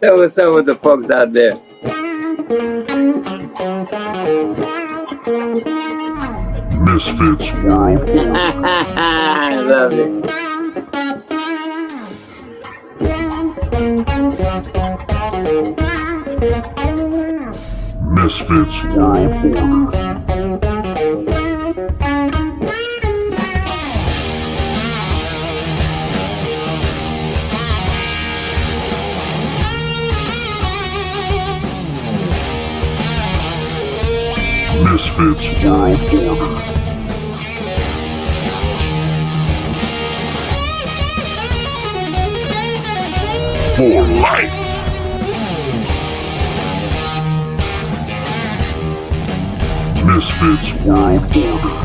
Hey, what's up with the folks out there? Misfits World. I love it. Misfits World. Misfits World Order. For life. Misfits World Order.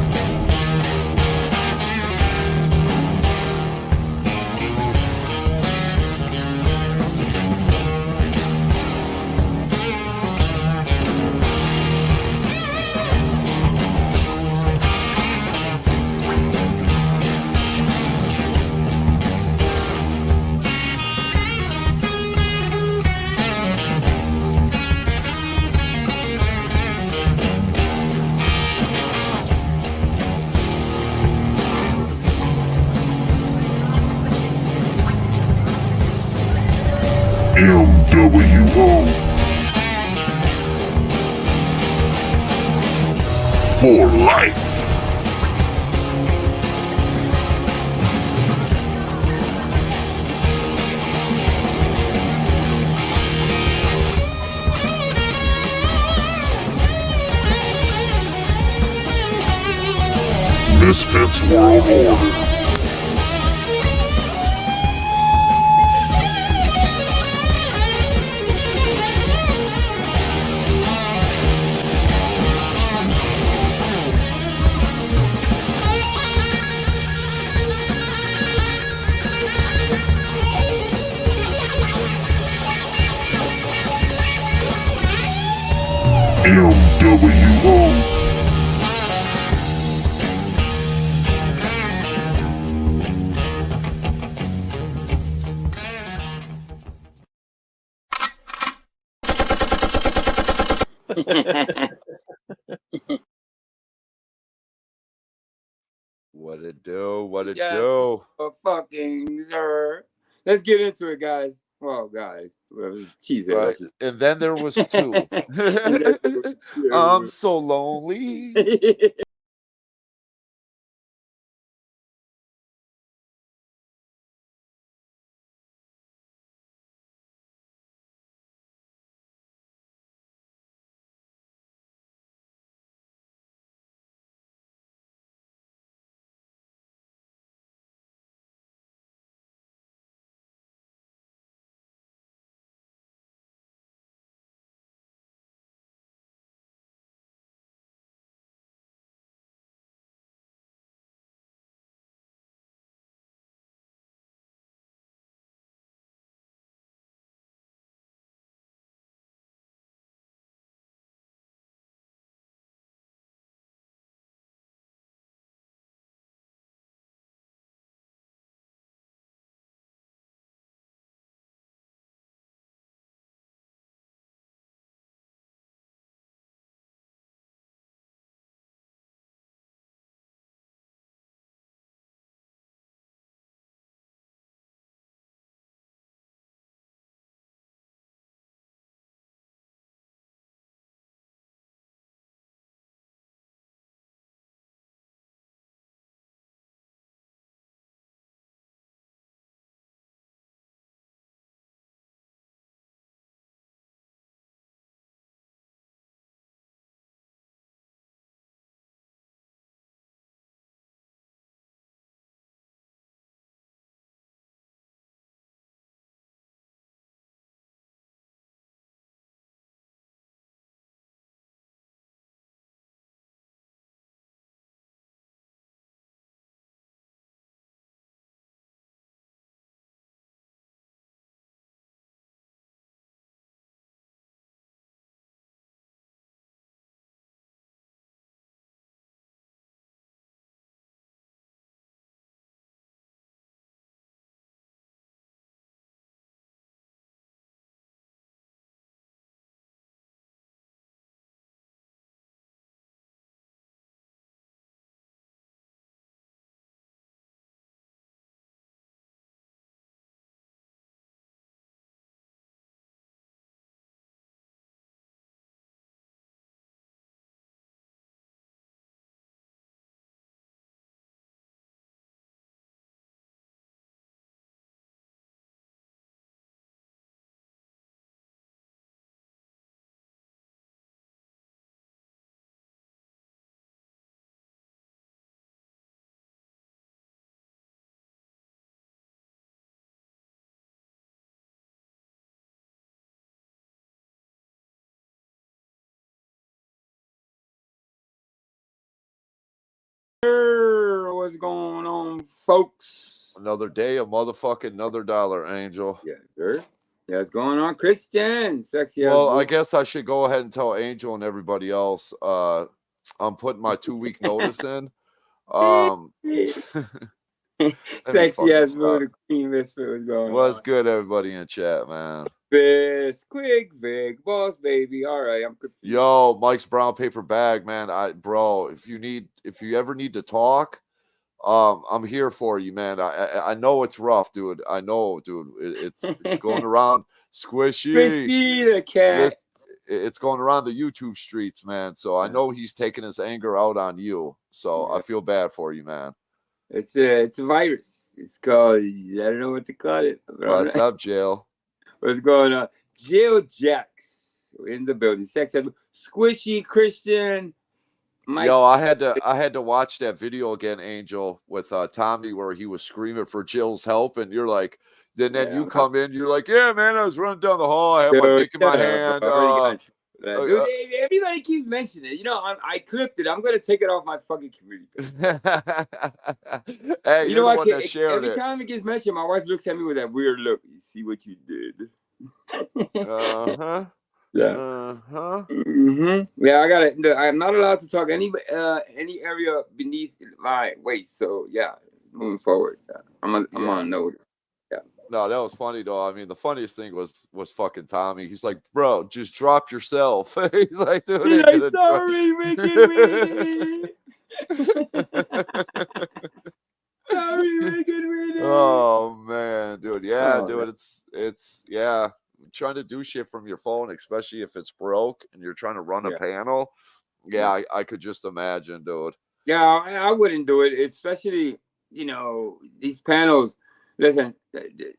mWo. For life. Misfits World Order. mWo. What it do? What it Yes, do? fucking sir. Let's get into it, guys. Well, guys, cheese it. Right. And then there was two. I'm so lonely. What's going on, folks? Another day, another dollar, Angel. Yeah, sir. Yeah, what's going on, Christian? Sexy. Well, I guess I should go ahead and tell Angel and everybody else. I'm putting my 2-week notice in. Let me Sexy fucking ass stop. mood. Queen Misfit was going What's on. good, everybody in chat, man? Fist, quick, big boss, baby. All right, I'm confused. Yo, Mike's brown paper bag, man. Bro, if you ever need to talk, I'm here for you, man. I know it's rough, dude. I know, dude. It's going around squishy. Crispy the cat. It's going around the YouTube streets, man. So I know he's taking his anger out on you. So I feel bad for you, man. It's a virus. It's called, I don't know what to call it. What's up, Jail? What's going on? Jill Jacks in the building. Sex squishy Christian. Mike. Yo, I had to watch that video again, Angel, with Tommy, where he was screaming for Jill's help, and you're like, then you come in, you're like, yeah, man, I was running down the hall, I had my dick in my hand. Dude, everybody keeps mentioning it. You know, I clipped it. I'm gonna take it off my fucking community. Hey, you know what? Every time it gets mentioned, my wife looks at me with that weird look. You see what you did? Uh-huh. Yeah. Uh-huh. Mm-hmm. Yeah, I got it. I'm not allowed to talk any area beneath my waist. So yeah, moving forward, I'm on note. Yeah. No, that was funny though. I mean, the funniest thing was fucking Tommy. He's like, bro, just drop yourself. He's like, dude, He's like, sorry, Wicked Sorry, Wicked Oh man, dude. Yeah, Oh, dude. It's trying to do shit from your phone, especially if it's broke and you're trying to run a panel. Yeah, I could just imagine, dude. Yeah, I wouldn't do it, especially, you know, these panels. Listen,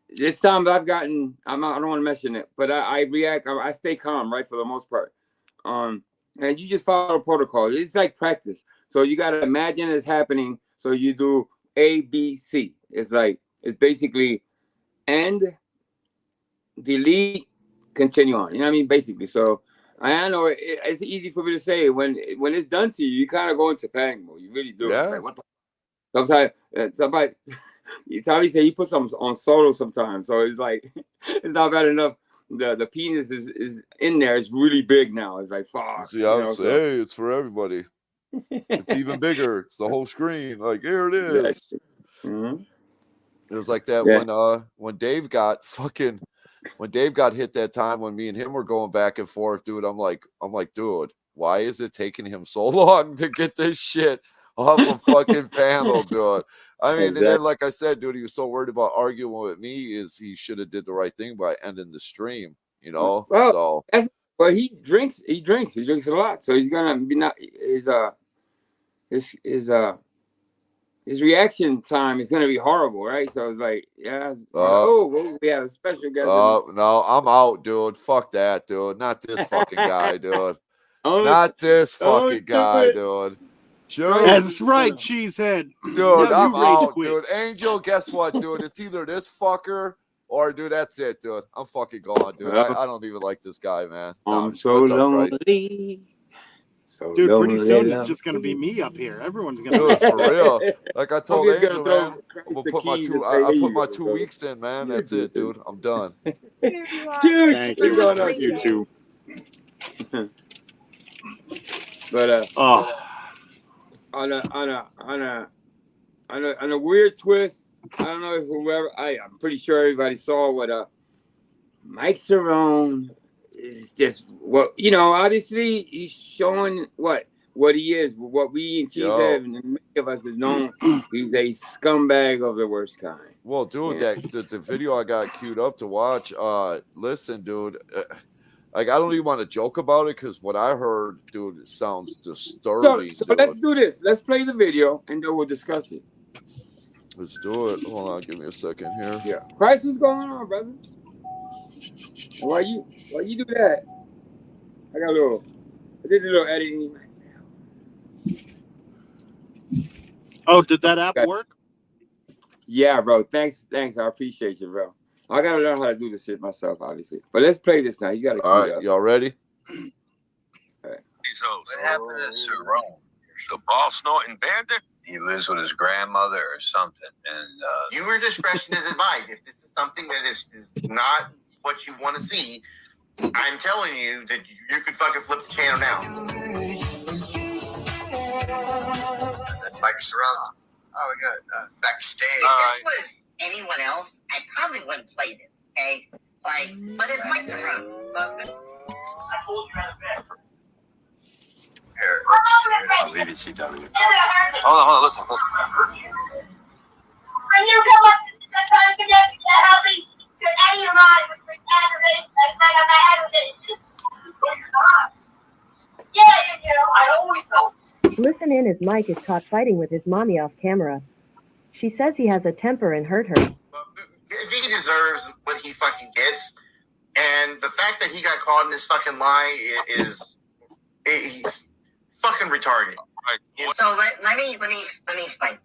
this time I don't want to mention it, but I react. I stay calm, right, for the most part. And you just follow protocol. It's like practice. So you got to imagine it's happening. So you do A, B, C. It's basically end, delete, continue on. You know what I mean? Basically. So I know it's easy for me to say when it's done to you, you kind of go into panic mode. You really do. Yeah. It's like, what the? Somebody Tommy said he puts some on solo sometimes. So it's like it's not bad enough. The penis is in there. It's really big now. It's like fuck. See, I would say, hey, it's for everybody. It's even bigger. It's the whole screen. Like, here it is. Mm-hmm. It was like that when Dave got hit that time when me and him were going back and forth, dude. I'm like, dude, why is it taking him so long to get this shit off a fucking panel, dude? I mean, and then like I said, dude, he was so worried about arguing with me. He should have did the right thing by ending the stream, you know. Well, he drinks. He drinks a lot, so he's gonna be not his reaction time is gonna be horrible, right? So it's like, we have a special guest. No, I'm out, dude. Fuck that, dude. Not this fucking guy, dude. Not this fucking guy, dude. That's right, cheesehead. Dude, I'm out, dude. Angel, guess what, dude? It's either this fucker or, dude, that's it, dude. I'm fucking gone, dude. I don't even like this guy, man. I'm so lonely. So dude, pretty soon it's just gonna be me up here. Everyone's gonna do it for real. Like I told Angel, man, I'm gonna put my 2 weeks in, man. That's it, dude. I'm done. Dude, thank you. Going on, you too. But on a weird twist, I don't know if I'm pretty sure everybody saw what Mike Cerrone is just obviously he's showing what he is, what we in Cheesehead and many of us have known. He's a scumbag of the worst kind. Well, dude, the video I got queued up to watch, listen, dude, like I don't even want to joke about it because what I heard, dude, it sounds disturbing. So let's do this. Let's play the video and then we'll discuss it. Let's do it. Hold on, give me a second here. Yeah. Price, what's going on, brother? Why you do that? I did a little editing myself. Oh, did that app work? Yeah, bro. Thanks. I appreciate you, bro. I gotta learn how to do this shit myself, obviously. But let's play this now. You gotta. All right, y'all ready? These hoes. What happened to Cerrone? The ball snorting bandit? he lives with his grandmother or something. And viewer discretion is advised. If this is something that is not what you want to see, I'm telling you that you could fucking flip the channel now. Mike Surround. Oh, we got backstage. If this was anyone else, I probably wouldn't play this. Okay, but it's Mike Surround. I told you out of bed. Here, I'll leave it CW. Hold on, listen. When you come up to the time to get helping to any of mine with aggravation, I got my aggravation. But you're not. Yeah, you do. I always know. Listen in as Mike is caught fighting with his mommy off camera. She says he has a temper and hurt her. He deserves what he fucking gets. And the fact that he got caught in this fucking lie is he's fucking retarded. So let me explain.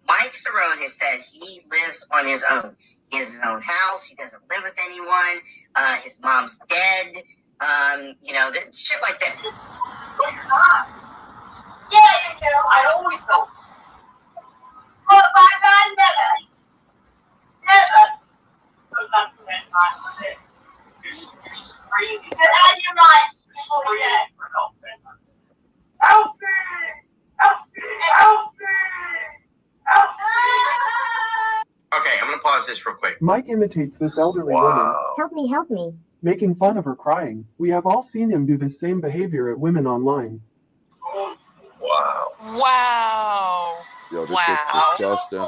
Mike Cerrone has said he lives on his own. He has his own house. He doesn't live with anyone. His mom's dead. Shit like this. But you're not. Yeah, you do. I always know. But I never. Sometimes you have time for this. You're screaming. Get out of your mind. You're screaming for help. Help me! Help me! Help me! Help me! Okay, I'm gonna pause this real quick. Mike imitates this elderly woman, Help me. making fun of her crying. We have all seen him do the same behavior at women online. Wow. Yo, this is disgusting.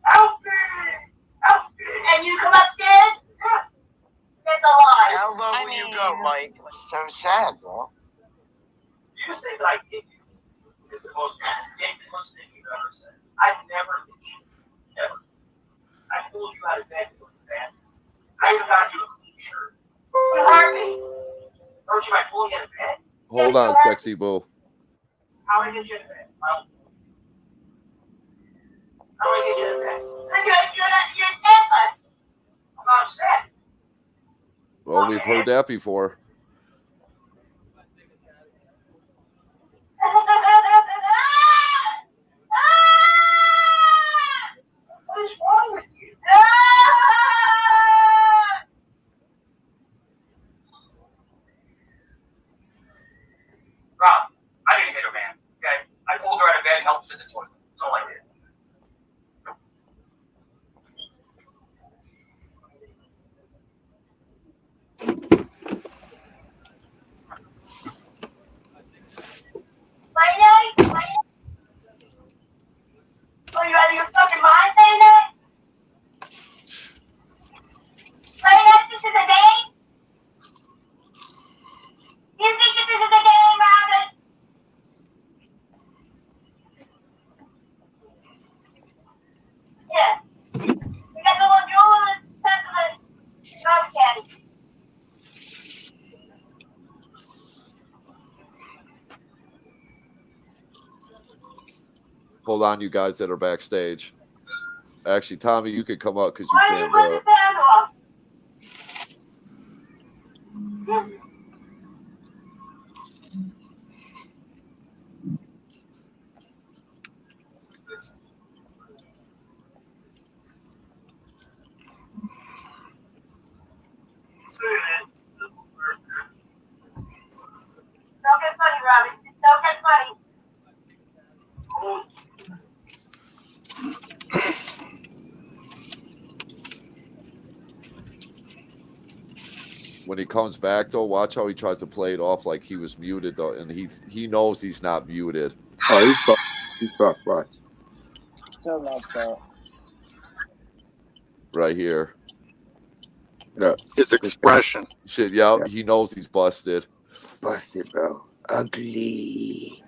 Help me! Help me! And you come upstairs? That's a lie. How low will you go, Mike? It's so sad, bro. You say that I did you. It's the most ridiculous thing you've ever said. I've never did you. Never. I pulled you out of bed to go to bed. I even got you a clean shirt. You hurt me. Hurt you by pulling you out of bed. Hold on, sexy boo. How do I get you out of bed? How do I get you out of bed? You're temper. I'm not upset. Well, we've heard that before. What is wrong with you? Rob, I didn't hit her, man. Okay? I pulled her out of bed and helped her to the toilet. That's all I did. Oh, you out of your fucking mind saying that? This is a game? You think this is a game, Robin? Yeah. We got the little jewel and the ghost candy. Hold on, you guys that are backstage. Actually, Tommy, you can come up because you Why did you can't put do the it. fan off? Don't get funny, Robbie. Don't get funny. When he comes back, though, watch how he tries to play it off like he was muted, though, and he knows he's not muted. Oh, he's fucked. He's fucked. Watch. So messed up. Right here. Look. His expression. Shit, yeah, he knows he's busted. Busted, bro. Ugly.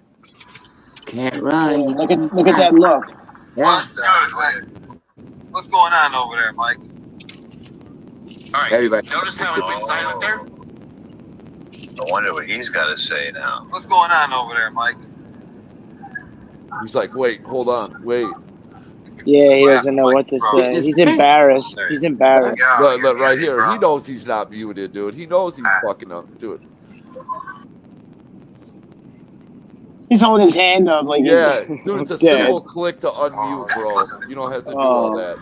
Can't run. Yeah, look at that look. Yeah. What's going on over there, Mike? All right. Everybody. Notice how it went silent there? I wonder what he's got to say now. What's going on over there, Mike? He's like, wait, hold on, wait. Yeah, he doesn't know what to say. He's embarrassed. He's embarrassed. Look, right here. He knows he's not muted, dude. He knows he's fucking up, dude. He's holding his hand up like Yeah, he's dude, it's a dead. simple click to unmute, bro. You don't have to do all that.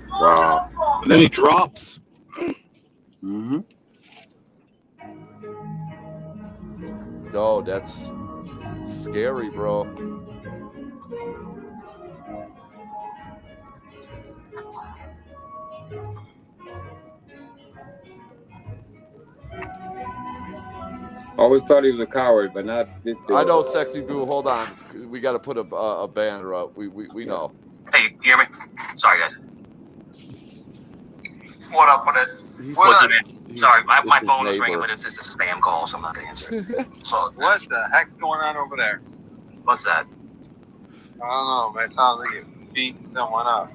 Wow. And then he drops. Mm-hmm. No, that's scary, bro. Always thought he was a coward, but not this big. I know, Sexy Boo. Hold on. We got to put a banner up. We know. Hey, you hear me? Sorry, guys. What up with it? What's up, man? Sorry, my phone was ringing, but it's just a spam call, so I'm not gonna answer. So what the heck's going on over there? What's that? I don't know, man. It sounds like you're beating someone up.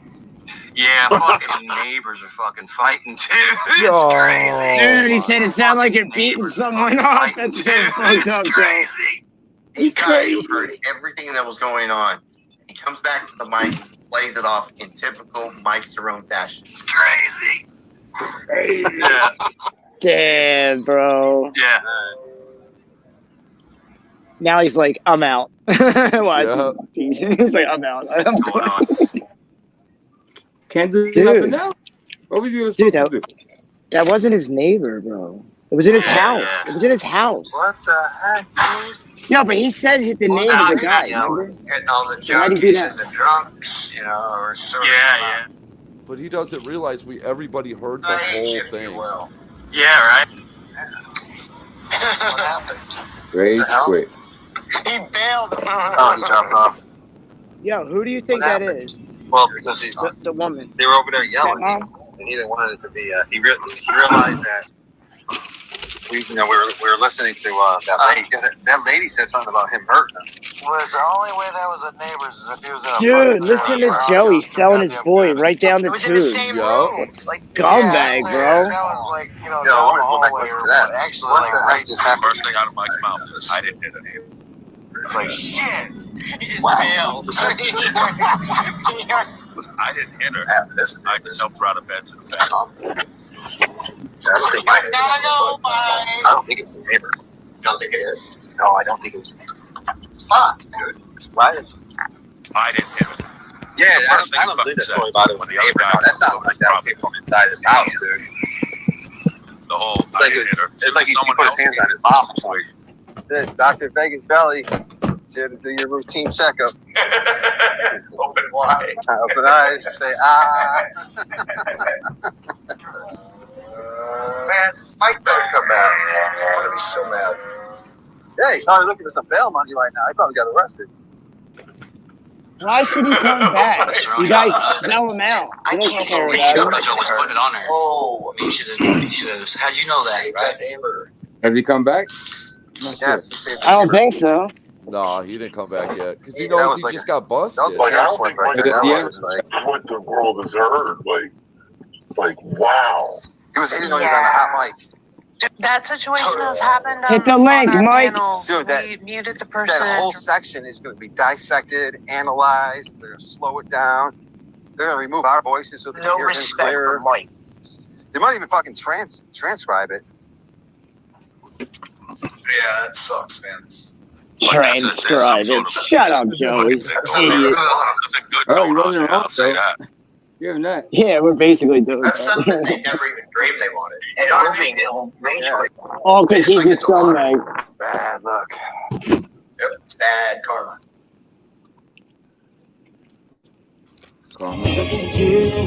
Yeah, fucking neighbors are fucking fighting too. It's Yo. crazy. Dude, he said it sounded like you're beating someone up. That's so fucked up, bro. Crazy. This guy heard everything that was going on. He comes back to the mic, plays it off in typical Mike Cerrone fashion. It's crazy. Yeah. Damn, bro. Yeah. Now he's like, I'm out. What? Yeah. He's like, I'm out. I'm Going on. Can't do Dude. nothing now. What was he supposed to do? That wasn't his neighbor, bro. It was in his house. It was in his house. What the heck, dude? Yeah, but he said the name of the guy. Remember? Getting all the Why'd he do junkies that? and the drunks, you know, or serving Yeah. But he doesn't realize everybody heard the I hate whole you, thing. Well. Yeah, right. What happened? Rage quit. He bailed. Oh, he dropped off. Yo, who do you think What that happened? is? Well, because The woman. they were over there yelling, Mom? and he didn't want it to be. He realized that we were listening to that lady. That lady said something about him hurting her. Well, the only way that was a neighbor's is if he was in a Dude, listen to Joey selling his boy right down the tube. Yo. Scumbag, bro. That was like, you know, I want to go back to that. Actually, what the heck just happened? First thing out of Mike's mouth is, I didn't hit it. It's like shit. Wow. I didn't hit her. I just helped her out of bed to the bed. I don't think it's the neighbor. You don't think it is? No, I don't think it was the neighbor. Fuck, dude. Why? I didn't hit her. Yeah, The I first thing don't he believe the fucking story about it was said the neighbor. when the No, other that sounded guy like that came from inside his house, dude. The whole, It's like, it's like he put his hands on his mom or something. Dr. Vegas Belly is here to do your routine checkup. Open wide. Open eyes. Say, man, Mike better come back. I'm going to be so mad. Yeah, he's probably looking for some bail money right now. He probably got arrested. Why should he come back? You guys sell him out. You don't care about him. Joe was putting it on her. Oh, He should have. How'd you know that, save right? that neighbor. Has he come back? Yes, he saved I don't think so. No, he didn't come back yet because he That knows was he like just got busted. That was like an slip right there. That Yeah. was like, What the world has heard. Like, wow. he didn't know he was on the hot mic. That situation has happened. Hit the link, on our Mike. panel. Dude, that- We muted the person. That whole section is going to be dissected, analyzed. They're going to slow it down. They're going to remove our voices so they No can hear him respect clearer. for Mike. They might even fucking transcribe it. Yeah, that sucks, man. Transcribe it. Shut up, Joey. Idiot. Oh, you wasn't wrong, though. Give him that. Yeah, we're basically doing That's that. something they never even dreamed they wanted. And Irving, Yeah. All because he's a scumbag. Bad luck. Yep, bad karma.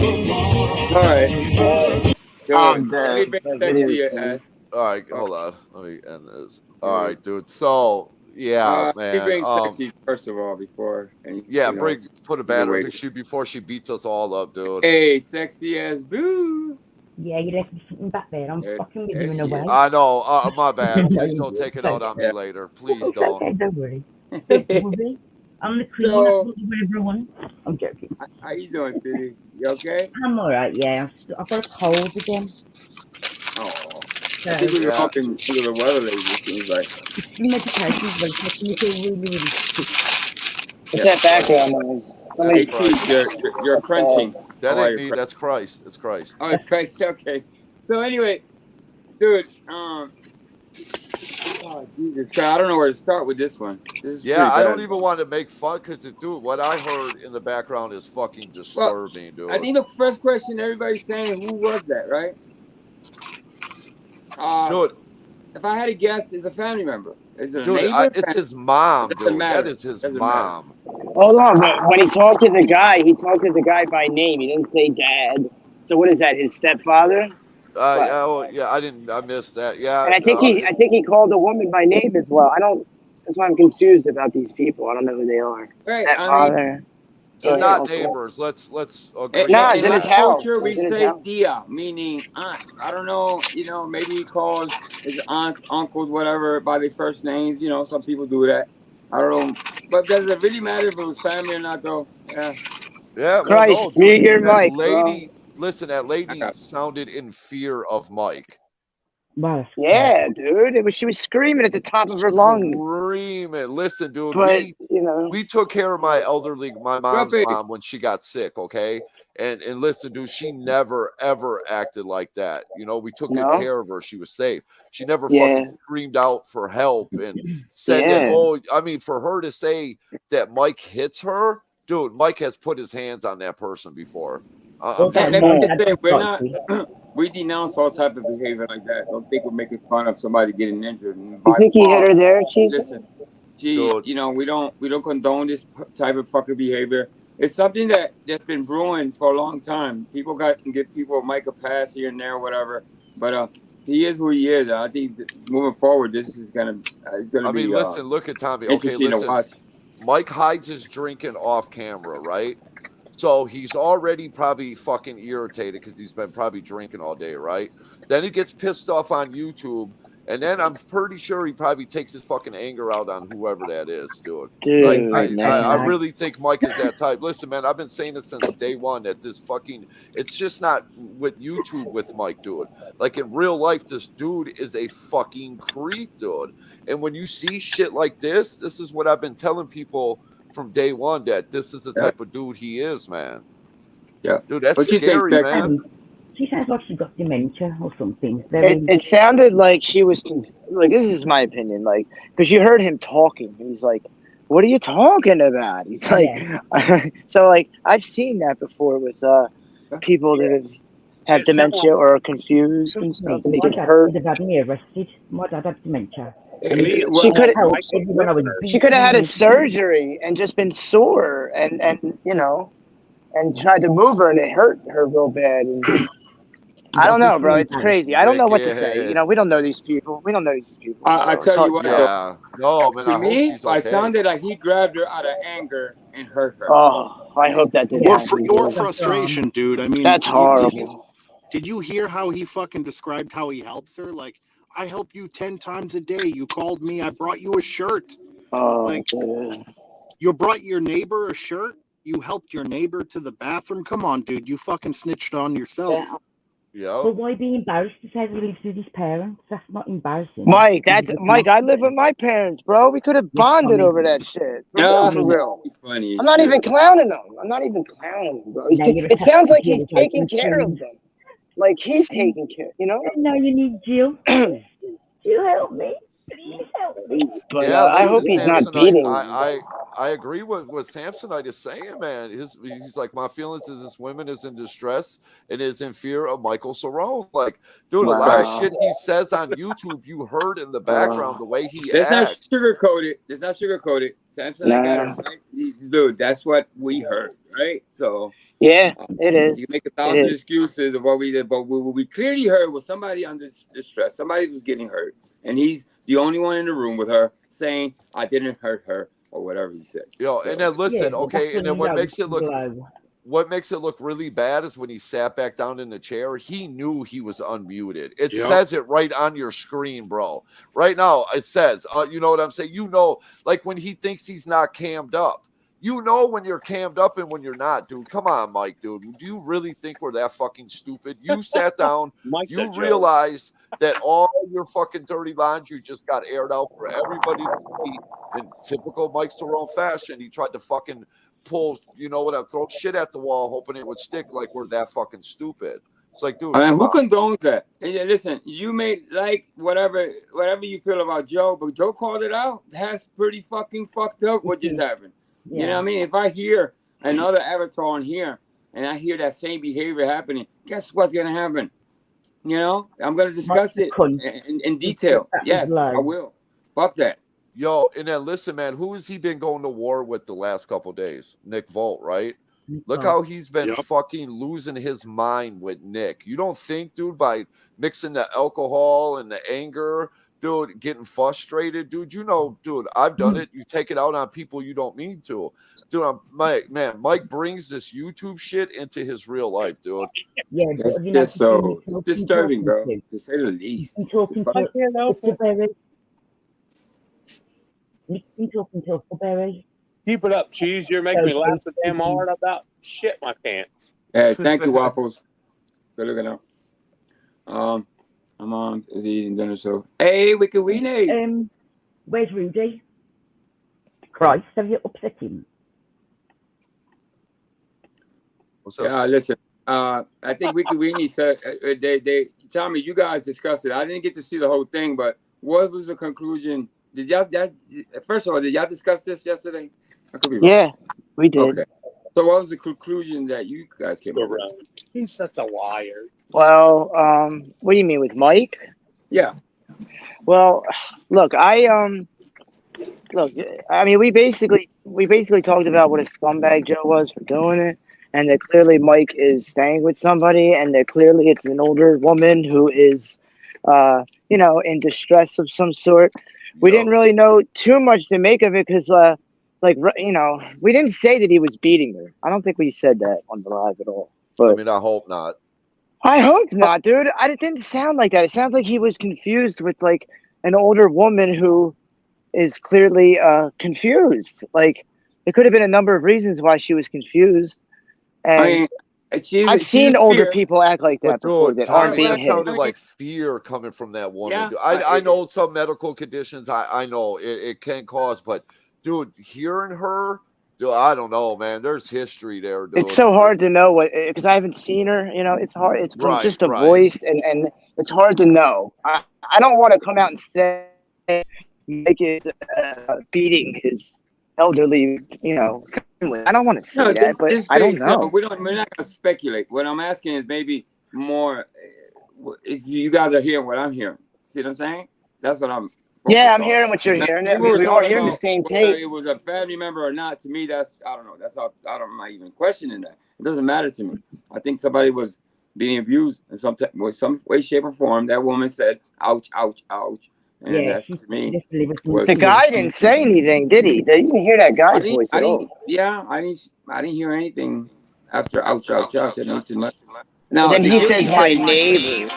All right. I'm dead. Anything That sexy video is ass? All right, hold on. Let me end this. All right, dude. So yeah, He brings man. sexy first of all before. Yeah, you know. put a banner wait. picture before she beats us all up, dude. Hey, sexy ass boo. Yeah, you left me something back there. I'm There- fucking with there you in she a is. way. I know. My bad. Please don't take it out on me later. Please It's don't. okay, don't worry. Don't worry. I'm the queen. So- I can do whatever I want. I'm joking. How you doing, City? You okay? I'm alright, yeah. I've got a cold again. Oh, So, I think we were talking to the weather lady. It seems like. the medication is like making me feel really, really sick. What's that background noise? Hey, Keith, you're crunching. That Oh, ain't you're me. crunching. That's Christ. It's Christ. Oh, Christ. Okay. So anyway, dude, Oh, Jesus Christ. I don't know where to start with this one. This is Yeah, pretty I don't bad. even want to make fun because, dude, what I heard in the background is fucking disturbing, dude. I think the first question everybody's saying, who was that, right? Dude, if I had to guess, is a family member. Is it a dude, neighbor? it's his mom, It doesn't dude. matter. That is his Doesn't mom. Hold on, but when he talked to the guy by name. He didn't say dad. So what is that? His stepfather? Yeah, I missed that. Yeah, And I think he called the woman by name as well. That's why I'm confused about these people. I don't know who they are. Right. Stepfather. they're not neighbors. Let's agree. Nah, it's in my his house. culture, we It's in his say house. tia, meaning aunt. I don't know, maybe he calls his aunts, uncles, whatever, by their first names. Some people do that. I don't know. But does it really matter if it was family or not, though? Yeah. Yeah, well, Christ, no, dude, mute your that mic, lady. bro. Listen, that lady sounded in fear of Mike. Yeah, dude. She was screaming at the top of her lungs. Screaming. Listen, dude, But, we took care of my mom's mom when she got sick, okay? And listen, dude, she never ever acted like that. We took good care of her. She was safe. She never fucking screamed out for help and said that, for her to say that Mike hits her, dude, Mike has put his hands on that person before. Let me just say, we denounce all type of behavior like that. Don't think we're making fun of somebody getting injured. You think he hit her there, Chief? Listen, we don't condone this type of fucking behavior. It's something that's been brewing for a long time. People can give people Mike a pass here and there, whatever. But he is who he is. I think moving forward, this is gonna be. Listen, look at Tommy. Okay, listen. To watch. Mike hides his drinking off camera, right? So he's already probably fucking irritated because he's been probably drinking all day, right? Then he gets pissed off on YouTube, and then I'm pretty sure he probably takes his fucking anger out on whoever that is, dude. I really think Mike is that type. Listen, man, I've been saying it since day one that it's just not with YouTube with Mike, dude. Like in real life, this dude is a fucking creep, dude. And when you see shit like this is what I've been telling people from day one, that this is the type of dude he is, man. Yeah. Dude, that's scary, man. She sounds like she's got dementia or something. It sounded like she was like, this is my opinion, like, because you heard him talking. He's like, what are you talking about? He's like, so like, I've seen that before with people that have dementia or are confused and stuff, and they get hurt. My dad had dementia. She could have had a surgery and just been sore and tried to move her and it hurt her real bad. And I don't know, bro. It's crazy. I don't know what to say. We don't know these people. I tell you what. Yeah. No, man. To me, it sounded like he grabbed her out of anger and hurt her. Oh, I hope that didn't happen. Or frustration, dude. I mean, that's horrible. Did you hear how he fucking described how he helps her? Like, I help you 10 times a day. You called me. I brought you a shirt. You brought your neighbor a shirt. You helped your neighbor to the bathroom. Come on, dude. You fucking snitched on yourself. Yeah. But why be embarrassed to say he lives with his parents? That's not embarrassing. Mike, I live with my parents, bro. We could have bonded over that shit. No, for real. Funny. I'm not even clowning him. Bro. It sounds like he's taking care of them. Like he's taking care, No, you need Jill. Jill, help me. Please help me. But I hope he's not beating. I agree with what Samsonite is saying, man. He's like, my feelings is this woman is in distress and is in fear of Michael Cerrone. Like, dude, a lot of shit he says on YouTube, you heard in the background the way he acts. It's not sugarcoated. Samsonite got it right. Dude, that's what we heard, right? So yeah, it is. You can make 1,000 excuses of what we did, but what we clearly heard was somebody under distress. Somebody was getting hurt, and he's the only one in the room with her saying, "I didn't hurt her," or whatever he said. And then listen, and then what makes it look really bad is when he sat back down in the chair. He knew he was unmuted. It says it right on your screen, bro. Right now, it says, you know what I'm saying? Like when he thinks he's not cammed up. You know when you're cammed up and when you're not, dude. Come on, Mike, dude. Do you really think we're that fucking stupid? You sat down. You realize that all your fucking dirty laundry just got aired out for everybody to see. In typical Mike Cerrone fashion, he tried to fucking pull, throw shit at the wall, hoping it would stick like we're that fucking stupid. It's like, dude, I mean, come who on. condones that? And yeah, listen, you may like whatever you feel about Joe, but Joe called it out. That's pretty fucking fucked up what just happened. You know what I mean? If I hear another avatar on here and I hear that same behavior happening, guess what's gonna happen? You know, I'm gonna discuss it in detail. Yes, I will. Fuck that. Yo, and then listen, man, who has he been going to war with the last couple of days? Nick Volt, right? Look how he's been fucking losing his mind with Nick. You don't think, dude, by mixing the alcohol and the anger, dude, getting frustrated, dude, you know, dude, I've done it. You take it out on people you don't mean to. Dude, Mike brings this YouTube shit into his real life, dude. Yeah, That's just so disturbing, bro, to say the least. Keep it up, Cheese. You're making me laugh so damn hard about shit my pants. Hey, thank you, Waffles. Good looking out. I'm on. Is he eating dinner? So, hey, Wicked Weenie. Where's Rudy? Christ, have you upset him? What's up? Yeah, listen. I think Wicked Weenie said they tell me you guys discussed it. I didn't get to see the whole thing, but what was the conclusion? Did y'all? First of all, did y'all discuss this yesterday? I could be wrong. Yeah, we did. Okay. So what was the conclusion that you guys came up with? He's such a liar. Well, what do you mean with Mike? Yeah. Well, look, I mean, we basically talked about what a scumbag Joe was for doing it, and that clearly Mike is staying with somebody, and that clearly it's an older woman who is, you know, in distress of some sort. We didn't really know too much to make of it because, like, you know, we didn't say that he was beating her. I don't think we said that on the live at all. But I mean, I hope not. I hope not, dude. It didn't sound like that. It sounds like he was confused with like an older woman who is clearly confused. Like, there could have been a number of reasons why she was confused. And I mean, I've seen older people act like that before that aren't being that hit. sounded like fear coming from that woman. Yeah, dude. I know some medical conditions. I know it can cause, but dude, hearing her, dude, I don't know, man. There's history there, dude. It's so hard to know what, because I haven't seen her. You know, it's hard. It's from just a voice, and it's hard to know. I don't want to come out and say Mike is beating his elderly, you know, family. I don't want to say that, but I don't know. No, we're not going to speculate. What I'm asking is maybe more if you guys are hearing what I'm hearing. See what I'm saying? That's what I'm. Yeah, I'm hearing what you're hearing. We are hearing the same tape. It was a family member or not, to me, that's, I don't know. That's all. I'm not even questioning that. It doesn't matter to me. I think somebody was being abused in some way, shape, or form. That woman said, "Ouch, ouch, ouch," and that's to me. The guy didn't say anything, did he? You didn't hear that guy's voice at all. Yeah, I didn't hear anything after ouch, ouch, ouch. I didn't too much. Now then he says, "My neighbor."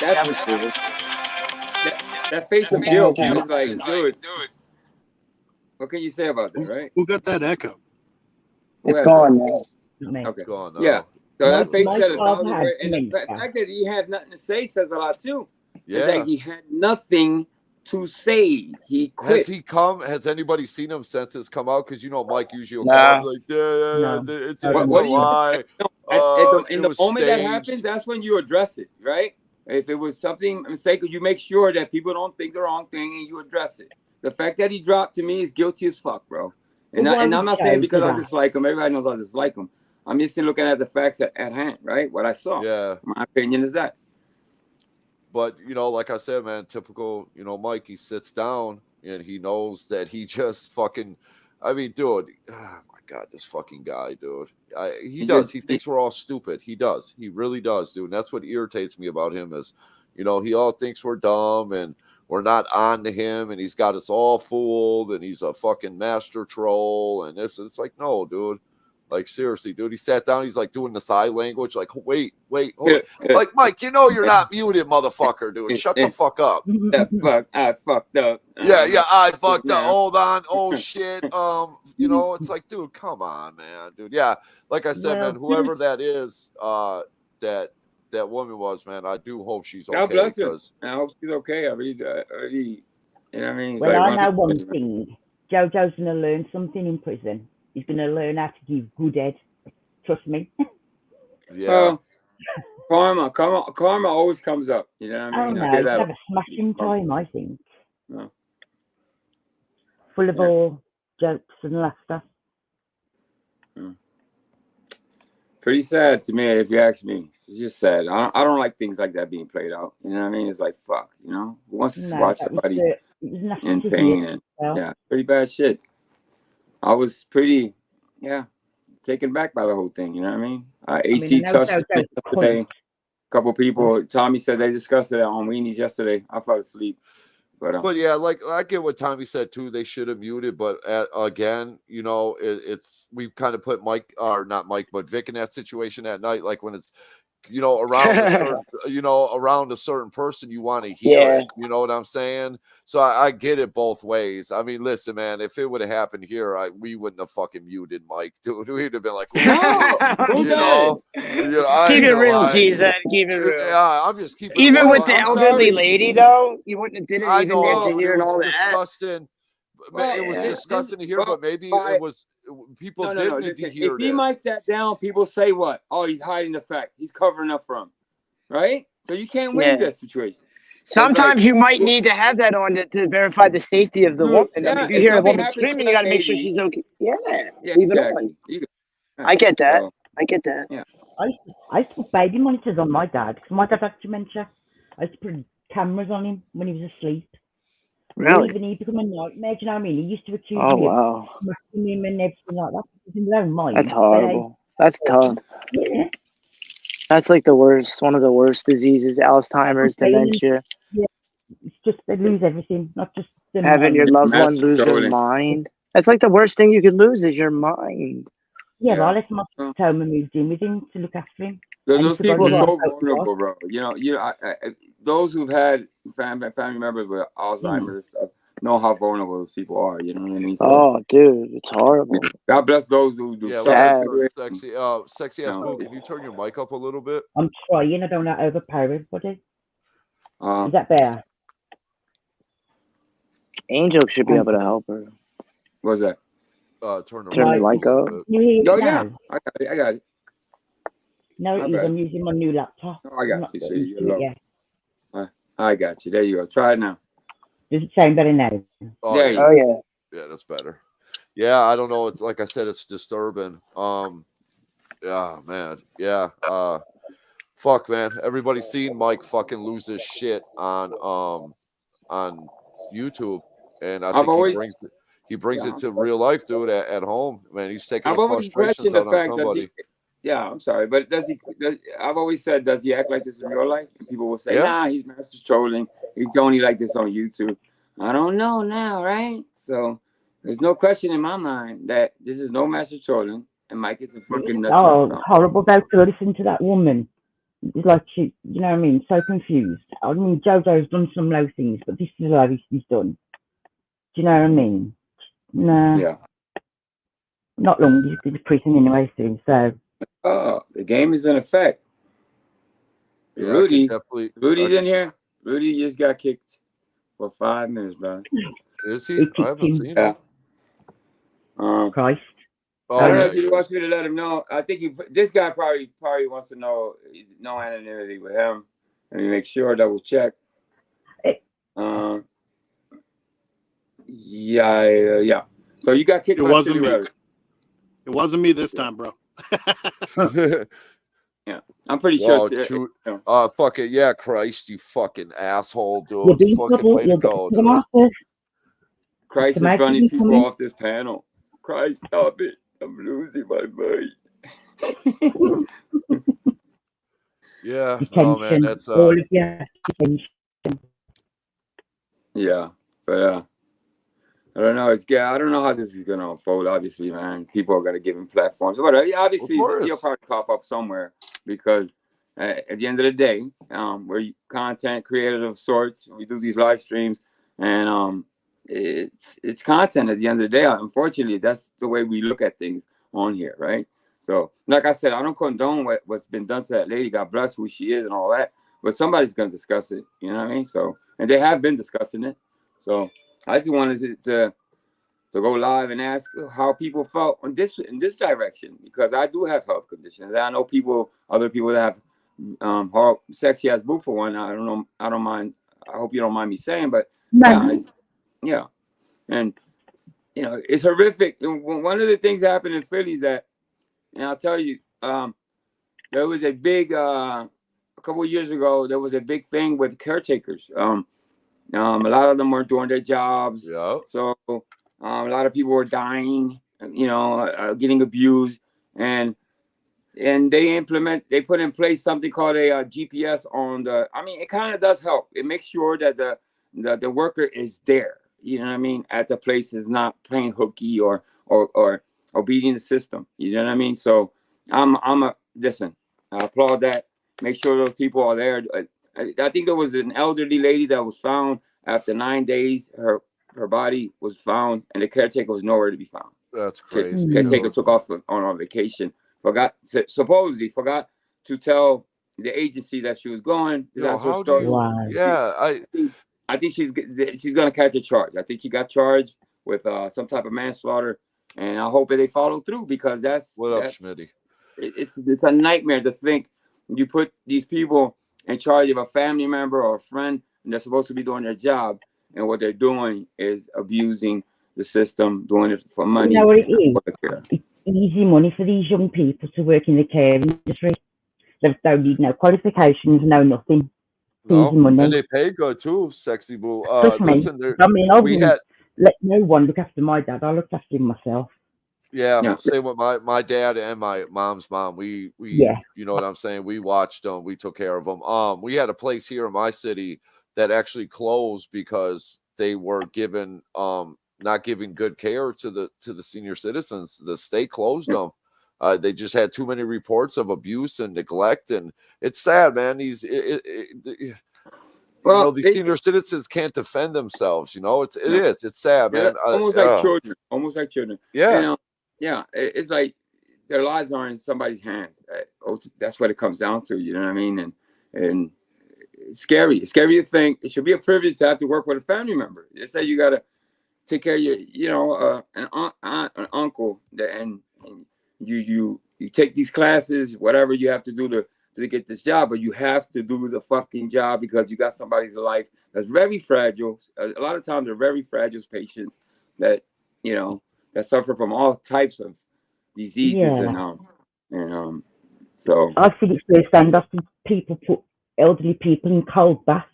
That was weird. That face of guilt is like, dude. What can you say about that, right? Who got that echo? It's gone now. Okay. Gone now. Yeah. So that face said 1,000 had words, and the fact that he had nothing to say says a lot too. Yeah. It's like he had nothing to say. He quit. Has anybody seen him since it's come out? Because you know Mike usually will come like, it's a lie. In the moment that happens, that's when you address it, right? If it was something mistake, you make sure that people don't think the wrong thing and you address it. The fact that he dropped to me is guilty as fuck, bro. And I'm not saying because I dislike him. Everybody knows I dislike him. I'm just looking at the facts at hand, right? What I saw. Yeah. My opinion is that. But, you know, like I said, man, typical, you know, Mike, he sits down and he knows that he just fucking, I mean, dude, oh my God, this fucking guy, dude. He does. He thinks we're all stupid. He does. He really does, dude. And that's what irritates me about him is, you know, he all thinks we're dumb and we're not on to him and he's got us all fooled and he's a fucking master troll and this. It's like, no, dude. Like, seriously, dude, he sat down. He's like doing the sign language. Like, wait, hold on. Like, Mike, you know you're not muted, motherfucker, dude. Shut the fuck up. I fucked up. Yeah, I fucked up. Hold on. Oh, shit. You know, it's like, dude, come on, man, dude. Yeah, like I said, man, whoever that is, that woman was, man, I do hope she's okay. God bless her. I hope she's okay. I really, you know what I mean? Well, I know one thing. JoJo's going to learn something in prison. He's going to learn how to give good head. Trust me. Yeah. karma always comes up. You know what I mean? Oh I no, hear it's that. have a smashing time, I think. No. Full of all jokes and laughter. Pretty sad to me, if you ask me. It's just sad. I don't like things like that being played out. You know what I mean? It's like, fuck, you know? Who wants to watch somebody in pain? And pretty bad shit. I was pretty, taken back by the whole thing. You know what I mean? AC touched me yesterday. A couple people, Tommy said they discussed it on Weenies yesterday. I fell asleep. But yeah, like I get what Tommy said too. They should have muted, but again, you know, it's we've kind of put Mike, or not Mike, but Vic in that situation at night. Like when it's, you know, around a certain, around a certain person, you want to hear it. You know what I'm saying? So I get it both ways. I mean, listen, man, if it would have happened here, we wouldn't have fucking muted Mike, dude. We'd have been like, keep it real, Jesus. Keep it real. Yeah, I'm just keeping. Even with the elderly lady, though, you wouldn't have did it. I even know, after hearing all that. Disgusting. It was disgusting to hear, but maybe it was people did need to hear if he mics that down, people say what? Oh, he's hiding the fact. He's covering up from, right? So you can't win that situation. Sometimes you might need to have that on to verify the safety of the woman. I mean, if you hear a woman screaming, you got to make sure she's okay. Yeah, leave it on. I get that. I get that. Yeah. I used to put baby monitors on my dad because my dad had dementia. I used to put cameras on him when he was asleep. Really? Even he became a nightmare. Do you know what I mean? He used to accuse me of smacking him and everything like that. In his own mind. That's horrible. That's tough. Yeah. That's like the worst. One of the worst diseases: Alzheimer's, dementia. Yeah. It's just they lose everything, not just having your loved one lose their mind. That's like the worst thing you could lose is your mind. Yeah, but I left my home and moved in with him to look after him. Those people are so vulnerable, bro. Those who've had family members with Alzheimer's know how vulnerable those people are. You know what I mean? So, dude, it's horrible. God bless those who do. Sexy ass Boo, can you turn your mic up a little bit? I'm trying. I don't want to overpower everybody. Is that better? Angel should be able to help her. What's that? Turn the mic up. Yeah, I got it. No, I'm using my new laptop. Oh, I got you. So you're low. I got you. There you go. Try it now. Does it sound better now? Yeah, that's better. Yeah, I don't know. It's like I said, it's disturbing. Yeah, man. Yeah. Fuck, man. Everybody's seen Mike fucking lose his shit on YouTube, and I think he brings it to real life, dude. At home, man, he's taking his frustrations out on somebody. I'm sorry, but I've always said, does he act like this in real life? And people will say, nah, he's master trolling. He's only like this on YouTube. I don't know now, right? So there's no question in my mind that this is no master trolling, and Mike is a fucking nut. Oh, horrible though to listen to that woman. It's like she, you know what I mean? So confused. I mean, JoJo's done some low things, but this is the lowest he's done. Do you know what I mean? No. Yeah. Not long. He's going to prison anyway soon. So. Oh, the game is in effect. Yeah, Rudy's in here. Rudy just got kicked for 5 minutes, bro. Is he? I haven't seen him. Christ. I don't know if he wants me to let him know. I think this guy probably wants to know no anonymity with him. Let me make sure, double check. Yeah. So you got kicked. It wasn't me. It wasn't me this time, bro. Yeah, I'm pretty sure. Fuck it, yeah, Christ, you fucking asshole, dude. Fucking way to go, dude. Christ is running people off this panel. Christ, stop it! I'm losing my mind. Yeah, oh man, that's yeah, but I don't know. I don't know how this is gonna unfold. Obviously, man, people are gonna give him platforms. But obviously, he'll probably pop up somewhere because at the end of the day, we're content creators of sorts. We do these live streams, and it's content at the end of the day. Unfortunately, that's the way we look at things on here, right? So, like I said, I don't condone what's been done to that lady. God bless who she is and all that. But somebody's gonna discuss it. You know what I mean? So, and they have been discussing it. So. I just wanted to go live and ask how people felt in this direction, because I do have health conditions. I know other people that have sexy as boo for one. I don't know. I don't mind. I hope you don't mind me saying, but yeah, and you know, it's horrific. One of the things that happened in Philly is that, and I'll tell you, there was a big a couple of years ago. There was a big thing with caretakers. A lot of them weren't doing their jobs, so a lot of people were dying. You know, getting abused, and they put in place something called a GPS on the. I mean, it kind of does help. It makes sure that the worker is there. You know what I mean? At the place, is not playing hooky or beating the system. You know what I mean? So listen. I applaud that. Make sure those people are there. I think there was an elderly lady that was found after 9 days. Her body was found, and the caretaker was nowhere to be found. That's crazy. The caretaker took off on vacation. Supposedly forgot to tell the agency that she was going. That's her story. Yeah, I think she's gonna catch a charge. I think she got charged with some type of manslaughter, and I hope that they follow through, because that's Schmitty? It's a nightmare to think you put these people in charge of a family member or a friend, and they're supposed to be doing their job, and what they're doing is abusing the system, doing it for money. You know what it is? It's easy money for these young people to work in the care industry. They don't need no qualifications, no nothing. No, Easy money. and they pay good too, sexy boo. Listen, I mean, I wouldn't let no one look after my dad. I looked after him myself. Yeah, same with my dad and my mom's mom. We you know what I'm saying? We watched them. We took care of them. We had a place here in my city that actually closed because they were given not giving good care to the senior citizens. The state closed them. They just had too many reports of abuse and neglect, and it's sad, man. These senior citizens can't defend themselves. You know, it's sad, man. Almost like children. Almost like children. Yeah. And, it's like their lives are in somebody's hands. That's what it comes down to. You know what I mean? And it's scary. It's scary to think. It should be a privilege to have to work with a family member. They say you gotta take care of your, an aunt, an uncle, and you take these classes, whatever you have to do to get this job, but you have to do the fucking job because you got somebody's life that's very fragile. A lot of times they're very fragile patients that, that suffer from all types of diseases and so. I think it's very stand up. People put elderly people in cold baths.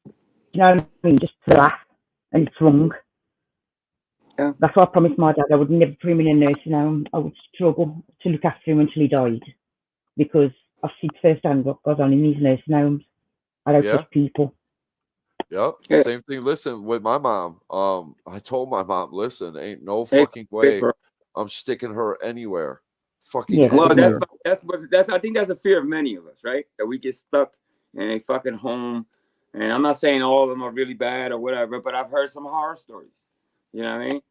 You know what I mean? Just to laugh, and it's wrong. Yeah. That's why I promised my dad I would never put him in a nursing home. I would struggle to look after him until he died, because I've seen firsthand what goes on in these nursing homes. I don't trust people. Yep. Same thing. Listen, with my mom, I told my mom, listen, ain't no fucking way I'm sticking her anywhere. Fucking well, that's I think that's a fear of many of us, right? That we get stuck in a fucking home. And I'm not saying all of them are really bad or whatever, but I've heard some horror stories. You know what I mean?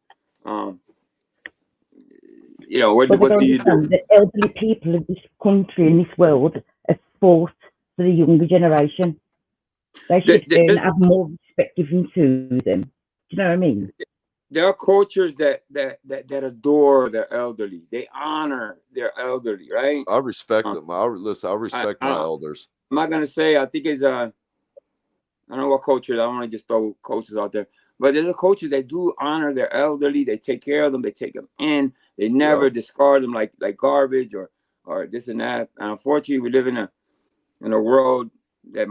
What do you do? The elderly people of this country and this world are fought for the younger generation. They should have more respect given to them. Do you know what I mean? There are cultures that adore their elderly. They honor their elderly, right? I respect them. I respect my elders. I'm not gonna say. I think it's I don't know what culture. I don't want to just throw cultures out there, but there's a culture that do honor their elderly. They take care of them. They take them in. They never discard them like garbage or this and that. And unfortunately, we live in a world that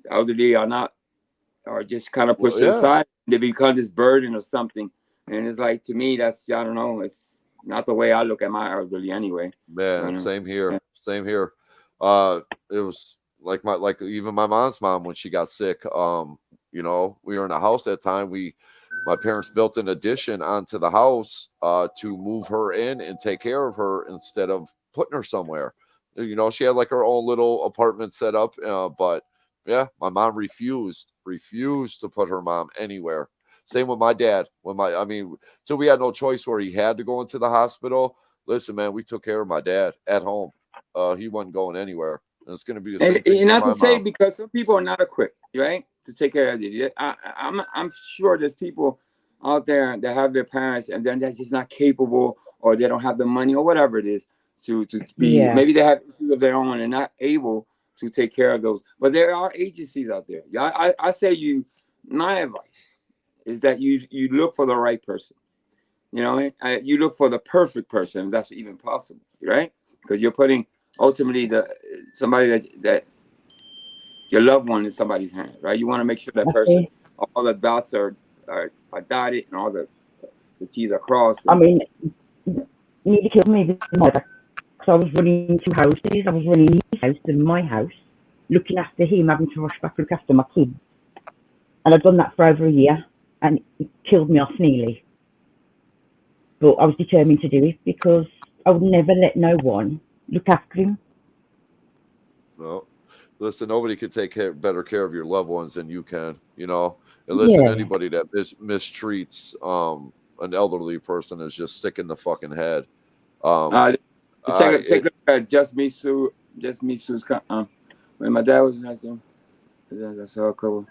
elderly are just kind of pushed to the side. They become this burden or something. And it's like, to me, that's, I don't know, it's not the way I look at my elderly anyway. Man, same here. Yeah. Same here. It was like even my mom's mom, when she got sick, we were in a house that time. My parents built an addition onto the house to move her in and take care of her instead of putting her somewhere. She had like her own little apartment set up, but yeah, my mom refused to put her mom anywhere. Same with my dad. So we had no choice where he had to go into the hospital. Listen, man, we took care of my dad at home. He wasn't going anywhere. And it's going to be the same thing. And not to say, because some people are not equipped, right, to take care of you. I'm sure there's people out there that have their parents and then they're just not capable, or they don't have the money or whatever it is to be, maybe they have issues of their own and not able to take care of those. But there are agencies out there. I say my advice is that you look for the right person. You know, you look for the perfect person, if that's even possible, right? Because you're putting ultimately somebody that your loved one in somebody's hand, right? You want to make sure that person, all the dots are dotted and all the T's are crossed. I mean, nearly killed me with my back. So I was running 2 houses. I was running his house and my house, looking after him, having to rush back and look after my kids. And I'd done that for over a year, and it killed me off nearly. But I was determined to do it because I would never let no one look after him. No, listen, nobody can take better care of your loved ones than you can, you know. And listen, anybody that mistreats an elderly person is just sick in the fucking head. Check out Just Me Sue's when my dad was in high school. That's all cool.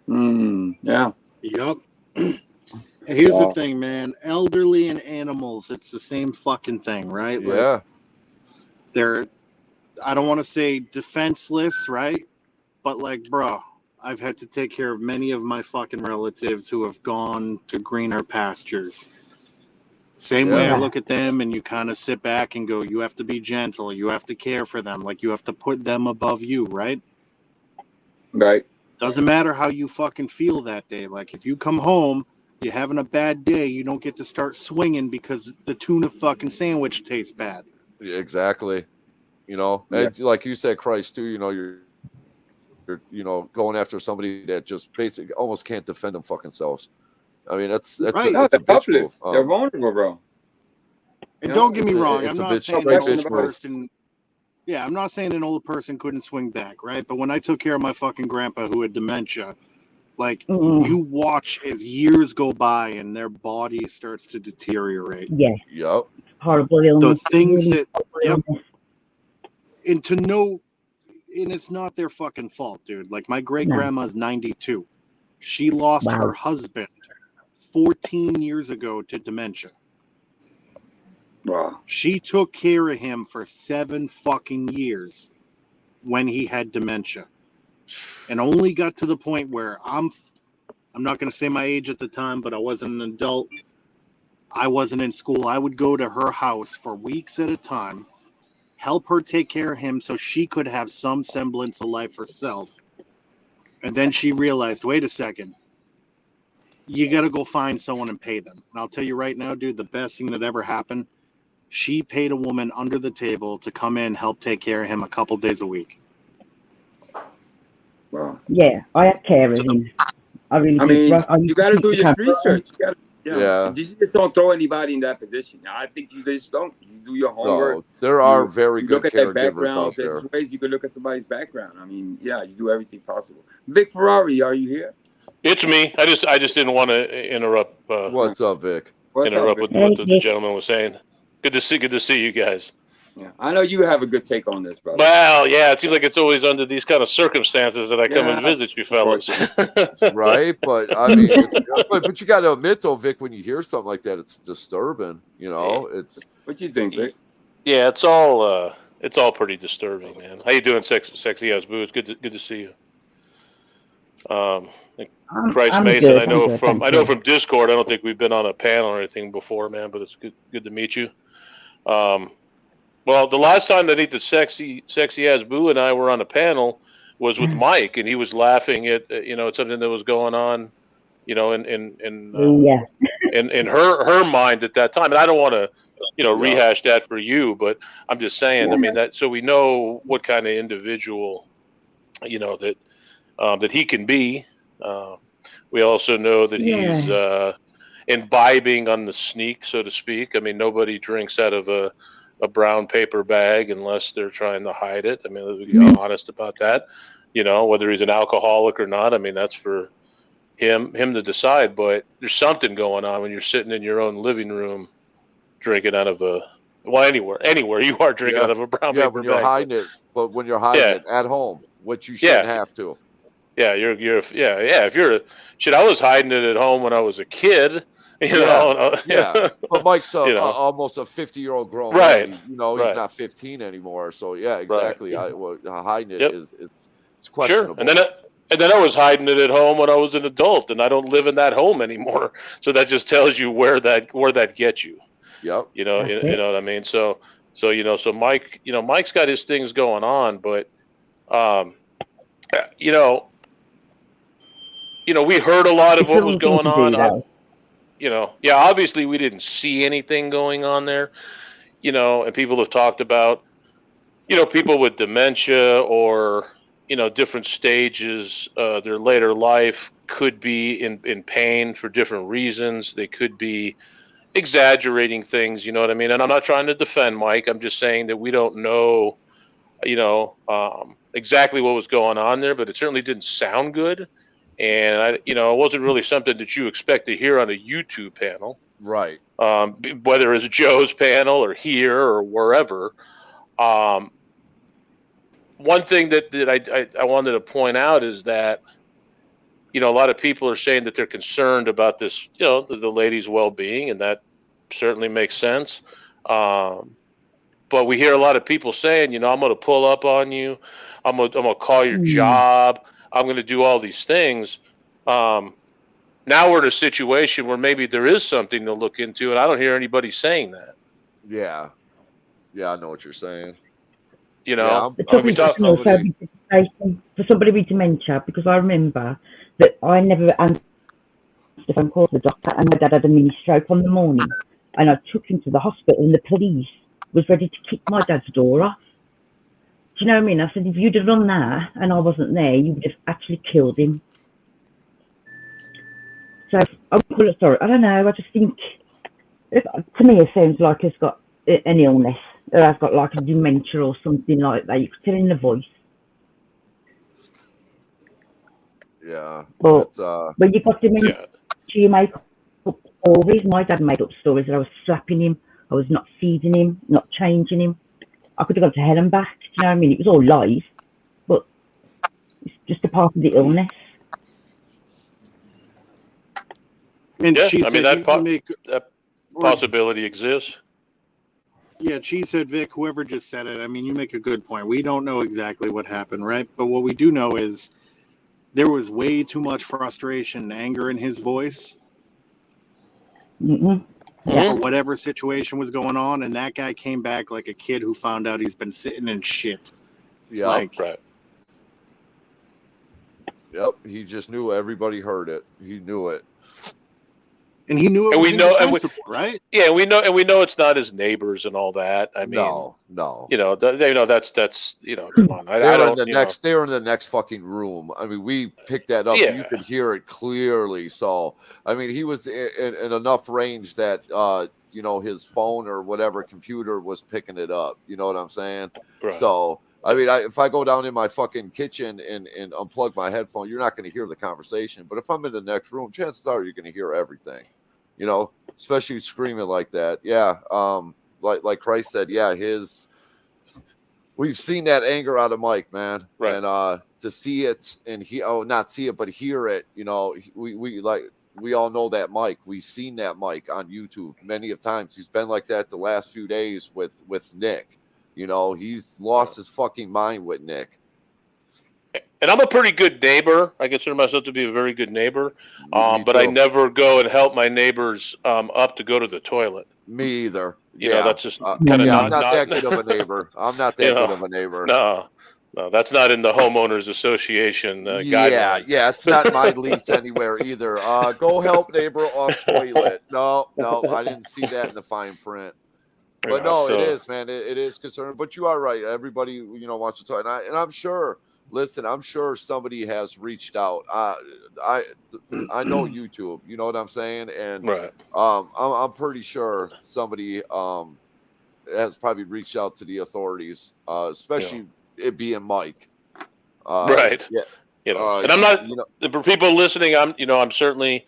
Yeah. Yup. Here's the thing, man. Elderly and animals, it's the same fucking thing, right? Yeah. Like, they're, I don't want to say defenseless, right? But like, bro, I've had to take care of many of my fucking relatives who have gone to greener pastures. Same way I look at them, and you kind of sit back and go, you have to be gentle. You have to care for them. Like, you have to put them above you, right? Right. Doesn't matter how you fucking feel that day. Like, if you come home, you're having a bad day, you don't get to start swinging because the tuna fucking sandwich tastes bad. Yeah, exactly. You know, and like you said, Christ, too, you know, you're you know, going after somebody that just basically almost can't defend them fucking selves. I mean, that's right. it's a bitch move. They're vulnerable, bro. And don't get me wrong, I'm not saying an old bitch person. Yeah, I'm not saying an old person couldn't swing back, right? But when I took care of my fucking grandpa who had dementia, like, you watch as years go by and their body starts to deteriorate. Yeah. Yep. Horrible illness. The things that, and to know, and it's not their fucking fault, dude. Like, my great grandma's 92. She lost her husband 14 years ago to dementia. Wow. She took care of him for 7 fucking years when he had dementia, and only got to the point where I'm not going to say my age at the time, but I wasn't an adult. I wasn't in school. I would go to her house for weeks at a time, help her take care of him so she could have some semblance of life herself. And then she realized, wait a second, you got to go find someone and pay them. And I'll tell you right now, dude, the best thing that ever happened, she paid a woman under the table to come in, help take care of him a couple days a week. Wow. Yeah, I had care of him. I mean, you got to do your research. You just don't throw anybody in that position. I think you just don't. You do your homework. No, there are very good look at their caregivers background. out there. There's ways you can look at somebody's background. I mean, yeah, you do everything possible. Vic Ferrari, are you here? It's me. I just didn't want to interrupt. What's up, Vic? Interrupt what the gentleman was saying. Good to see you guys. Yeah, I know you have a good take on this, brother. Well, yeah, it seems like it's always under these kind of circumstances that I come and visit you fellas. Right, but I mean, but you got to admit though, Vic, when you hear something like that, it's disturbing. You know, it's. What you think, Vic? Yeah, it's all pretty disturbing, man. How you doing, sexy ass boo? It's good to see you. Christ Mason, good, I know from Discord. I don't think we've been on a panel or anything before, man. But it's good to meet you. Well, the last time I think the sexy ass boo and I were on a panel was with Mike, and he was laughing at something that was going on, in her mind at that time. And I don't want to rehash that for you, but I'm just saying. I mean that so we know what kind of individual that he can be. We also know that he's imbibing on the sneak, so to speak. I mean, nobody drinks out of a brown paper bag unless they're trying to hide it. I mean, let's be honest about that. Whether he's an alcoholic or not, I mean, that's for him to decide. But there's something going on when you're sitting in your own living room drinking out of anywhere you are drinking out of a brown paper bag. When you're hiding it, but when you're hiding it at home, which you shouldn't have to. Yeah, if you're I was hiding it at home when I was a kid, Yeah. But Mike's almost a 50-year-old grown right. man. He's right. not 15 anymore. So yeah, exactly. Right. Hiding it Yep. it's questionable. Sure. And then I was hiding it at home when I was an adult, and I don't live in that home anymore. So that just tells you where that gets you. Yep. You know what I mean. So Mike, Mike's got his things going on, but we heard a lot of what was going on. Obviously we didn't see anything going on there. And people have talked about, people with dementia or, different stages, their later life could be in pain for different reasons. They could be exaggerating things, you know what I mean? And I'm not trying to defend Mike. I'm just saying that we don't know, exactly what was going on there, but it certainly didn't sound good. And it wasn't really something that you expect to hear on a YouTube panel. Right. Whether it's Joe's panel or here or wherever. One thing that I wanted to point out is that, a lot of people are saying that they're concerned about this, the lady's well-being, and that certainly makes sense. But we hear a lot of people saying, I'm going to pull up on you. I'm going to call your job. I'm going to do all these things. Now we're in a situation where maybe there is something to look into, and I don't hear anybody saying that. Yeah. Yeah, I know what you're saying. For somebody with dementia, because I remember that I never answered the phone call to the doctor, and my dad had a mini stroke on the morning, and I took him to the hospital, and the police was ready to kick my dad's door off. Do you know what I mean? I said, if you'd have done that and I wasn't there, you would have actually killed him. So sorry, I don't know. I just think, to me, it sounds like he's got an illness, or has got like a dementia or something like that. You could tell in the voice. Yeah. But when you got dementia, you make up stories. My dad made up stories that I was slapping him, I was not feeding him, not changing him. I could have gone to hell and back. Do you know what I mean? It was all lies, but it's just a part of the illness. And she I mean, said that possibility exists. Yeah, she said, Vic, whoever just said it, I mean, you make a good point. We don't know exactly what happened, right? But what we do know is there was way too much frustration and anger in his voice for whatever situation was going on, and that guy came back like a kid who found out he's been sitting in shit. Yeah. Right. Yep. He just knew everybody heard it. He knew it. And he knew it was indefensible, right? Yeah, we know it's not his neighbors and all that. I mean, no. That's come on. They're in the next fucking room. I mean, we picked that up. Yeah. You could hear it clearly. So, I mean, he was in enough range that his phone or whatever computer was picking it up. You know what I'm saying? Right. So, I mean, if I go down in my fucking kitchen and unplug my headphone, you're not going to hear the conversation. But if I'm in the next room, chances are you're going to hear everything. Especially screaming like that. Yeah. Like Christ said, yeah, we've seen that anger out of Mike, man. Right. And to see it and not see it, but hear it, we all know that Mike. We've seen that Mike on YouTube many of times. He's been like that the last few days with Nick. He's lost his fucking mind with Nick. And I'm a pretty good neighbor. I consider myself to be a very good neighbor. But I never go and help my neighbors up to go to the toilet. Me either. That's just kind of I'm not that good of a neighbor. I'm not that good of a neighbor. No, that's not in the homeowners association guidelines. Yeah, it's not my lease anywhere either. Go help neighbor off toilet. No, I didn't see that in the fine print. But it is, man. It is concerning. But you are right. Everybody, wants to talk, and I'm sure. Listen, I'm sure somebody has reached out. I know YouTube. You know what I'm saying? And right. I'm pretty sure somebody has probably reached out to the authorities, especially it being Mike. Right. Yeah. And I'm not. For people listening, I'm certainly,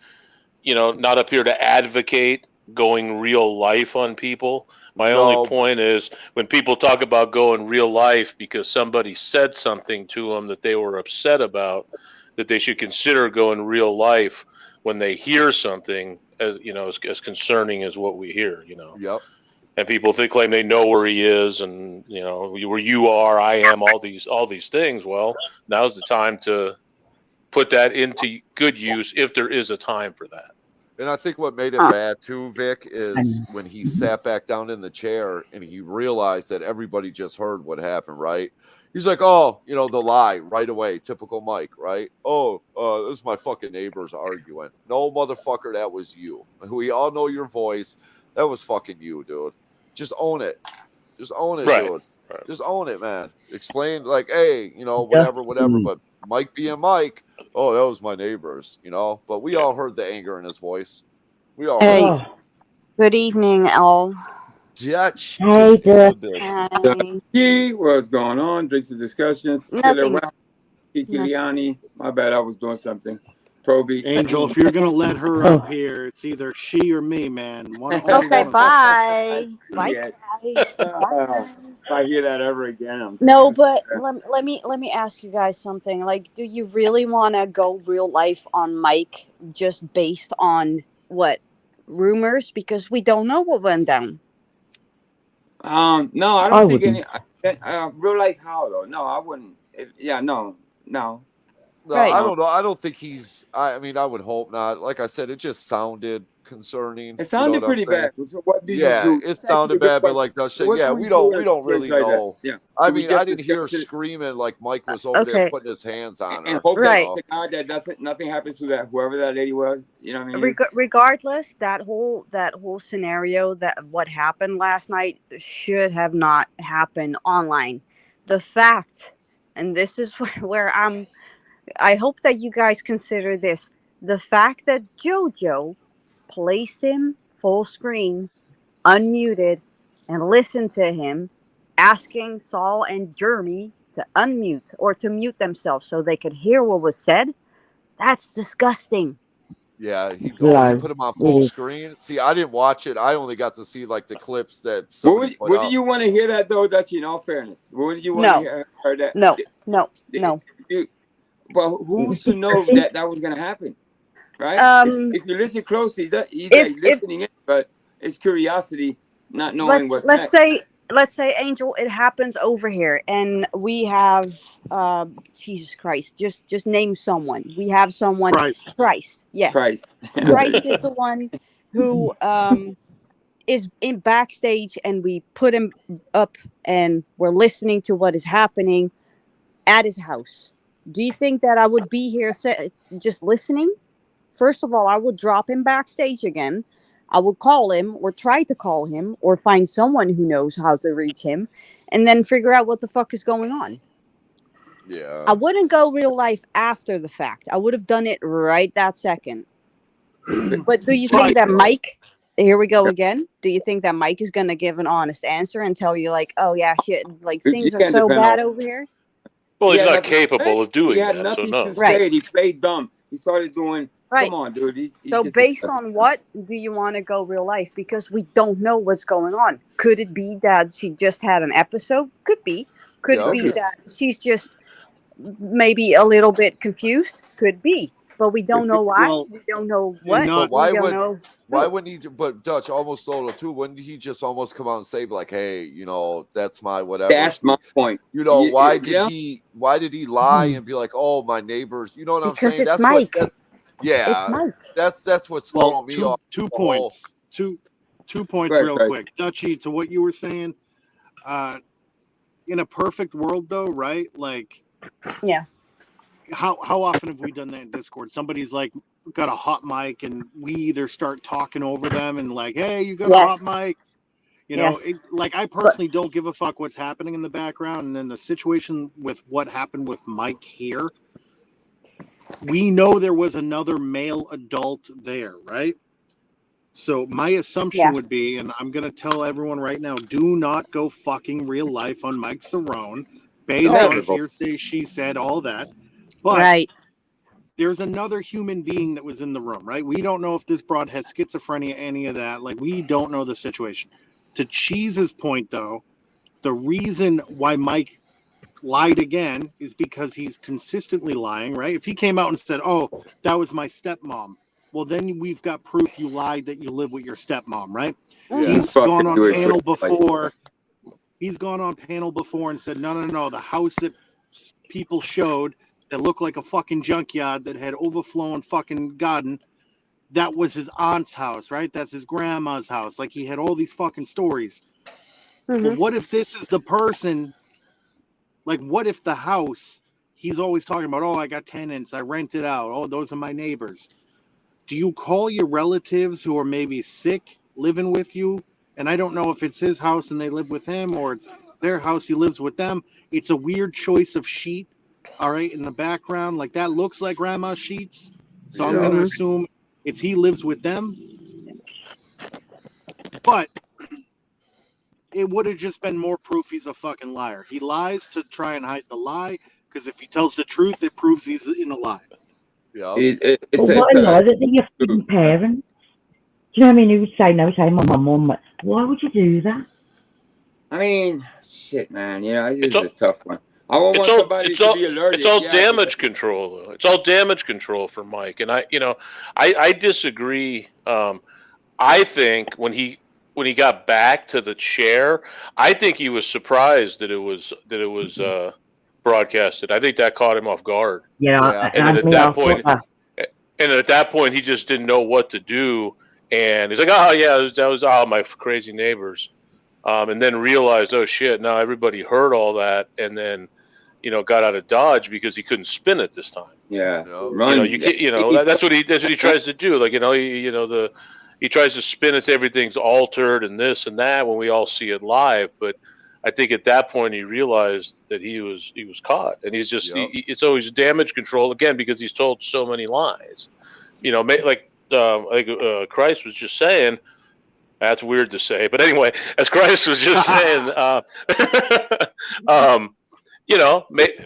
not up here to advocate going real life on people. My only point is when people talk about going real life because somebody said something to them that they were upset about, that they should consider going real life when they hear something as as concerning as what we hear. Yep. And people claim they know where he is, and where you are, I am, all these things. Well, now's the time to put that into good use if there is a time for that. And I think what made it bad too, Vic, is when he sat back down in the chair and he realized that everybody just heard what happened, right? He's like, oh, the lie right away. Typical Mike, right? Oh, this is my fucking neighbors arguing. No, motherfucker, that was you. We all know your voice. That was fucking you, dude. Just own it. Just own it, Right. dude. Right. Just own it, man. Explain, like, hey, whatever. But Mike being Mike, oh, that was my neighbors, But we all heard the anger in his voice. We all heard it. Good evening, all. Dutch. Hey, Dutch. Hey, what's going on? Drinks and discussions. Sit Nothing. around. Kikiliani. My bad, I was doing something. Proby. Angel, if you're gonna let her up here, it's either she or me, man. Okay, bye. Bye, Yeah. guys. Bye. If I hear that ever again, No, but let me ask you guys something. Like, do you really want to go real life on Mike just based on what rumors? Because we don't know what went down. No, I don't think any. Real life how though? No, I wouldn't. No. No, Right. I don't know. I don't think he's. I mean, I would hope not. Like I said, it just sounded concerning. It sounded pretty bad. So what do you do? It sounded bad, but like Dutch said, What yeah, do we we don't do really like that? know. Yeah. I So we mean, just I didn't hear discussed it. screaming like Mike was over there putting his hands on her. And hope Right. that to God that nothing happens to that whoever that lady was. You know what I mean? Regardless, that whole scenario, that what happened last night should have not happened online. The fact, and this is where I hope that you guys consider this, the fact that JoJo placed him full screen, unmuted, and listened to him asking Saul and Jeremy to unmute or to mute themselves so they could hear what was said. That's disgusting. Yeah, he Yeah, put him on full it is. screen. See, I didn't watch it. I only got to see like the clips that somebody put Would up. you want to hear that though, Dutch? In all fairness, would you want to hear that? No. But who's to know that was going to happen, right? If you listen closely, he's like listening in, but it's curiosity, not knowing what's let's next. say Angel, it happens over here, and we have Jesus Christ. Just name someone. We have someone. Christ. Yes. Christ. Christ is the one who is in backstage, and we put him up, and we're listening to what is happening at his house. Do you think that I would be here just listening? First of all, I would drop him backstage again. I would call him or try to call him or find someone who knows how to reach him and then figure out what the fuck is going on. Yeah. I wouldn't go real life after the fact. I would have done it right that second. But do you think that Mike, here we go again. Do you think that Mike is going to give an honest answer and tell you like, oh yeah, shit, like things are so bad over here? Well, he's not capable of doing He had that. nothing So no. to say. He played dumb. He started doing. Right. Come on, dude. He's So just based disgusting. on what do you want to go real life? Because we don't know what's going on. Could it be that she just had an episode? Could be. Could it be that she's just maybe a little bit confused? Could be. But we don't know why. We don't know what. But why we don't would know. why wouldn't he? But Dutch almost solo too. Wouldn't he just almost come out and say like, "Hey, that's my whatever." That's my point. Why did he? Why did he lie and be like, "Oh, my neighbors"? You know what Because I'm saying? it's Mike. Yeah, It's Mike. That's what's throwing me off. Two points. Two points real quick. Dutchy, to what you were saying. In a perfect world, though, right? Like, yeah. How often have we done that in Discord? Somebody's like got a hot mic, and we either start talking over them and like, "Hey, you got a hot mic." Like I personally don't give a fuck what's happening in the background. And then the situation with what happened with Mike here, we know there was another male adult there, right? So my assumption would be, and I'm going to tell everyone right now, do not go fucking real life on Mike Cerrone based on hearsay, she said, all that. But there's another human being that was in the room, right? We don't know if this broad has schizophrenia, any of that. Like, we don't know the situation. To Cheese's point, though, the reason why Mike lied again is because he's consistently lying, right? If he came out and said, "Oh, that was my stepmom," well, then we've got proof you lied that you live with your stepmom, right? Yeah. He's Fucking gone on do it panel for- before. He's gone on panel before and said, no. The house that people showed that looked like a fucking junkyard that had overflowing fucking garden, that was his aunt's house, right? That's his grandma's house. Like, he had all these fucking stories. But what if this is the person? Like, what if the house, he's always talking about, oh, I got tenants, I rent it out, oh, those are my neighbors. Do you call your relatives who are maybe sick living with you? And I don't know if it's his house and they live with him, or it's their house, he lives with them. It's a weird choice of sheet, all right, in the background. Like, that looks like grandma's sheets. So I'm going to assume it's he lives with them. But it would have just been more proof he's a fucking liar. He lies to try and hide the lie, because if he tells the truth, it proves he's in a lie. Yeah. But what a lie that your fucking parents. Do you know what I mean? He would say, no, say, my mum. Why would you do that? I mean, shit, man. You know, this is a tough one. I won't want somebody to be alerted. It's all damage control, though. It's all damage control for Mike. And I disagree. I think when he got back to the chair, I think he was surprised that it was broadcasted. I think that caught him off guard. Yeah. And then at that point, he just didn't know what to do. And he's like, oh yeah, that was all my crazy neighbors. And then realized, oh shit, now everybody heard all that, and then, got out of Dodge because he couldn't spin it this time. Yeah, that's what he tries to do. Like, he tries to spin it, everything's altered and this and that when we all see it live. But I think at that point he realized that he was caught, and he's just it's always damage control again because he's told so many lies. Like Christ was just saying. That's weird to say, but anyway, as Christ was just saying,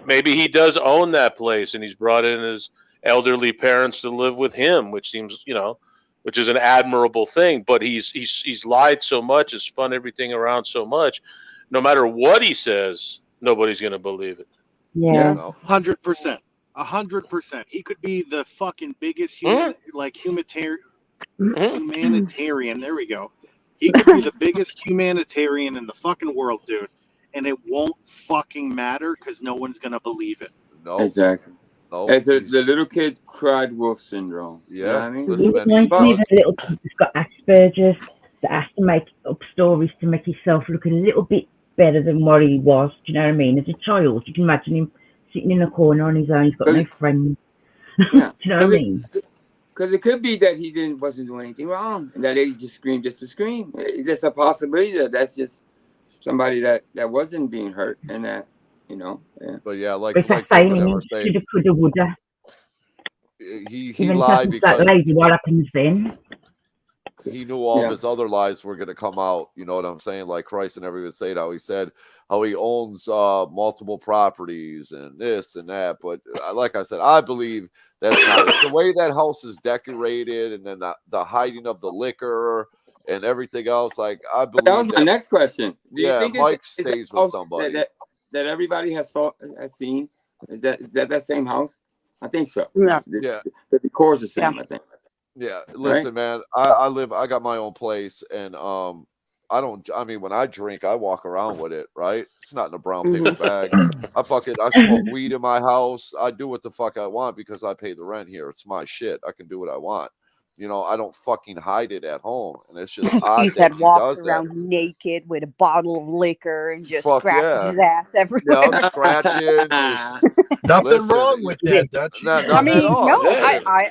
maybe he does own that place, and he's brought in his elderly parents to live with him, which seems, which is an admirable thing. But he's lied so much, and spun everything around so much. No matter what he says, nobody's going to believe it. Yeah, 100%, 100%. He could be the fucking biggest humanitarian. There we go. He could be the biggest humanitarian in the fucking world, dude, and it won't fucking matter because no one's gonna believe it. No, exactly. No, as the little kid cried wolf syndrome. Yeah, you know what I mean, it's like the little kid that's got Asperger's that has to make up stories to make himself look a little bit better than what he was. Do you know what I mean? As a child, you can imagine him sitting in a corner on his own. He's got no friends. Yeah. Do you know what I mean? Because it could be that he wasn't doing anything wrong, and that he just screamed just to scream. There's a possibility that that's just somebody that wasn't being hurt, and that Yeah. But yeah, like saying shoulda, coulda, woulda. He lied because that lady. What happens then? he knew all of his other lies were going to come out. You know what I'm saying? Like Christ and everyone said how he owns multiple properties and this and that. But like I said, I believe that's not it. The way that house is decorated, and then the hiding of the liquor and everything else. Like I believe that was my next question. Do you think Mike stays with somebody that everybody has seen? Is that same house? I think so. Yeah. The decor's the same. I think. Yeah, listen, man. I got my own place, and when I drink, I walk around with it, right? It's not in a brown paper bag. I smoke weed in my house. I do what the fuck I want because I pay the rent here. It's my shit. I can do what I want. I don't fucking hide it at home, and it's just odd he that said he walks does around that. naked with a bottle of liquor and just Fuck scratches his ass everywhere. Yeah, scratching. Just nothing wrong with that, Dutch. I mean,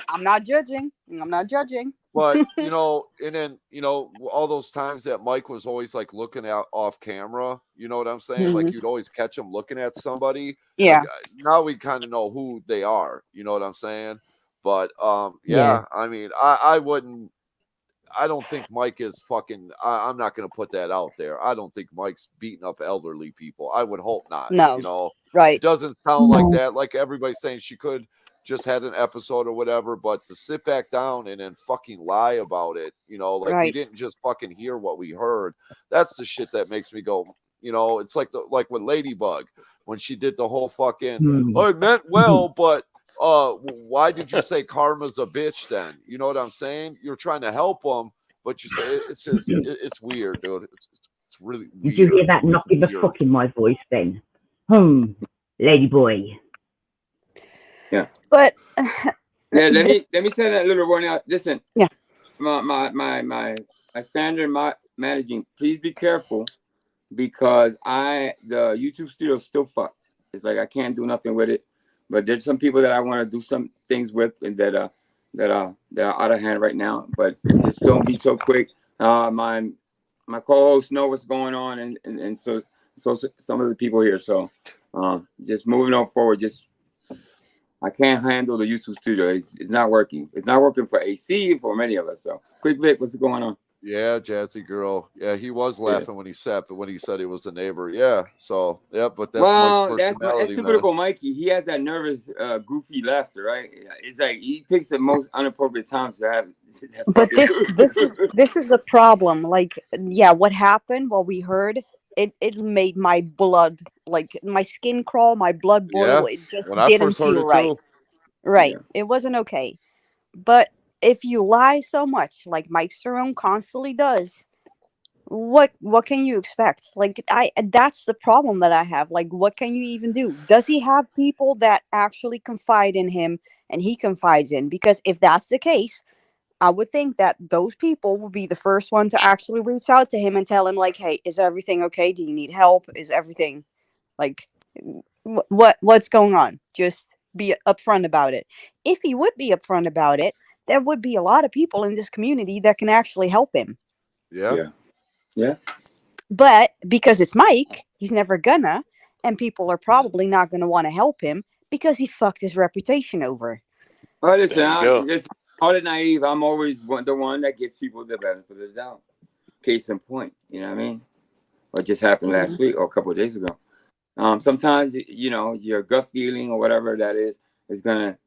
I'm not judging. I'm not judging. But and then all those times that Mike was always like looking out off camera, you know what I'm saying? Like you'd always catch him looking at somebody. Yeah. Like, now we kind of know who they are. You know what I'm saying? But I mean, I don't think Mike is fucking. I'm not gonna put that out there. I don't think Mike's beating up elderly people. I would hope not. No. Right. It doesn't sound like that. Like everybody's saying she could just had an episode or whatever, but to sit back down and then fucking lie about it, we didn't just fucking hear what we heard. That's the shit that makes me go, it's like with Ladybug when she did the whole fucking I meant well, but why did you say karma's a bitch then? You know what I'm saying? You're trying to help them, but you say it's just it's weird, dude. It's really weird. Did you hear that not give a fuck in my voice then? Lady boy. Yeah. But yeah, let me say that little one out. Listen. Yeah. My standard managing. Please be careful, because the YouTube studio is still fucked. It's like I can't do nothing with it. But there's some people that I want to do some things with, and that are out of hand right now. But just don't be so quick. My co-hosts know what's going on, and so some of the people here. So just moving on forward. Just I can't handle the YouTube studio. It's not working. It's not working for AC, for many of us. So quick, Vic, what's going on? Yeah, Jazzy Girl. Yeah, he was laughing when he said it was the neighbor. Yeah, so yeah, but that's Mike's personality, that's typical Mikey. He has that nervous, goofy laughter, right? It's like he picks the most inappropriate times to have. But this is the problem. Like, yeah, what happened? What we heard, it made my blood, like my skin crawl, my blood boil. Yeah, It just when I didn't first heard feel it right. too. Right. Yeah. It wasn't okay. But if you lie so much, like Mike Cerrone constantly does, what can you expect? Like that's the problem that I have. Like, what can you even do? Does he have people that actually confide in him and he confides in? Because if that's the case, I would think that those people will be the first one to actually reach out to him and tell him, like, hey, is everything okay? Do you need help? Is everything like what's going on? Just be upfront about it. If he would be upfront about it, there would be a lot of people in this community that can actually help him. Yeah. But because it's Mike, he's never gonna, and people are probably not gonna want to help him because he fucked his reputation over. Well, listen, all the naive. I'm always the one that gives people the benefit of the doubt. Case in point, you know what I mean? What just happened last week or a couple of days ago. Sometimes your gut feeling or whatever that is gonna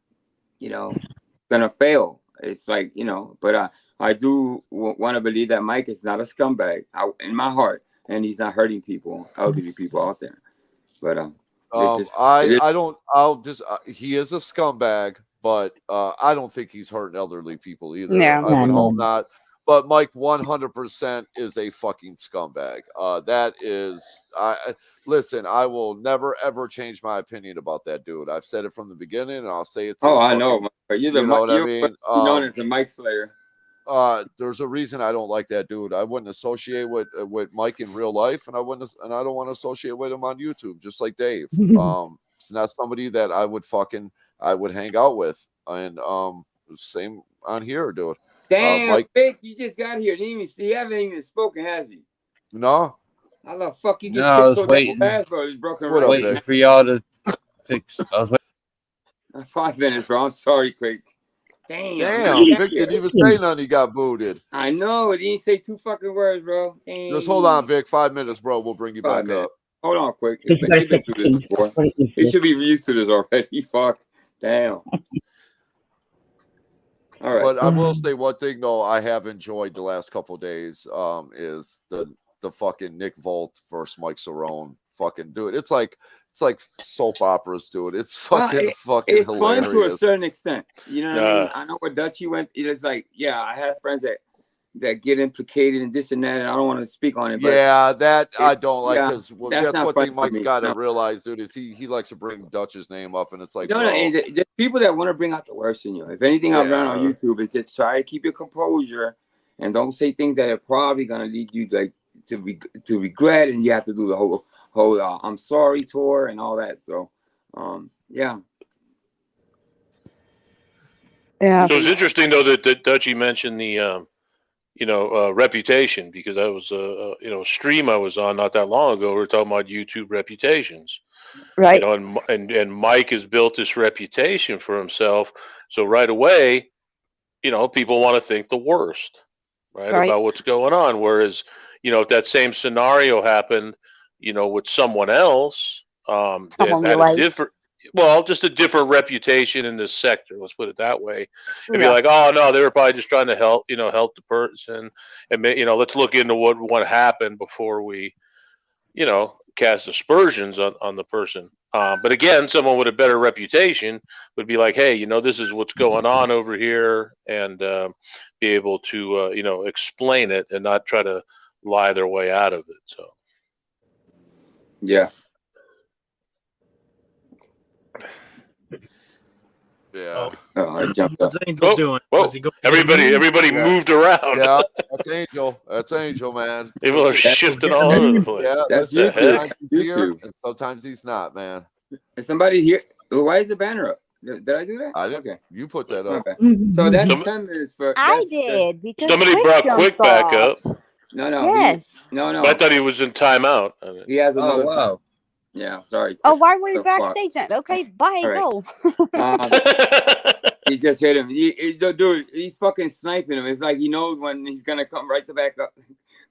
fail. It's like but I do want to believe that Mike is not a scumbag in my heart, and he's not hurting people, elderly people out there. But he is a scumbag, but I don't think he's hurting elderly people either. Yeah. I would hope not. But Mike 100% is a fucking scumbag. That is, listen, I will never ever change my opinion about that dude. I've said it from the beginning, and I'll say it. I know. You know what I mean? Known as the Mike Slayer. There's a reason I don't like that dude. I wouldn't associate with Mike in real life, and I don't want to associate with him on YouTube, just like Dave. It's not somebody that I would hang out with, and same on here, dude. Damn, Mike, Vic, you just got here. He haven't even spoken, has he? No. How the fuck you get I was so waiting. fast, bro? It's broken What waiting for y'all to fix. I was waiting. 5 minutes, bro. I'm sorry, Quick. Damn, Vic didn't even say nothing. He got booted. I know. He didn't say 2 fucking words, bro. Dang. Just hold on, Vic. 5 minutes, bro. We'll bring you back up. Hold on, Quick. You've been through this before. He should be used to this already. Fuck. Damn. All right. But I will say one thing though, I have enjoyed the last couple of days. Is the fucking Nick Volt versus Mike Cerrone. Fucking dude, it's like soap operas, dude. It's fucking It's hilarious. fun to a certain extent. You know what I mean? I know what Dutchie went. It's like, yeah, I have friends that get implicated in this and that, and I don't want to speak on it. But I don't like, because that's one fun thing Mike's for me. got to realize, dude, is he likes to bring Dutch's name up, and it's like, and the people that want to bring out the worst in you. If anything I've learned on YouTube is just try to keep your composure and don't say things that are probably gonna lead you to regret, and you have to do the whole I'm sorry tour and all that. So yeah. So it's interesting though that Dutchie mentioned the reputation, because that was a stream I was on not that long ago. We were talking about YouTube reputations, right? And Mike has built this reputation for himself, so right away, people want to think the worst, right, about what's going on. Whereas, if that same scenario happened, with someone else, that had a different. Well, just a different reputation in this sector. Let's put it that way. And be like, oh no, they were probably just trying to help the person, and let's look into what happened before we, cast aspersions on the person. But again, someone with a better reputation would be like, hey, this is what's going on over here, and be able to, explain it and not try to lie their way out of it. So, yeah. Yeah. Oh, I jumped up. What's Angel doing? Whoa. Was he going to get a Everybody Yeah. moved around. Yeah, that's Angel. That's Angel, man. People are shifting all over the place. Yeah, That's listen, YouTube. sometimes he's here, YouTube. and sometimes he's not, man. Is somebody here? Why is the banner up? Did I do that? I didn't. Okay. You put that My up. bad. So that's 10 minutes for. I did because Somebody Quick brought jumped Quick back off. up. No. Yes. No. I thought he was in timeout. He has another wow. time. Yeah, sorry. Oh, why were you The fuck? backstage then? Okay, bye, All right. go. He just hit him. Dude, he's fucking sniping him. It's like he knows when he's gonna come right to back up,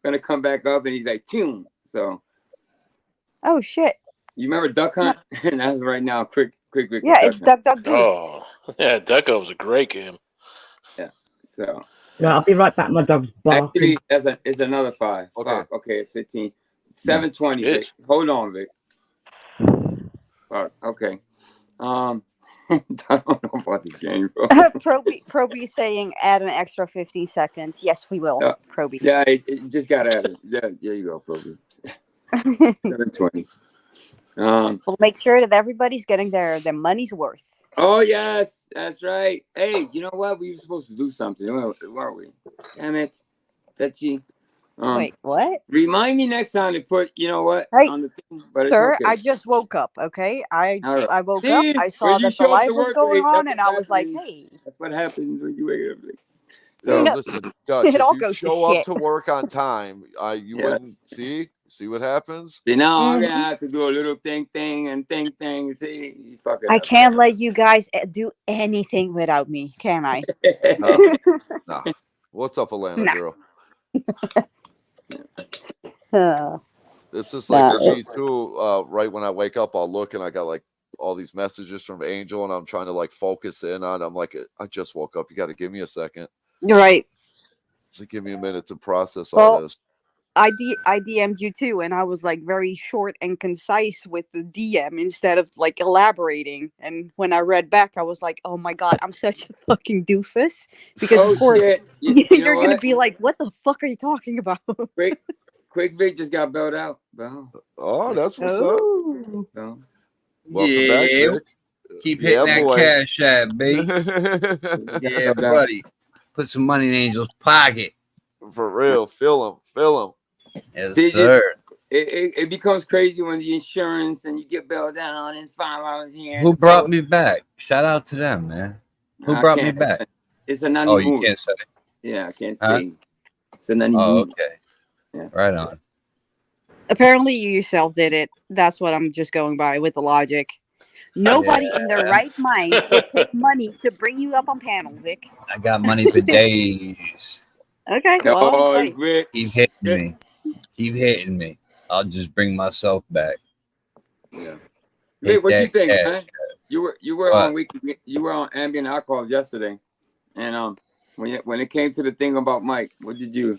gonna come back up, and he's like, "Toom." So. Oh shit. You remember Duck Hunt? And that's right now. Quick. Yeah, it's Duck Goose. Oh, yeah, Duck Hunt was a great game. Yeah. So. Yeah, I'll be right back. My dog's barking. Actually, it's another 5. Okay. Fuck. Okay, it's 15. 7:20. Vic. Hold on, Vic. Fuck. Okay. I don't know about the game, bro. Proby saying add an extra 15 seconds. Yes, we will. Proby. Yeah, it just got added. Yeah, there you go, Proby. 7:20. We'll make sure that everybody's getting their money's worth. Oh yes, that's right. Hey, you know what? We were supposed to do something, weren't we? Damn it, Tetchy. Wait, what? Remind me next time to put, you know what, Hey, on the thing. But it's sir, okay. I just woke up. Okay, I woke up. See, I saw when you that the show up live to was work going late, on, that's and I what was like, happens. hey. That's what happens when you wake up late. So So listen, Dutch, It if all you goes to show up shit. to work on time, you wouldn't see what happens. see, now I'm Mhm. gonna have to do a little thing. See, you fuck it I up. can't let you guys do anything without me, can I? Nah. What's up, Atlanta Nah. girl? Uh, It's just like Nah. with me too. Right when I wake up, I'll look and I got like all these messages from Angel, and I'm trying to like focus in on. I'm like, I just woke up. You got to give me a second. You're right. So give me a minute to process all Well, this. I DM'd you too, and I was like very short and concise with the DM instead of like elaborating. And when I read back, I was like, "Oh my god, I'm such a fucking doofus." Because Oh of course shit! You you're know gonna what? be like, "What the fuck are you talking about?" Quick Vic just got bailed out, bro. Oh, that's what's up. Oh. So, Welcome back, Yeah. Vic. Keep hitting that boy. cash app, babe. Yeah, buddy. Put some money in Angel's pocket. For real, feel him. Yes, see, sir. it becomes crazy when the insurance and you get bailed out and $5 here. Who brought me back? Shout out to them, man. Who I brought me can't. back? It's a nanny Oh, you mood. can't say it. Yeah, I can't Huh? say. It's a nanny Oh, mood. okay. Yeah. Right on. Apparently, you yourself did it. That's what I'm just going by with the logic. Nobody in their right mind would pay money to bring you up on panel, Vic. I got money for days. Okay, well, Oh, hey. Vic. Keep hitting me. Keep hitting me. I'll just bring myself back. Yeah. Hit Vic, what you that think, cash. man? You were What? on you were on ambient alcohols yesterday, and when it came to the thing about Mike, what did you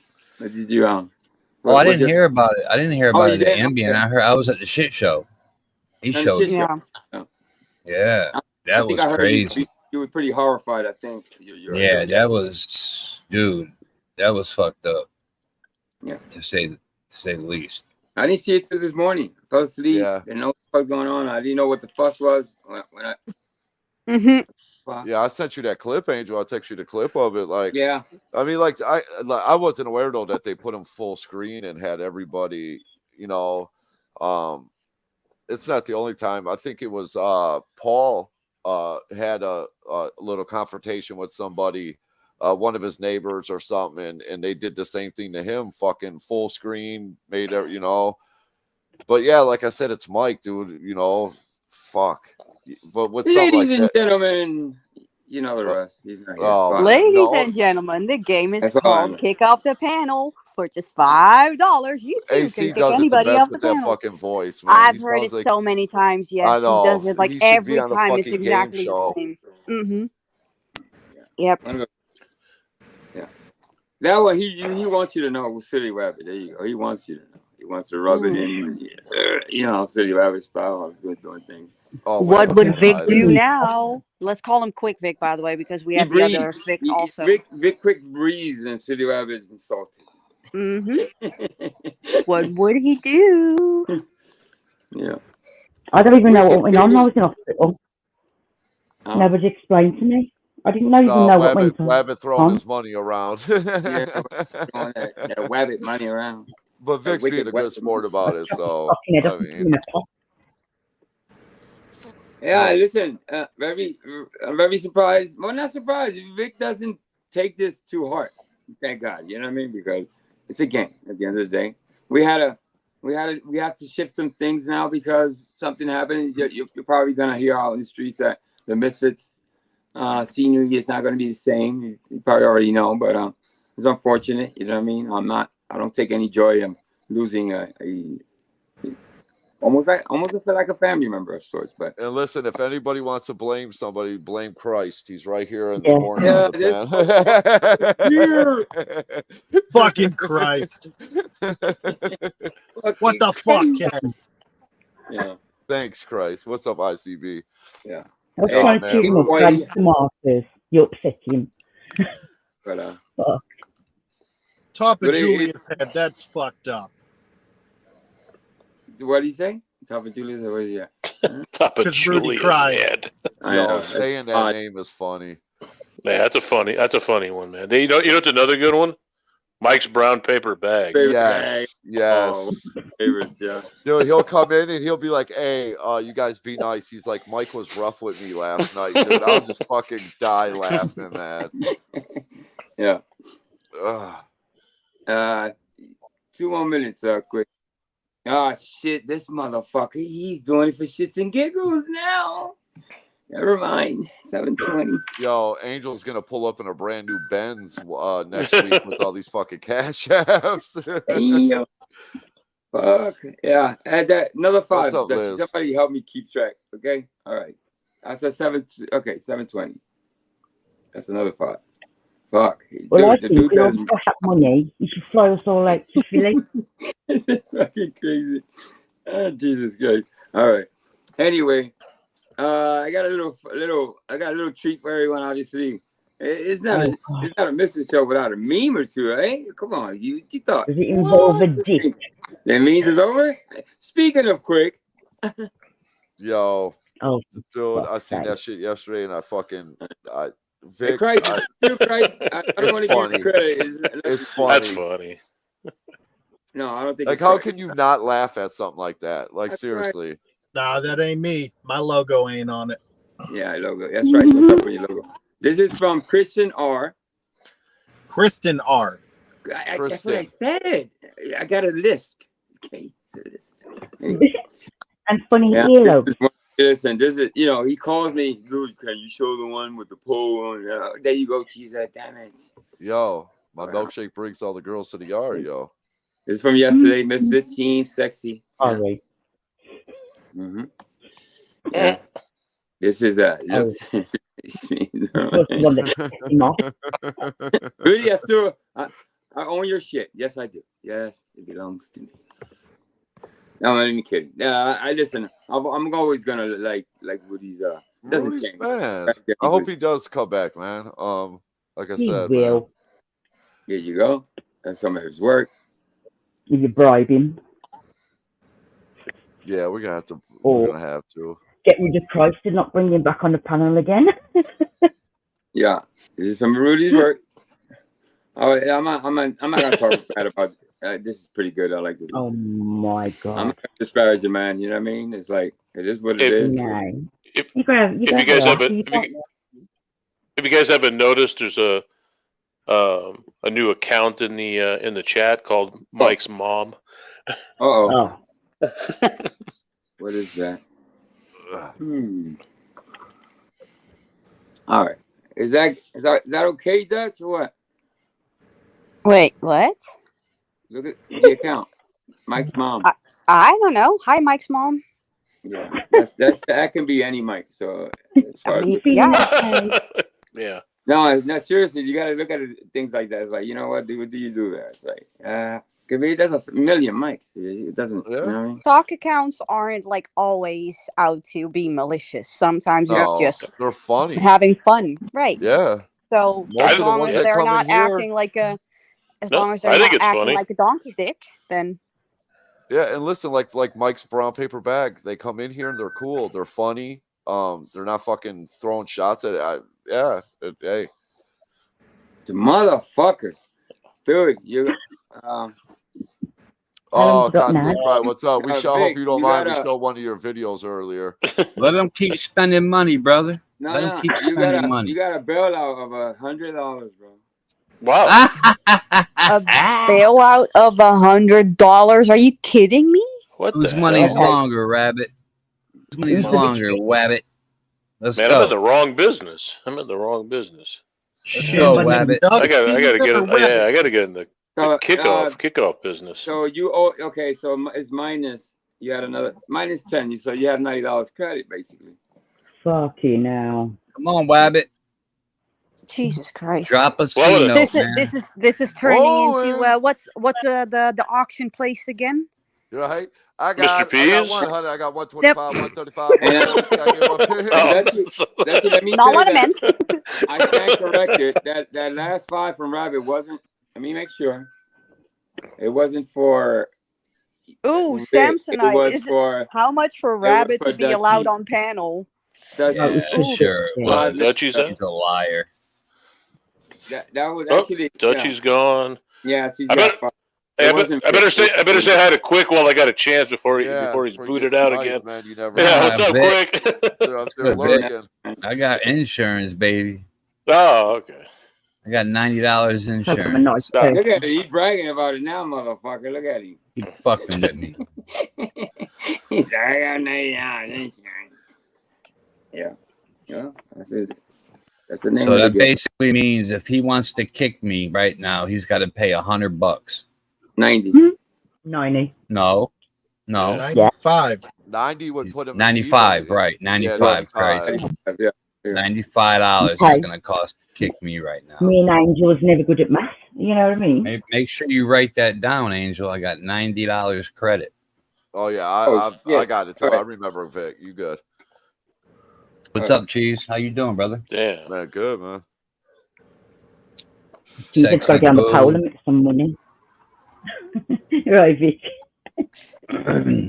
Oh, I didn't hear about it. I didn't hear about you it at didn't? Ambient. Okay. I was at the shit show. He And the showed shit me. show. Oh. Yeah, I that think was I heard crazy. you were pretty horrified. I think. Yeah, that was, dude. That was fucked up. Yeah, to say the least. I didn't see it till this morning. I fell asleep. Yeah. Didn't know what was going on. I didn't know what the fuss was when I. Yeah, I sent you that clip, Angel. I text you the clip of it. Like, yeah. I mean, like I wasn't aware though that they put them full screen and had everybody. You know, it's not the only time. I think it was Paul had a little confrontation with somebody, one of his neighbors or something, and they did the same thing to him. Fucking full screen, made it, you know. But yeah, like I said, it's Mike, dude. You know, fuck. But with something Ladies like and that, gentlemen, you know the rest. He's not here. Oh, Fuck. Ladies and gentlemen, the game is That's all I called know. Kick Off the Panel for just $5. You too AC can kick does it the anybody best off the with that panel. fucking voice, man. I've He heard sounds it like, so many times. Yes, I know. he does it like He should be every on a time. It's fucking game exactly the show. same. Mm-hmm. Yep. Yeah. That one he wants you to know City Rabbit. There you go. He wants you to know. He wants to rub it in. you know, City Rabbit style. I was doing things. Oh, What would Vic I do know. now? Let's call him Quick Vic, by the way, because we He have the breathes. other Vic He, also. Vic quick breathes, and City Rabbit is insulted. What would he do? Yeah. I don't even know what went on. I was in hospital. Nobody explained to me. I didn't even know what went on. Wabbit throwing his money around. Yeah, throwing that Wabbit money around. But Vic's being a good sport about it, so I mean. Yeah, listen, I'm very surprised. Well, not surprised. Vic doesn't take this too hard. Thank God. You know what I mean? Because it's a game at the end of the day. We have to shift some things now because something happened. You're probably gonna hear out in the streets that the Misfits senior year is not gonna be the same. You probably already know, but it's unfortunate. You know what I mean? I don't take any joy in losing almost feel like a family member of sorts. But and listen, if anybody wants to blame somebody, blame Christ. He's right here in the corner of the band. Fucking Christ. What the fuck, Ken? Yeah. Thanks, Christ. What's up, ICB? Yeah. I was trying to shoot him up, grab some markers. You upset him. But Fuck. Top of Julia's head, that's fucked up. What do you say? Top of Julia's head? What is that? Top of Julia's head. Yo, saying that name is funny. Yeah, that's a funny one, man. You know what's another good one? Mike's brown paper bag. Yes. Oh, favorites, yeah. Dude, he'll come in and he'll be like, "Hey, you guys be nice." He's like, "Mike was rough with me last night, dude. I'll just fucking die laughing, man." Yeah. Ugh. 2 more minutes, quick. Oh shit, this motherfucker, he's doing it for shits and giggles now. Never mind. 720. Yo, Angel's gonna pull up in a brand new Benz next week with all these fucking cash apps. Yo. Fuck. Yeah. Add that another 5. What's up, Liz? Somebody help me keep track. Okay. All right. That's a 720. That's another 5. Fuck. Well, I think we all cash up money. You should fly us all out to Philly. This is fucking crazy. Oh, Jesus Christ. All right. Anyway, I got a little treat for everyone. Obviously, it's not a mystery show without a meme or two, eh? Come on, you thought. Does it involve a dick? That means it's over. Speaking of quick. Yo, dude, I seen sake. that shit yesterday, and Hey, Vic, Christ, I don't want to give you credit. It's funny. That's funny. No, I don't think. Like, how can you not laugh at something like that? Like, seriously. Nah, that ain't me. My logo ain't on it. Yeah, logo. That's right. What's up with your logo? This is from Kristen R. Kristen R. That's what I said. I got a list. Okay, it's a list. And funny earlobe. Listen, this is, he calls me, dude, can you show the one with the pole on? There you go, cheese. Damn it. Yo, my milkshake brings all the girls to the yard, yo. This is from yesterday, Misfit Team, sexy. All right. Mm-hmm. Yeah. This is Rudy, I own your shit. Yes, I do. Yes, it belongs to me. No, I'm not even kidding. I listen. I'm always gonna like Woody's. Doesn't Woody's change. man. I hope he does come back, man. Like I said, will. Man. Here you go. That's some of his work. If you bribe him. Yeah, we're gonna have to. Or we're gonna have to get rid of Christ and not bring him back on the panel again. Yeah, this is some of Rudy's work. Oh, I'm not gonna talk bad about. This is pretty good. I like this. Oh my God! I'm not gonna disparage the man. You know what I mean? It's like it is what it is. If you guys haven't noticed, there's a new account in the chat called Mike's Mom. Oh. What is that? All right. Is that okay, Dutch, or what? Wait, what? Look at the account. Mike's mom. I don't know. Hi, Mike's mom. Yeah, that can be any Mike. So as far as yeah. No, seriously, you got to look at things like that. It's like, you know what? What do you do there? It's like, There's a million mics. It doesn't. You know what I mean? Talk accounts aren't like always out to be malicious. Sometimes it's just they're funny, having fun, right? Yeah. So Most as of the long ones as that they're come in not here- acting like a, as No, long as I they're think not it's acting funny. like a donkey's dick, then Yeah, and listen, like Mike's brown paper bag, they come in here and they're cool, they're funny. They're not fucking throwing shots at it. Hey, the motherfucker, dude, you. Oh, Cosmic Pride, what's up? We Vic, hope you don't you mind. We gotta- showed one of your videos earlier. Let them keep spending money, brother. No, Let them keep you spending got money. you got a bailout of $100, bro. Wow. a bailout of $100? Are you kidding me? What Whose the money's hell? longer, Rabbit? Whose money's longer, Wabbit? Let's Man, go. I'm in the wrong business. I'm in the wrong business. Let's go, Wabbit. I gotta get it. Yeah, I gotta get in the So, kickoff business. So you owe. Okay, so it's minus. You had another minus 10. So you have $90 credit basically. Fucking hell. Come on, Wabbit. Jesus Christ! Drop us Well, note, This is man. this is turning Oh, into what's the auction place again? You're right. I got Peas? 100. I got 125, 135. Let me Not say what I that meant. I stand corrected. That last 5 from Rabbit wasn't. Let me make sure. It wasn't for. Ooh, It Samsonite. was Is for. how much for was Rabbit for to be allowed Dutchie. on panel? Dutchie. Ooh. Sure. it was. Dutchie's out? He's a liar. That was Oh, actually. Dutchie's gone. Yeah, she's I got bet- 5. Hey, It wasn't I better for- say hi to Quick while I got a chance before he's before booted gets out sniped, again. Man, you never Yeah, know. what's up, Vic. Quick? They're up there Good, Vic. lurking. I got insurance, baby. Oh, okay. I got $90 I'm a insurance. nice Look person. at it. He's bragging about it now, motherfucker. Look at him. Keep fucking with me. He's like, I got $90 insurance. Yeah. That's it. That's the name So of the that game. basically means if he wants to kick me right now, he's got to pay $100. 90. 90. No. 95. 90 would put him in 95, even. right? 95, right? Yeah. $95 is Okay. going to cost to kick me right now. Me and Angel was never good at math. You know what I mean? Make sure you write that down, Angel. I got $90 credit. Oh yeah, yeah. I got it too. All right. I remember Vic. You good? What's up, Cheese? How you doing, brother? Damn. Man, good man. You just got to get on the Sexy pole and make some money. Right, Vic.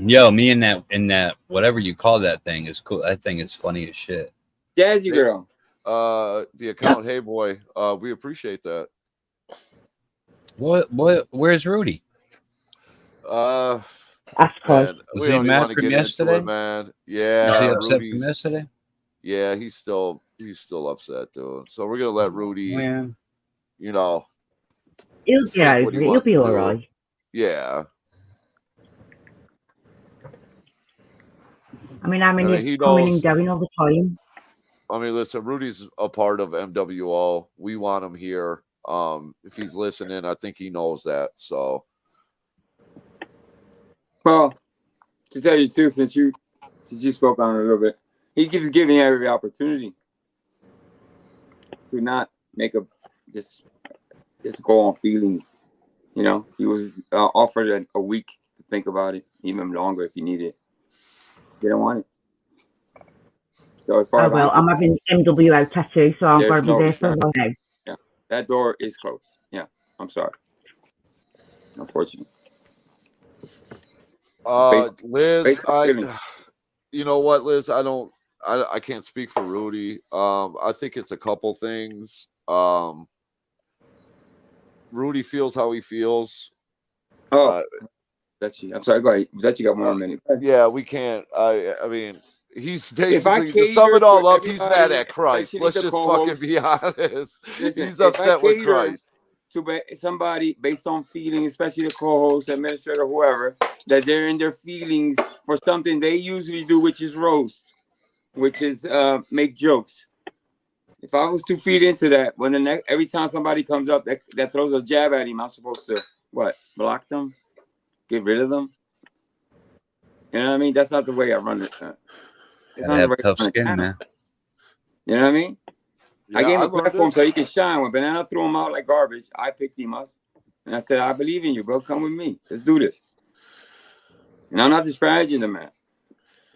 Yo, me and that whatever you call that thing is cool. That thing is funny as shit. Jazzy girl. The account, hey boy, we appreciate that. What? Where's Rudy? Ask Man, Was we he don't even mad want to from get yesterday? into it, man. Was Yeah, he upset from Rudy's. yesterday? Yeah, he's still upset, dude. So we're gonna let Rudy, Man. you know, He'll think get what over he it. He'll wants be to all do. right. Yeah. I mean, I mean, I mean, he's he coming and knows. going all the time. I mean, listen, Rudy's a part of MWO. We want him here. If he's listening, I think he knows that. So Well, to tell you the truth, since you spoke on it a little bit, he keeps giving you every opportunity to not make just go on feelings. You know, he was offered a week to think about it, even longer if you need it. They don't want it. So as far Oh, as well, I'm having MWO tattoo, so I've got to be there for a while now. Yeah, that door is closed. Yeah, I'm sorry. Unfortunately. Liz, you know what, Liz? I can't speak for Rudy. I think it's a couple things. Rudy feels how he feels. Oh, I'm sorry. Go ahead. You got 1 minute. Yeah, we can't. I mean, he's If I basically, to sum it cater all to up, he's mad everybody, at Christ. especially Let's the just co-host, fucking be honest. listen, He's if I upset with cater Christ. to somebody based on feeling, especially the co-host, administrator, whoever, that they're in their feelings for something they usually do, which is roast, which is make jokes. If I was to feed into that, every time somebody comes up that throws a jab at him, I'm supposed to what? Block them? Get rid of them? You know what I mean? That's not the way I run it. It's not the way I Tough run it. skin, man. You know what I mean? I Yeah, gave him I a learned platform it. so he could shine. When Banana threw him out like garbage, I picked him up And I said, I believe in you, bro. Come with me. Let's do this. And I'm not disparaging the man.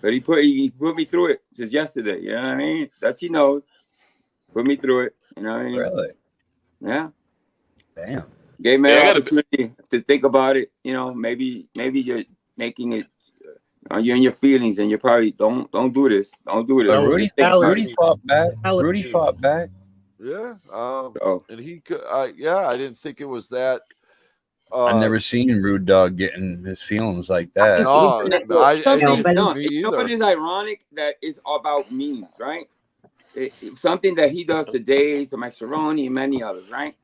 But he put me through it since yesterday. You know what I mean? Dutchy knows. Put me through it. You know what I mean? Really? Yeah. Damn. Gave me an opportunity to think about it. You know, maybe you're making it. You're in your feelings, and you probably don't do this. Don't do this. Rudy fought back. Rudy fought back. Yeah. Oh. And he could. Yeah. I didn't think it was that. I've never seen Rude Dog getting his feelings like that. No, you know what is ironic? That is about memes, right? Something that he does today, to Maxaroni and many others, right?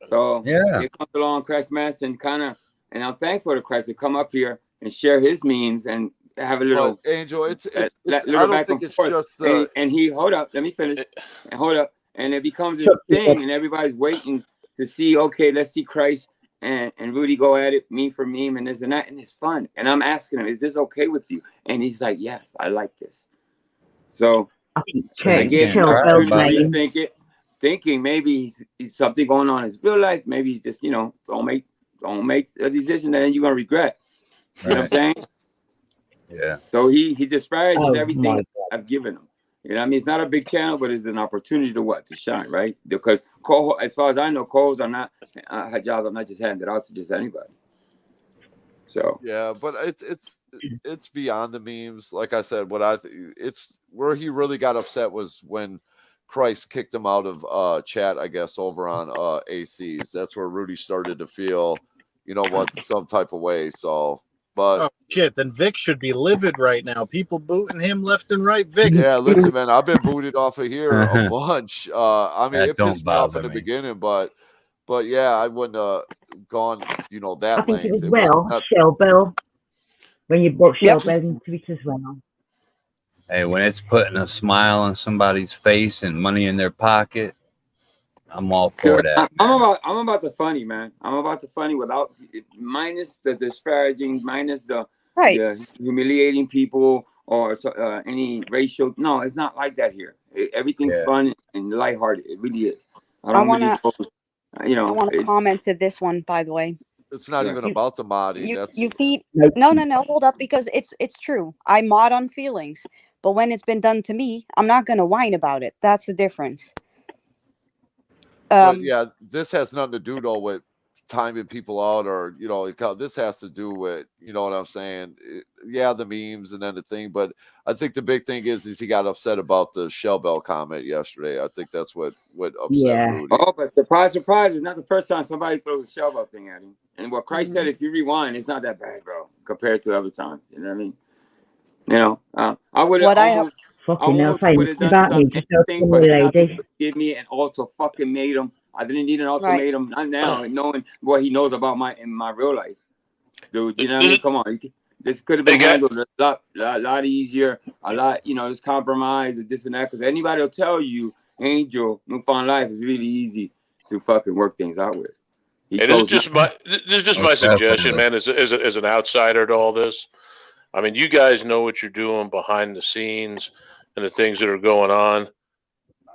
So it comes along Christmas and and I'm thankful to Christ to come up here and share his memes and have a little Angel. It's I little don't back think and it's forth. just And he hold up. Let me finish. And hold up. And it becomes this thing, and everybody's waiting to see. Okay, let's see Christ and Rudy go at it, meme for meme, and this and that, and it's fun. And I'm asking him, is this okay with you? And he's like, yes, I like this. So I gave him the opportunity to thinking maybe he's something going on in his real life. Maybe he's just, don't make a decision that then you're gonna regret. See what I'm saying? Yeah. So he disparages everything I've given him. You know what I mean? It's not a big channel, but it's an opportunity to shine, right? Because as far as I know, calls are not jobs. I'm not just handed out to just anybody. So yeah, but it's beyond the memes. Like I said, it's where he really got upset was when Christ kicked him out of chat, I guess, over on ACs. That's where Rudy started to feel, some type of way. So, but shit, then Vic should be livid right now. People booting him left and right. Vic. Yeah, listen, man, I've been booted off of here a bunch. I mean, it pissed me off in the beginning, but yeah, I wouldn't have gone, that I think length. it was Shellbell. When you brought Shellbell into it as well. Hey, when it's putting a smile on somebody's face and money in their pocket, I'm all for that. I'm about the funny, man. I'm about the funny without minus the disparaging, minus the humiliating people or any racial. No, it's not like that here. Everything's fun and lighthearted. It really is. I want to comment to this one, by the way. It's not even about the modding. You feed no, hold up, because it's true. I mod on feelings, but when it's been done to me, I'm not gonna whine about it. That's the difference. But yeah, this has nothing to do though with timing people out, or this has to do with what I'm saying. The memes and then the thing, but I think the big thing is he got upset about the Shellbell comment yesterday. I think that's what upset Rudy. Oh, but surprise, it's not the first time somebody throws a Shellbell thing at him. And what Christ said, if you rewind, it's not that bad, bro, compared to other times. You know what I mean? I would have. Fucking hell, about me, just open the lady. Give me an ultimatum. I didn't need an ultimatum. Not now, knowing what he knows about in my real life, dude. You know what I mean? Come on, this could have been handled a lot easier. A lot, this compromise or this and that. Because anybody will tell you, Angel, Newfound Life is really easy to fucking work things out with. This is just my suggestion, man. As an outsider to all this. I mean, you guys know what you're doing behind the scenes and the things that are going on.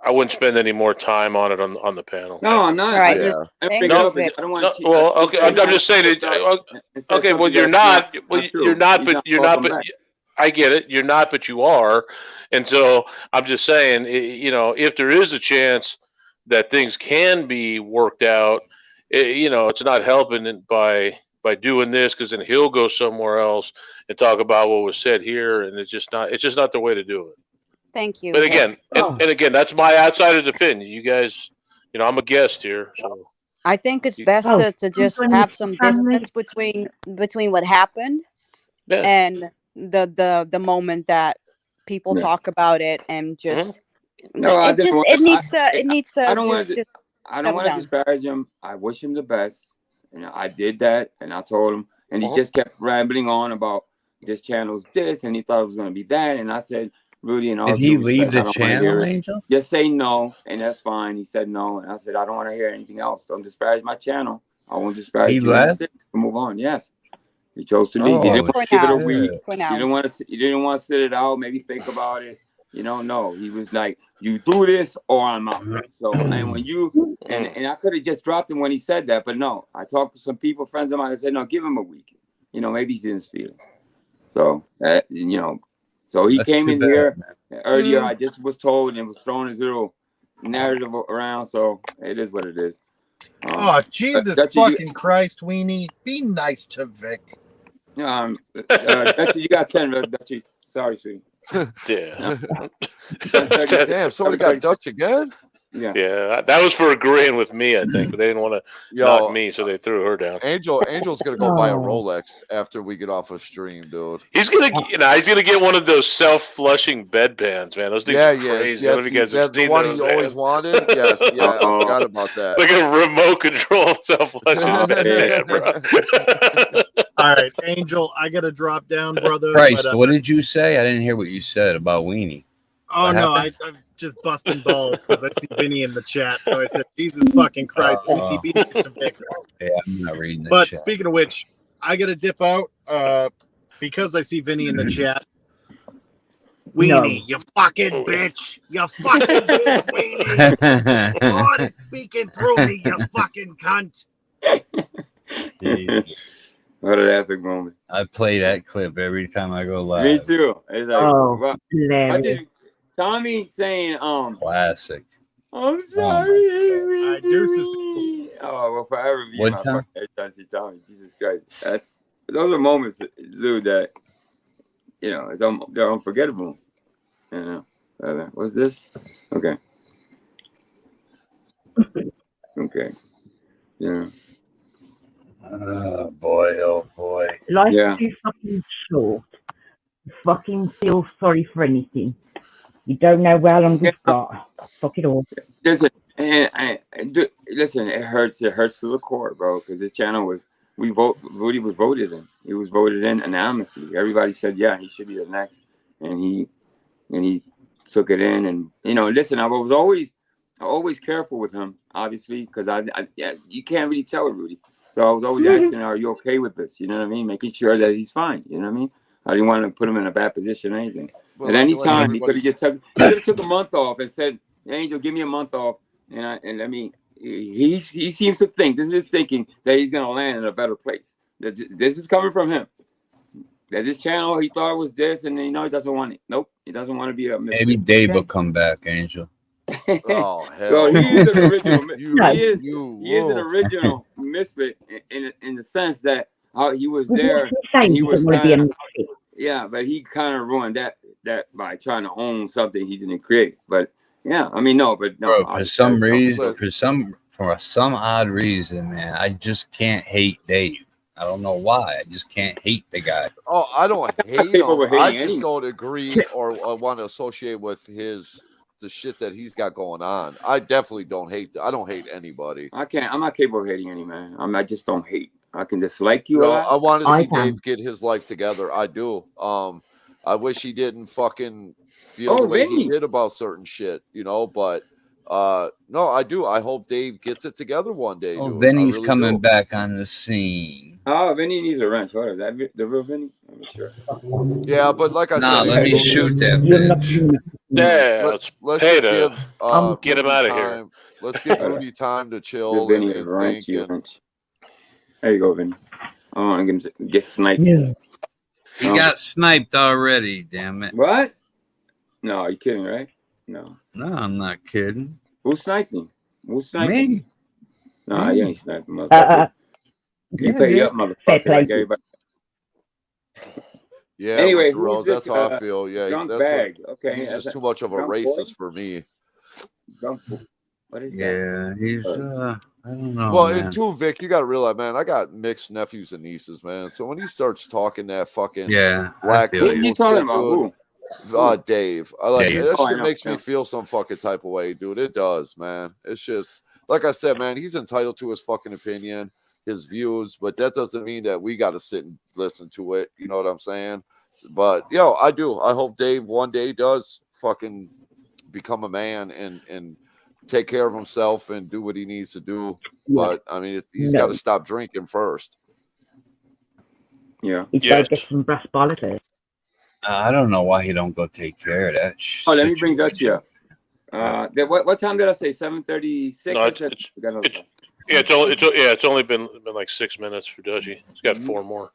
I wouldn't spend any more time on it on the panel. No, I'm not. Right. I don't want to. Well, okay. I'm just saying it. Okay. Well, you're not. You're not. But you're not. But I get it. You're not. But you are. And so I'm just saying, if there is a chance that things can be worked out, it's not helping by doing this, because then he'll go somewhere else and talk about what was said here, and it's just not the way to do it. Thank you. But again, and again, that's my outsider's opinion. You guys, I'm a guest here, so I think it's best to just have some distance between what happened and the moment that people talk about it, and just it needs to. I don't want to disparage him. I wish him the best. I did that, and I told him, and he just kept rambling on about this channel's this, and he thought it was going to be that, and I said, Rudy, and all. Did he leave the channel, Angel? Just say no, and that's fine. He said no, and I said, I don't want to hear anything else. Don't disparage my channel. I won't disparage you. He left? Move on. Yes, he chose to leave. He didn't want to give it a week. For now. You didn't want to sit it out. Maybe think about it. You don't know. He was like, you do this or I'm out. So, and when you, and I could have just dropped him when he said that, but no. I talked to some people, friends of mine, that said, no, give him a week. You know, maybe he's in his feelings. So, you know, so he came in here earlier. I just was told and was throwing his little narrative around. So it is what it is. Oh, Jesus fucking Christ, Weenie. Be nice to Vic. Dutchie, you got 10, Dutchie. Sorry, sweetie. Yeah. Damn, somebody got Dutch again? Yeah, that was for agreeing with me, I think, but they didn't want to knock me, so they threw her down. Angel's gonna go buy a Rolex after we get off a stream, dude. He's gonna, he's gonna get one of those self-flushing bedpans, man. Those things are crazy. Yes, I don't know if you guys have the seen one those, he always wanted. Yes, I forgot about that. Like a remote control self-flushing bedpan, bro. All right, Angel, I gotta drop down, brother. Christ, but, what did you say? I didn't hear what you said about Weenie. Oh, no, I'm just busting balls because I see Vinny in the chat. So I said, Jesus fucking Christ, Weenie, be nice to Vic. Yeah, I'm not reading the But chat. speaking of which, I got to dip out because I see Vinny in the chat. Weenie, you fucking bitch. You fucking bitch, Weenie. God is speaking through me, you fucking cunt. What an epic moment. I play that clip every time I go live. Me too. It's like, I hilarious. just, Tommy saying, Classic. I'm sorry. Deuces. Oh, well, forever be What my time? fucking every time I see Tommy. Jesus Christ. Those are moments, dude, that, you know, they're unforgettable. You know. What's this? Okay. Okay. Yeah. Oh boy, oh boy. Life's too fucking short. You fucking feel sorry for anything. You don't know how long we've got. Fuck it all. Listen, listen, it hurts. It hurts to the core, bro, because this channel was, Rudy was voted in. He was voted in anonymously. Everybody said, yeah, he should be the next. And he took it in. And, you know, listen, I was always careful with him, obviously, because you can't really tell Rudy. So I was always asking, are you okay with this? You know what I mean? Making sure that he's fine. You know what I mean? I didn't want to put him in a bad position or anything. Well, At any time, he could have just took a month off and said, Angel, give me a month off. And I mean, he seems to think, this is his thinking, that he's going to land in a better place. This is coming from him. That this channel, he thought it was this, and he doesn't want it. Nope, he doesn't want to be a misfit. Maybe Dave will come back, Angel. Oh, hell. Well, he is an original. He is an whoa. original misfit in the sense that he was Well, there. what's he saying? He He was doesn't want to be a kinda, misfit. yeah, but he kind of ruined that by trying to own something he didn't create. But yeah, I mean, no. Bro, for some reason, for some odd reason, man, I just can't hate Dave. I don't know why. I just can't hate the guy. Oh, I don't hate People were him. I hating just anyone. don't agree or want to associate with the shit that he's got going on. I definitely don't hate. I don't hate anybody. I'm not capable of hating any man. I just don't hate. I can dislike you. No, I want to see Dave get his life together. I do. I wish he didn't fucking feel the way he did about certain shit, you know. But no, I do. I hope Dave gets it together one day. Oh, dude. Vinny's coming back on the scene. Oh, Vinny needs a wrench. What is that? The real Vinny? I'm not sure. Yeah, but like I said, let me shoot that bitch. Yeah, let's just give get him out of time. here. Let's give Rudy time to chill Vinny and wrench, think. wrench. There you go, Vinny. I want to get sniped. He got sniped already. Damn it! What? No, are you kidding, right? No. No, I'm not kidding. Who sniped him? Who sniped Me. him? No, you ain't sniping, motherfucker. You pay up, motherfucker, like everybody. Yeah. Anyway, Rose, who's this? that's how I feel. Yeah, Drunk that's bag. what, Okay, he's that's just too much of a drunk racist boy? for me. Drunk. What is that? Yeah, he's. I don't know. Well, man. and too, Vic, you got to realize, man, I got mixed nephews and nieces, man. So when he starts talking that fucking black Who are you talking about? Who? Dave. I like Dave. that Oh, I shit know, makes me feel some fucking type of way, dude. It does, man. It's just like I said, man, he's entitled to his fucking opinion, his views, but that doesn't mean that we got to sit and listen to it. You know what I'm saying? But I do. I hope Dave one day does fucking become a man and take care of himself and do what he needs to do. But I mean, he's got to stop drinking first. Yeah. He's got to get some brass bollocks. I don't know why he don't go take care of that. Oh, let me bring Dutchy up. What time did I say? 7:36. No, it's only been like 6 minutes for Dutchy. He's got 4 more.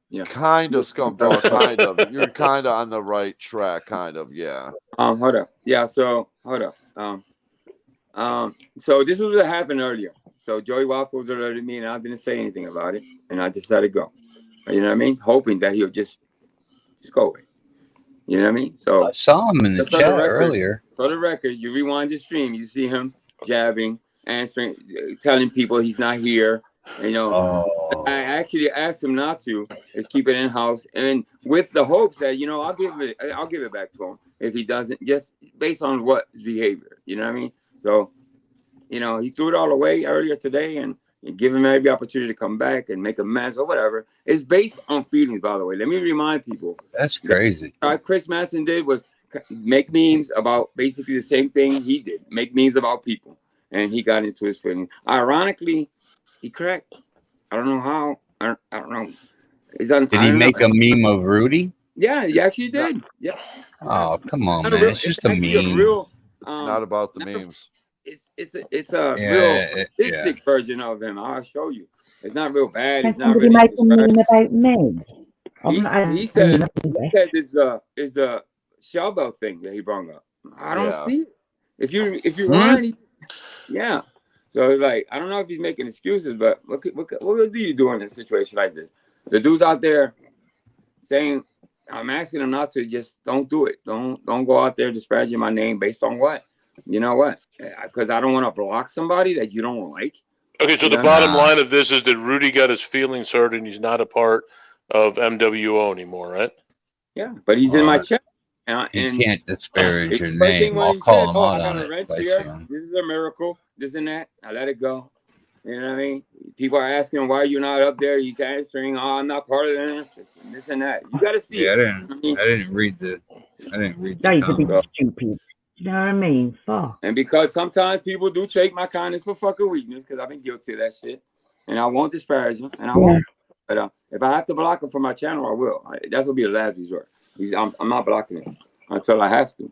Yeah, kind of scum dog, kind of. You're kind of on the right track, kind of. Yeah. Hold up. Yeah. So hold up. So this was what happened earlier. So Joey Walker was alerted me, and I didn't say anything about it, and I just let it go. You know what I mean? Hoping that he'll just go away. You know what I mean? So I saw him in the chat earlier. For the record, you rewind the stream, you see him jabbing, answering, telling people he's not here. You know, I actually asked him not to. Let's keep it in house, and with the hopes that I'll give it back to him if he doesn't, just based on what his behavior. You know what I mean? So, he threw it all away earlier today, and give him every opportunity to come back and make a mess or whatever. It's based on feelings, by the way. Let me remind people. That's crazy. What Chris Madsen did was make memes about basically the same thing he did. Make memes about people, and he got into his feelings. Ironically, he correct. I don't know how. I don't know. Did he make a meme of Rudy? Yeah, he actually did. Yeah. Oh, come on, man! It's just a meme. It's not about the memes. It's a real artistic version of him. I'll show you. It's not real bad. It's not really. Make a meme about me. He says it's a Shellbell thing that he brought up. I don't see it. If you run, yeah. So it's like, I don't know if he's making excuses, but what do you do in a situation like this? The dude's out there saying, I'm asking him not to, just don't do it. Don't go out there disparaging my name based on what? You know what? Because I don't want to block somebody that you don't like. Okay, so the bottom line of this is that Rudy got his feelings hurt and he's not a part of MWO anymore, right? Yeah, but he's in my chat. You can't disparage your name. I'll call him out on it. This is a miracle. This and that. I let it go. You know what I mean? People are asking why you're not up there. He's answering, I'm not part of this and that. You got to see. Yeah, I didn't read the. Guys are being stupid. You know what I mean? Fuck. And because sometimes people do take my kindness for fucking weakness, because I've been guilty of that shit, and I won't disparage him, and I won't. But if I have to block him from my channel, I will. That will be a last resort. I'm not blocking him until I have to.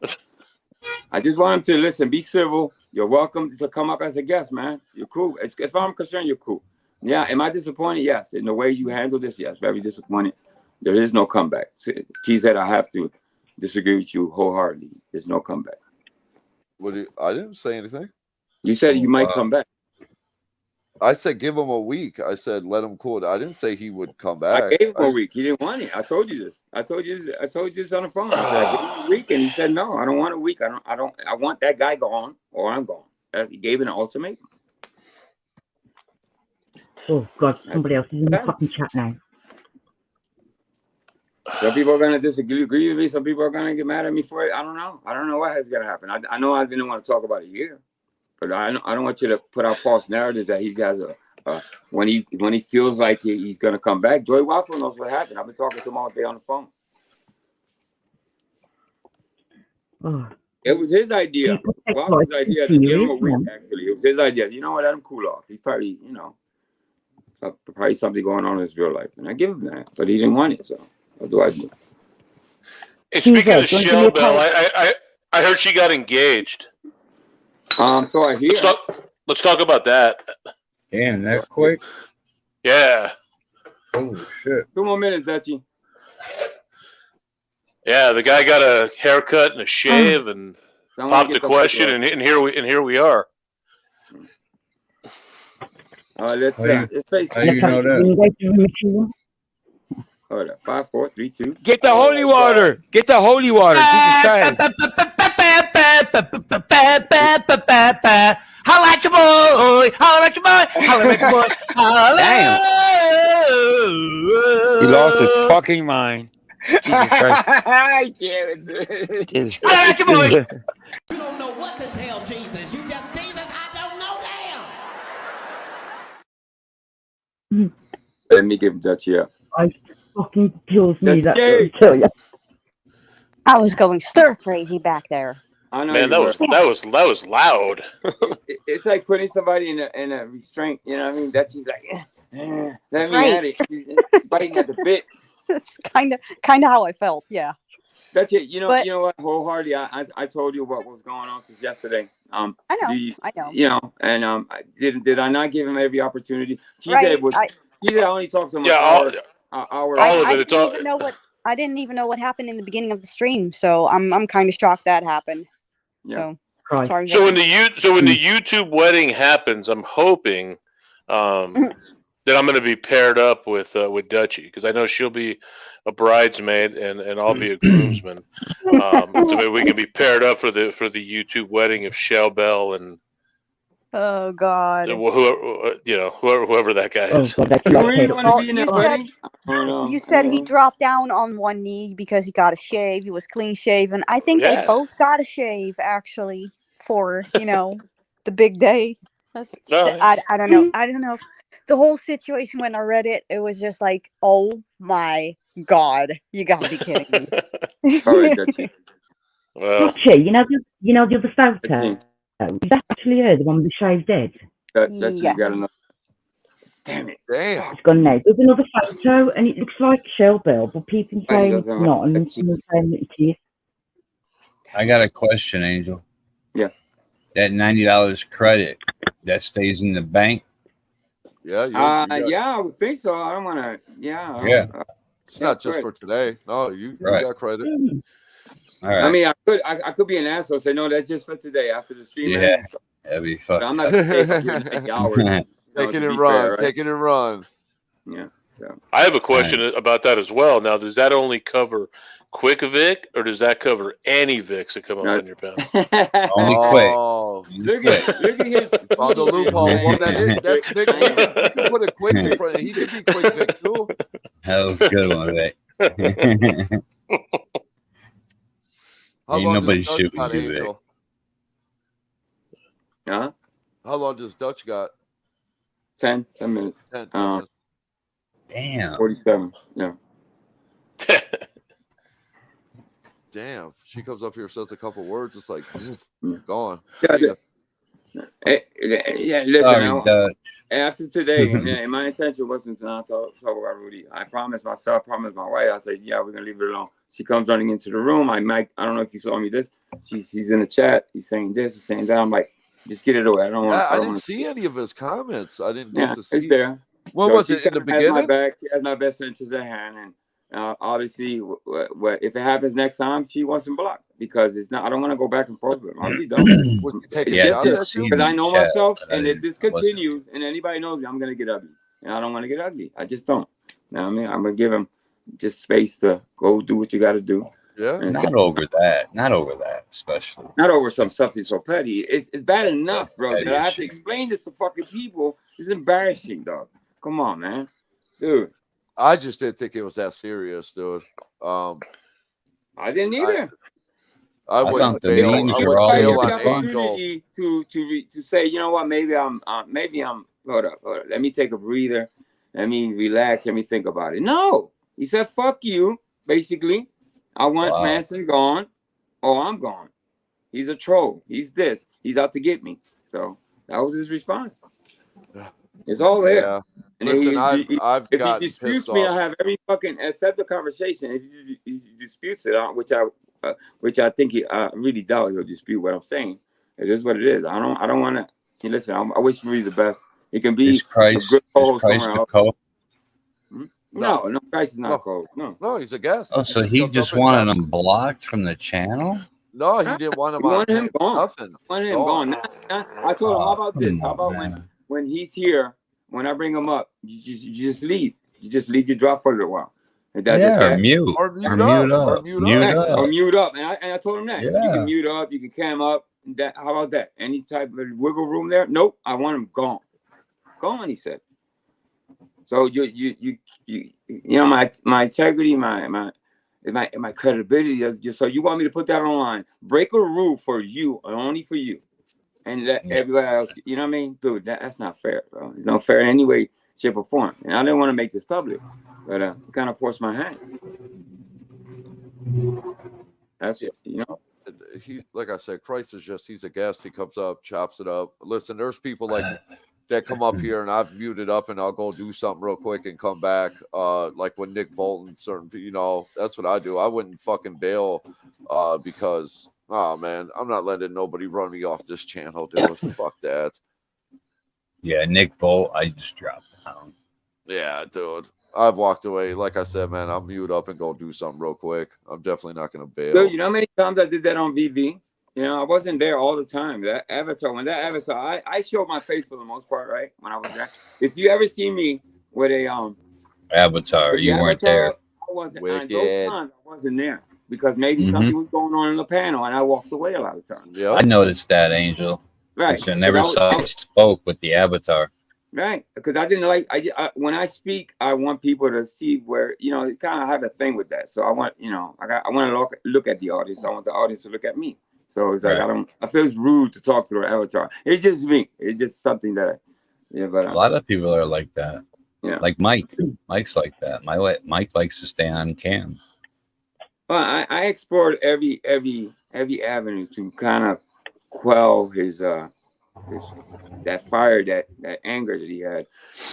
I just want him to listen, be civil. You're welcome to come up as a guest, man. You're cool. As far as I'm concerned, you're cool. Yeah, am I disappointed? Yes. In the way you handle this, yes, very disappointed. There is no comeback. He said, I have to disagree with you wholeheartedly. There's no comeback. I didn't say anything. You said you might come back. I said give him a week. I said let him cool. I didn't say he would come back. I gave him a week. He didn't want it. I told you this. I told you this on the phone. I said I gave him a week, and he said no. I don't want a week. I want that guy gone, or I'm gone. He gave it an ultimatum. Oh God! Somebody else is in the fucking chat now. Some people are gonna disagree with me. Some people are gonna get mad at me for it. I don't know. I don't know what is gonna happen. I know I didn't want to talk about it here. But I don't want you to put out false narrative that he has when he feels like he's gonna come back. Joey Waffle knows what happened. I've been talking to him all day on the phone. It was his idea. Waffle's idea to give him a week. Actually, it was his idea. You know what? Let him cool off. He's probably probably something going on in his real life, and I give him that. But he didn't want it, so what do I do? Hey, speaking of Shell Bell, I heard she got engaged. So I hear. Let's talk about that. Damn, that quick? Yeah. Oh shit. 2 more minutes, Dutchy. Yeah, the guy got a haircut and a shave and popped the question, and here we are. Let's face how you know that? Hold up. 5, 4, 3, 2. Get the holy water. Get the holy water. Jesus Christ. Holla at your boy. Holla at your boy. Holla at your boy. Damn. He lost his fucking mind. Jesus Christ. I can't. Jesus. Holla at your boy. You don't know what to tell Jesus. You just, Jesus, I don't know damn. Let me give Dutchy up. I fucking kills me. That will tell you. I was going stir crazy back there. I know. Man, that was loud. It's like putting somebody in a restraint. You know what I mean? That she's like, let me at it. She's biting at the bit. That's kind of how I felt. Yeah. That's it. You But know what? Wholeheartedly, I told you what was going on since yesterday. I know. I know. You know, and did I not give him every opportunity? Right. I only talked to him Yeah, hour. all of it. It's all. I didn't even know what happened in the beginning of the stream, so I'm kind of shocked that happened. Yeah. So sorry. So when Vicky. the YouTube wedding happens, I'm hoping that I'm going to be paired up with Dutchie, because I know she'll be a bridesmaid and I'll be a groomsman. So maybe we can be paired up for the YouTube wedding of Shell Bell and Oh God. whoever that guy is. You really want to be in that wedding? You said he dropped down on one knee because he got a shave. He was clean shaven. I think they both got a shave actually for the big day. I don't know. I don't know. The whole situation when I read it, it was just like, oh my God, you gotta be kidding me. Sorry, Dutchie. Well, Dutchie, you know the other photo. Is that actually her, the one with the shaved head? Dutchie, you got enough. Damn it. Damn. It's gone now. There's another photo, and it looks like Shell Bell, but people saying it's not, and someone saying that it is. I got a question, Angel. Yeah. That $90 credit that stays in the bank. Yeah. Yeah, I would think so. I don't want to. Yeah. Yeah. It's not just for today. No, you got credit. All right. I mean, I could be an asshole and say no, that's just for today after the stream. Yeah. That'd be fun. But I'm not gonna stay up here 90 hours. Taking it run. Right? Taking it run. Yeah. So. I have a question about that as well. Now, does that only cover Quick Vic, or does that cover any Vics that come up on your panel? Only Look at his on the loophole. Well, that's Vic. You can put a Quick in front of it. He could be Quick Vic too. That was a good one, Vic. How Ain't long nobody does Dutch shooting got, you, Vic. Angel? Huh? How long does Dutch got? 10 minutes. 10 minutes. Damn. 47. Yeah. Damn. She comes up here, says a couple words. It's like, gone. Yeah, listen. Sorry, after today, and my intention wasn't to not talk about Rudy. I promised myself, promised my wife. I said, yeah, we're gonna leave it alone. She comes running into the room. I don't know if you saw me this. He's in the chat. He's saying this, he's saying that. I'm like, just get it away. I didn't see any of his comments. I didn't get to see. It's there. When was it? In the beginning? My back. She has my best interest at hand, and obviously, if it happens next time, she wants him blocked because it's not. I don't want to go back and forth with him. I'll be done. Because I know myself, and if this continues, and anybody knows me, I'm gonna get ugly, and I don't want to get ugly. I just don't. You know what I mean? I'm gonna give him just space to go do what you got to do. Yeah. Not over that, especially. Not over something so petty. It's bad enough, bro. That I have to explain this to fucking people. It's embarrassing, dog. Come on, man, dude. I just didn't think it was that serious, dude. I didn't either. I wouldn't bail on Angel to say, you know what? Maybe I'm. Hold up. Let me take a breather. Let me relax. Let me think about it. No, he said, "Fuck you." Basically, I want Manson gone, or I'm gone. He's a troll. He's this. He's out to get me. So that was his response. It's all there. Yeah. And listen, if he disputes me, I have every fucking accept the conversation. If he disputes it, which I think I really doubt he'll dispute what I'm saying. It is what it is. I don't want to. Listen, I wish Marie's the best. It can be a good co-host somewhere else. No, Christ is not cold. No, he's a guest. Oh, so he just wanted him blocked from the channel? No, he didn't want him. I want him gone. Nothing. I want him gone. I told him, how about this? How about when he's here? When I bring him up, you just leave. You just leave your drop for a little while. Is that or mute. Or mute up. And I told him that. Yeah. You can mute up. You can cam up. How about that? Any type of wiggle room there? Nope. I want him gone. Gone, he said. So you know my integrity, my credibility. So you want me to put that online? Break a rule for you and only for you. And let everybody else, you know what I mean? Dude, that's not fair, bro. It's not fair in any way, shape, or form. And I didn't want to make this public, but I kind of forced my hand. That's it, you know? He, like I said, Christ is he's a guest. He comes up, chops it up. Listen, there's people like that come up here and I've muted up and I'll go do something real quick and come back. Like when Nick Bolton, certain, you know, that's what I do. I wouldn't fucking bail because, oh man, I'm not letting nobody run me off this channel, dude. Fuck that. Yeah, Nick Volt, I just dropped down. Yeah, dude. I've walked away. Like I said, man, I'll mute up and go do something real quick. I'm definitely not going to bail. Dude, you know how many times I did that on VV? You know, I wasn't there all the time. That avatar, I showed my face for the most part, right? When I was there. If you ever see me with a Avatar, with the you weren't there. I wasn't on those times. I wasn't there because maybe Mhm. something was going on in the panel, and I walked away a lot of times. Yeah, I noticed that, Angel. Right. I never saw you spoke with the Avatar. Right, because I didn't like. I when I speak, I want people to see where, you know, kind of have a thing with that. So I want, you know, I want to look at the audience. I want the audience to look at me. So it's like I feel it's rude to talk through an avatar. It's just me. It's just something that, But a lot of people are like that. Yeah, like Mike. Mike's like that. Mike likes to stay on cam. Well, I explored every avenue to kind of quell his that fire, that anger that he had,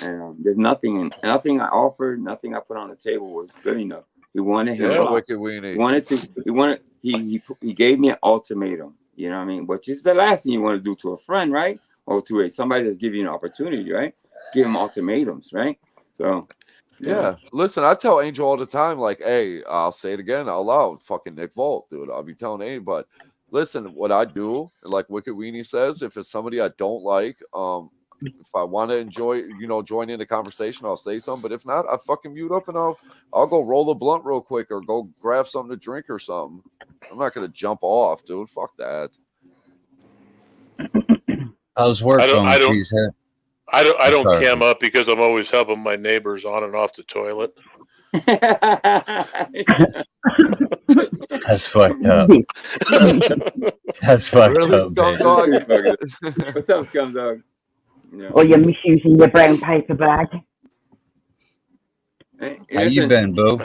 and there's nothing I offered, nothing I put on the table was good enough. He wanted him. Yeah, Wicked Weenie. He gave me an ultimatum. You know what I mean? Which is the last thing you want to do to a friend, right? Or to somebody that's giving you an opportunity, right? Give him ultimatums, right? So. Yeah, listen, I tell Angel all the time, like, hey, I'll say it again out loud, fucking Nick Volt, dude. I'll be telling Angel, but listen, what I do, like Wicked Weenie says, if it's somebody I don't like, if I want to enjoy, you know, join in the conversation, I'll say something. But if not, I fucking mute up and I'll go roll a blunt real quick or go grab something to drink or something. I'm not gonna jump off, dude. Fuck that. How's work going, Cheesehead? I don't cam up because I'm always helping my neighbors on and off the toilet. That's fucked up. That's fucked Really, up. Scum Man. What's up, Scum Dog? Yeah. Or you're misusing your brown paper bag. Hey, How you been, Boo?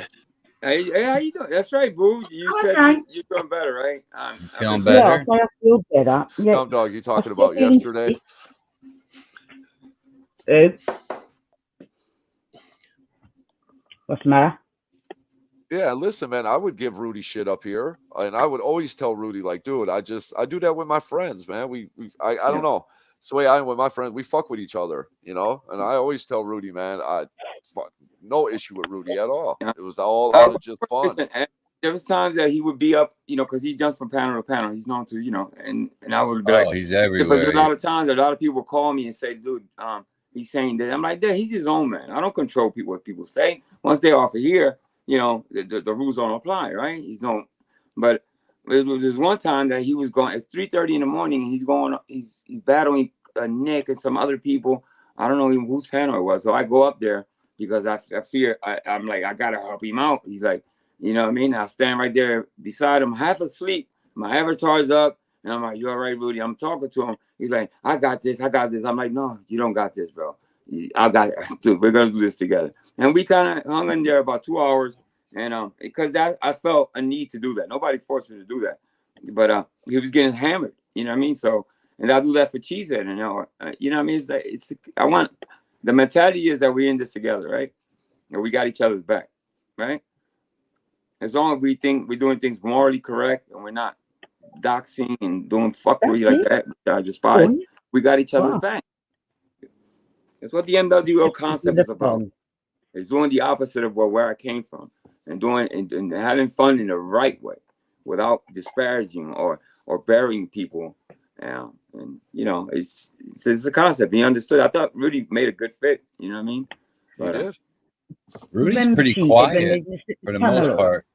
Hey, how you doing? That's right, Boo. You said you're doing better, right? Feeling better? Yeah, I feel better. Yeah. Scum Dog, you talking about yesterday? What's the matter? Yeah, listen, man, I would give Rudy shit up here, and I would always tell Rudy, like, dude, I do that with my friends, man. I don't know. It's the way I am with my friends. We fuck with each other, you know. And I always tell Rudy, man, no issue with Rudy at all. It was all out of just fun. Listen, there was times that he would be up, you know, because he jumps from panel to panel. He's known to, you know, and I would be like, he's everywhere. But a lot of times, a lot of people would call me and say, dude, he's saying that. I'm like, he's his own man. I don't control what people say. Once they're off of here, you know, the rules don't apply, right? But there's one time that he was going. It's 3:30 in the morning, and he's battling Nick and some other people. I don't know even whose panel it was. So I go up there because I fear. I'm like, I gotta help him out. He's like, you know what I mean? I stand right there beside him, half asleep. My avatar's up, and I'm like, you all right, Rudy? I'm talking to him. He's like, I got this. I'm like, no, you don't got this, bro. I got it. Dude, we're gonna do this together. And we kind of hung in there about 2 hours, and because I felt a need to do that. Nobody forced me to do that, but he was getting hammered. You know what I mean? So, and I do that for Cheesehead, and you know what I mean? I want the mentality is that we're in this together, right? And we got each other's back, right? As long as we think we're doing things morally correct and we're not doxing and doing fuckery like that, which I despise, we got each other's back. That's what the mWo concept is about. It's doing the opposite of where I came from, and doing and having fun in the right way, without disparaging or burying people. And you know, it's a concept. He understood. I thought Rudy made a good fit. You know what I mean? He did. Rudy's pretty quiet for the most part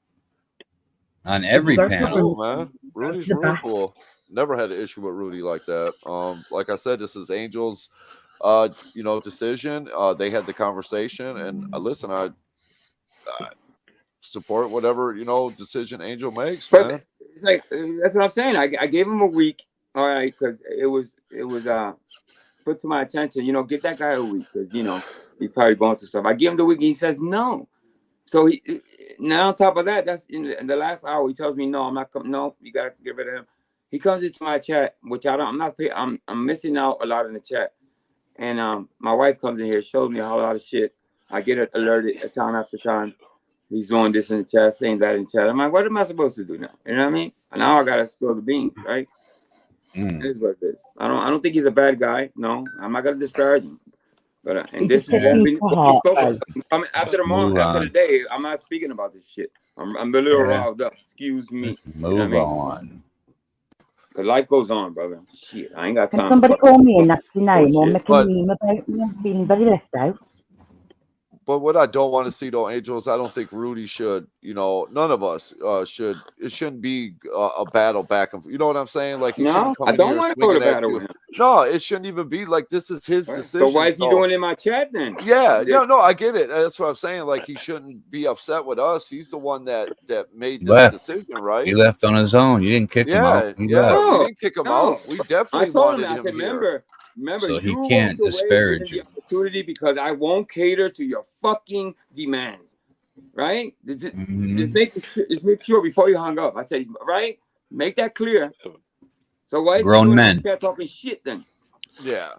on every panel. Cool, man. Rudy's real cool. Never had an issue with Rudy like that. Like I said, this is Angel's you know, decision. They had the conversation, and listen, I support whatever, you know, decision Angel makes, man. It's like that's what I'm saying. I gave him a week, all right, because it was put to my attention. You know, give that guy a week, because you know he's probably going through stuff. I give him the week, and he says no. So now on top of that, that's in the last hour. He tells me no, I'm not coming. No, you gotta get rid of him. He comes into my chat, which I'm not. I'm missing out a lot in the chat. And my wife comes in here, shows me a whole lot of shit. I get alerted time after time. He's doing this in the chat, saying that in the chat. I'm like, what am I supposed to do now? You know what I mean? And now I gotta spill the beans, right? It is what it is. I don't think he's a bad guy. No, I'm not gonna disparage him. But and this won't be spoken. After the day, I'm not speaking about this shit. I'm a little riled up. Excuse me. Move on. Cause life goes on, brother. Shit, I ain't got time. Can somebody call me a nasty name or make a meme about me? I'm feeling very left out. But what I don't want to see, though, Angel, is I don't think Rudy should, none of us should. It shouldn't be a battle back and forth. You know what I'm saying? Like, he shouldn't come I don't want to go to battle with him. No, it shouldn't even be like this is his decision. So why is he doing it in my chat then? Yeah, no, I get it. That's what I'm saying. Like, he shouldn't be upset with us. He's the one that made this decision, right? He left on his own. You didn't kick him out. We didn't kick him out. We definitely wanted him here. Remember, so he can't disparage you. Opportunity because I won't cater to your fucking demands, right? Just make sure before you hung up. I said, right? Make that clear. So why is grown men talking shit then? Yeah.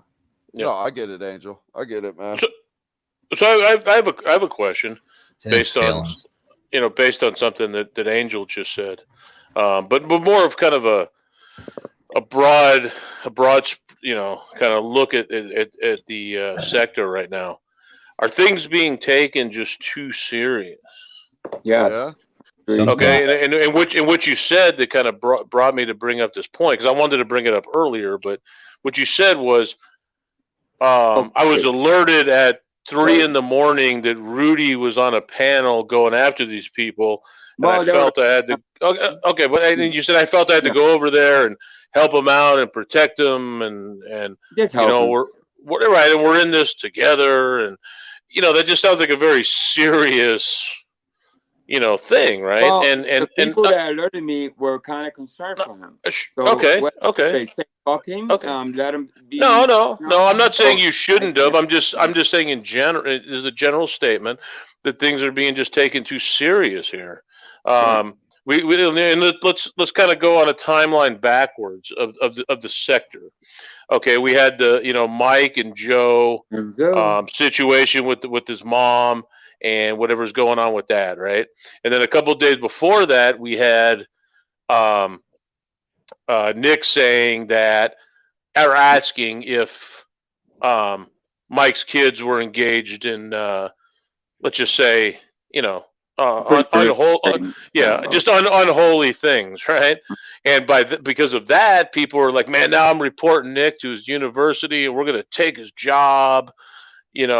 No, I get it, Angel. I get it, man. So I have a question based on something that Angel just said, but more of kind of a broad kind of look at the sector right now. Are things being taken just too serious? Yes. Yeah. Okay, and what you said that kind of brought me to bring up this point, because I wanted to bring it up earlier, but what you said was I was alerted at 3 a.m. that Rudy was on a panel going after these people, and I felt I had to. Okay, but and you said I felt I had to go over there and help them out and protect them, and we're right, and we're in this together, and that just sounds like a very serious thing, right? Well, and the people that alerted me were kind of concerned for him. So okay. They say fuck him. Let him be. No. I'm not saying you shouldn't have. I'm just saying in general, it is a general statement that things are being just taken too serious here. Let's kind of go on a timeline backwards of the sector. Okay, we had the Mike and Joe situation with his mom and whatever's going on with that, right? And then a couple of days before that, we had Nick saying that, or asking if Mike's kids were engaged in, let's just say, just unholy things, right? And because of that, people were like, "Man, now I'm reporting Nick to his university, and we're going to take his job," and we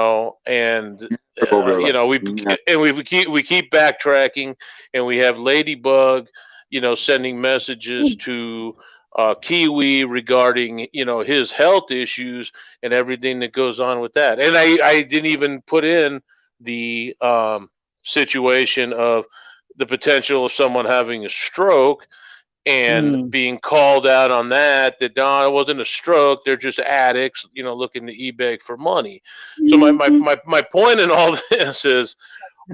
keep backtracking, and we have Ladybug, sending messages to Kiwi regarding his health issues and everything that goes on with that. And I didn't even put in the situation of the potential of someone having a stroke and being called out on that no, it wasn't a stroke, they're just addicts, looking to eBay for money. So my point in all this is,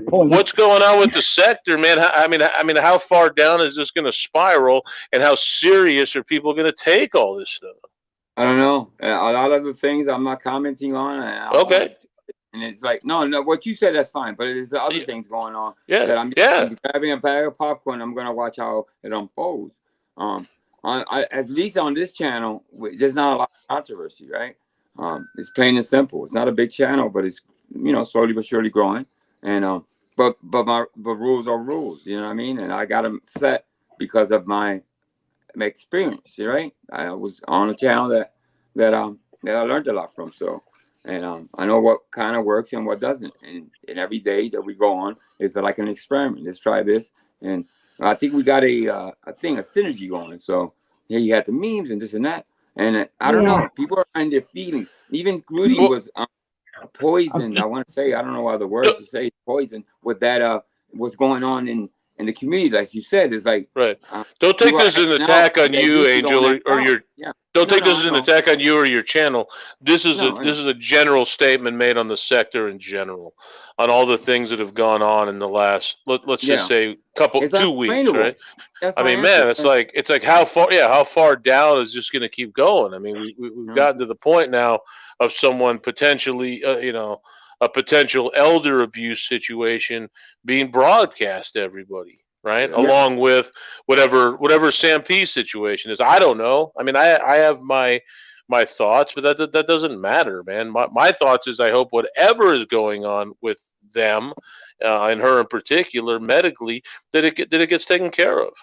what's going on with the sector, man? I mean, how far down is this going to spiral, and how serious are people going to take all this stuff? I don't know. A lot of the things I'm not commenting on. Okay. And it's like, no, what you said, that's fine. But there's other things going on. Yeah. That I'm grabbing a bag of popcorn. I'm going to watch how it unfolds. At least on this channel, there's not a lot of controversy, right? It's plain and simple. It's not a big channel, but it's, slowly but surely growing. And, but rules are rules, you know what I mean? And I got them set because of my experience, right? I was on a channel that I learned a lot from. So, and I know what kind of works and what doesn't. And every day that we go on is like an experiment. Let's try this. And I think we got a synergy going. So here you had the memes and this and that. And I don't know. People are in their feelings. Even Rudy was poisoned. I want to say, I don't know other words to say, poisoned with that. What's going on in the community, like you said, is like right. Don't take this as an attack on you, Angel, or your. Don't take this as an attack on you or your channel. This is a general statement made on the sector in general, on all the things that have gone on in the last let's just say 2 weeks, right? I mean, man, it's like how far down is this going to keep going? I mean, we've gotten to the point now of someone potentially, a potential elder abuse situation being broadcast to everybody, right? Yeah. Along with whatever Sam P's situation is. I don't know. I mean, I have my thoughts, but that doesn't matter, man. My thoughts is I hope whatever is going on with them, and her in particular, medically, that it gets taken care of.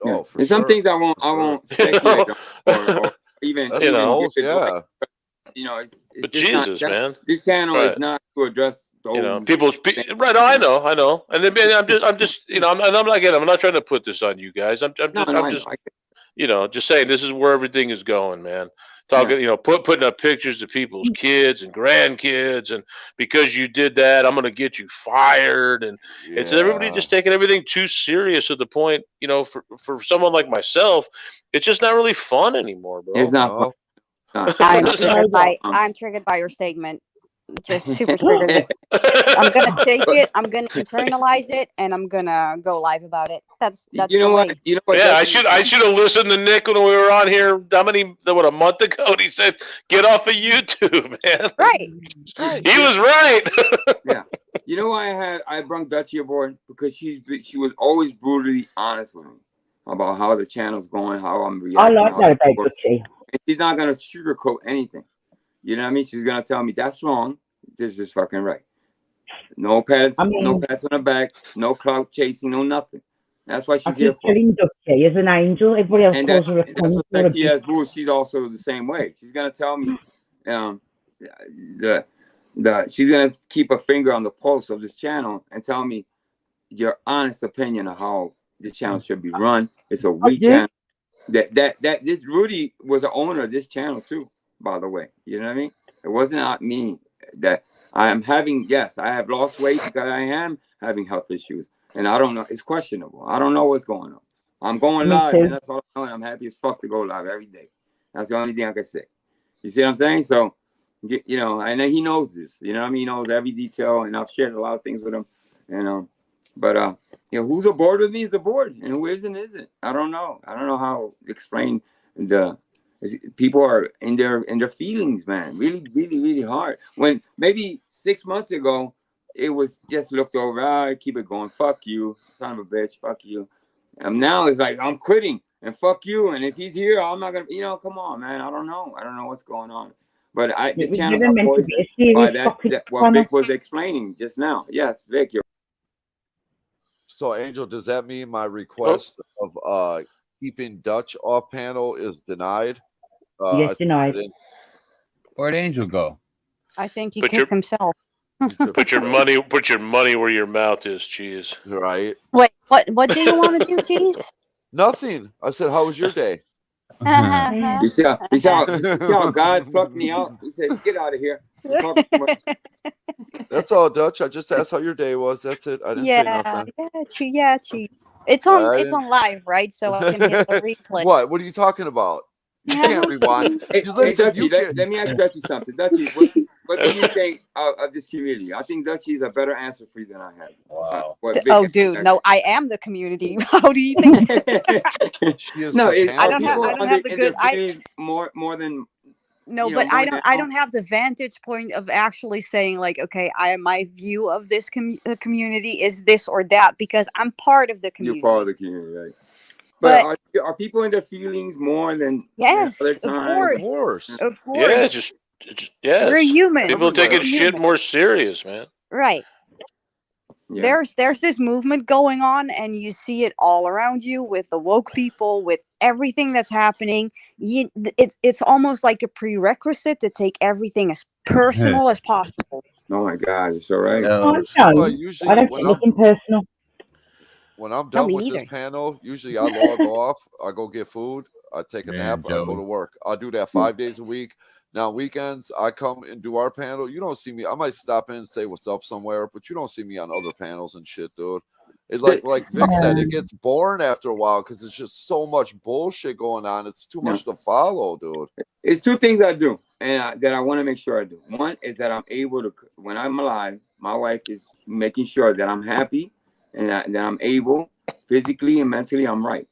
Oh, for And sure. some things I won't speculate on or even That's even goals, give advice. yeah. You know, it's But just Jesus, not, man. this channel is Right. not to address those. People's right. Oh, I know, and then I'm just, I'm not trying to put this on you guys. I'm just, just saying this is where everything is going, man. Talking, putting up pictures of people's kids and grandkids, and because you did that, I'm gonna get you fired, and it's everybody just taking everything too serious to the point, for someone like myself, it's just not really fun anymore, bro. It's not fun. I'm triggered by your statement. Just super triggered. I'm gonna take it. I'm gonna internalize it, and I'm gonna go live about it. That's you know the what? way. You know what? Yeah, I should have listened to Nick when we were on here. A month ago? And he said, "Get off of YouTube, man." Right. He was right. Yeah. You know why I brought Dutchie aboard? Because she was always brutally honest with me about how the channel's going, how I'm reacting. I like that about Dutchie. And she's not gonna sugarcoat anything. You know what I mean? She's gonna tell me that's wrong. This is fucking right. No pats, no pats on the back, no clout chasing, no nothing. That's why she's here for. Telling Dutchie is an angel. Everybody else And calls her a that's what cunt or a sexy bitch. ass boo. She's also the same way. She's gonna tell me, she's gonna keep a finger on the pulse of this channel and tell me your honest opinion of how this channel should be run. It's a weak channel. That this Rudy was the owner of this channel too, by the way. You know what I mean? It wasn't not me that I am having. Yes, I have lost weight because I am having health issues, and I don't know. It's questionable. I don't know what's going on. I'm going Me live, too. and that's all I know. And I'm happy as fuck to go live every day. That's the only thing I can say. You see what I'm saying? So, and he knows this. You know what I mean? He knows every detail, and I've shared a lot of things with him. But who's aboard with me is aboard, and who isn't. I don't know. I don't know how to explain people are in their feelings, man. Really, really, really hard. When maybe 6 months ago, it was just looked over. Keep it going. Fuck you, son of a bitch. Fuck you. And now it's like I'm quitting and fuck you. And if he's here, I'm not gonna. Come on, man. I don't know. I don't know what's going on. But this channel got poisoned by that what Vic was explaining just now. Yes, Vic, you're. So, Angel, does that mean my request of keeping Dutch off panel is denied? Yes, denied. Where'd Angel go? I think he kicked himself. Put your money where your mouth is, Cheese. Right. Wait, what do you want to do, Cheese? Nothing. I said, how was your day? You see how God plucked me out? He said, get out of here. That's all, Dutch. I just asked how your day was. That's it. I didn't say nothing. Cheese. It's on live, right? So I can hit the replay. What are you talking about? You can't rewind. Hey, Dutchie, let me ask Dutchie something. Dutchie, what do you think of this community? I think Dutchie is a better answer for you than I have. Wow. Dude, no, I am the community. How do you think? She is I don't have the good. More than. No, but I don't have the vantage point of actually saying like, okay, my view of this community is this or that because I'm part of the community. You're part of the community, right? But are people in their feelings more than other times? Of course. Yeah, just we're human. People taking shit more serious, man. Right. Yeah. There's this movement going on, and you see it all around you with the woke people, with everything that's happening. It's almost like a prerequisite to take everything as personal as possible. Oh my God, you're so right. Usually, I don't take nothing personal. When I'm done with this panel, usually I log off. I go get food. I take a nap. And I go to work. I do that 5 days a week. Now, weekends, I come and do our panel. You don't see me. I might stop in and say what's up somewhere, but you don't see me on other panels and shit, dude. It's like Vic said, it gets boring after a while because it's just so much bullshit going on. It's too much to follow, dude. It's two things I do and that I want to make sure I do. One is that I'm able to, when I'm alive, my wife is making sure that I'm happy and that I'm able, physically and mentally, I'm right.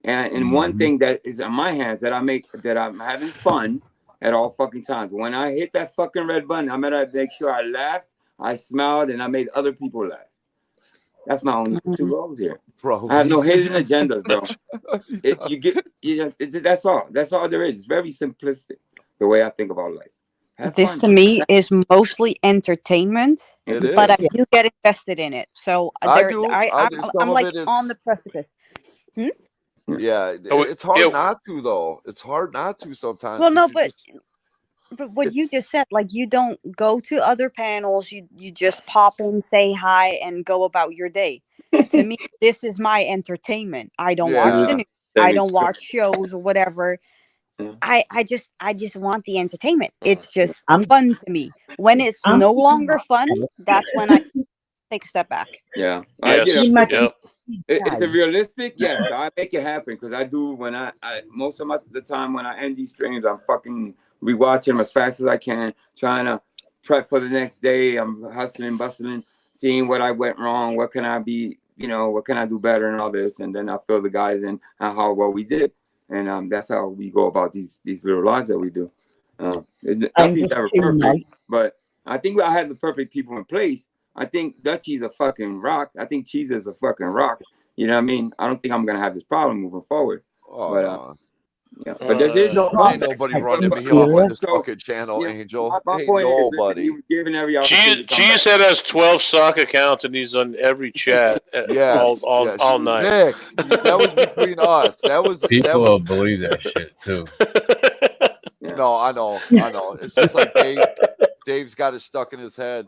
And one thing that is in my hands that I'm having fun at all fucking times. When I hit that fucking red button, I'm gonna make sure I laughed, I smiled, and I made other people laugh. That's my only two goals here. Bro, I have no hidden agendas, bro. That's all. That's all there is. It's very simplistic the way I think about life. Have This fun. to me is mostly entertainment, It but is. I do get invested in it. So I there, do. Some I'm of like it, on the precipice. yeah, it's hard not to though. It's hard not to sometimes. Well, no, 'cause you but what you just said, like you don't go to other panels, you just pop in, say hi, and go about your day. To me, this is my entertainment. I don't watch the news. I don't watch shows or whatever. I just want the entertainment. It's just fun to me. When it's no longer fun, that's when I take a step back. Yeah. Yes. Is it realistic? Yes, I make it happen because I do. When I most of the time when I end these streams, I'm fucking rewatching them as fast as I can, trying to prep for the next day. I'm hustling, bustling, seeing what I went wrong. What can I be? What can I do better and all this? And then I fill the guys in on how well we did. And that's how we go about these little lives that we do. Nothing's ever perfect, but I think I had the perfect people in place. I think Dutchie's a fucking rock. I think Cheese is a fucking rock. You know what I mean? I don't think I'm gonna have this problem moving forward. Yeah, but there is no ain't nobody running me off on this fucking channel, Angel. My Ain't point nobody. is, he was giving every opportunity. Cheese said has 12 sock accounts and he's on every chat all night. Nick, that was between us. People will believe that shit too. No, I know. It's just like Dave's got it stuck in his head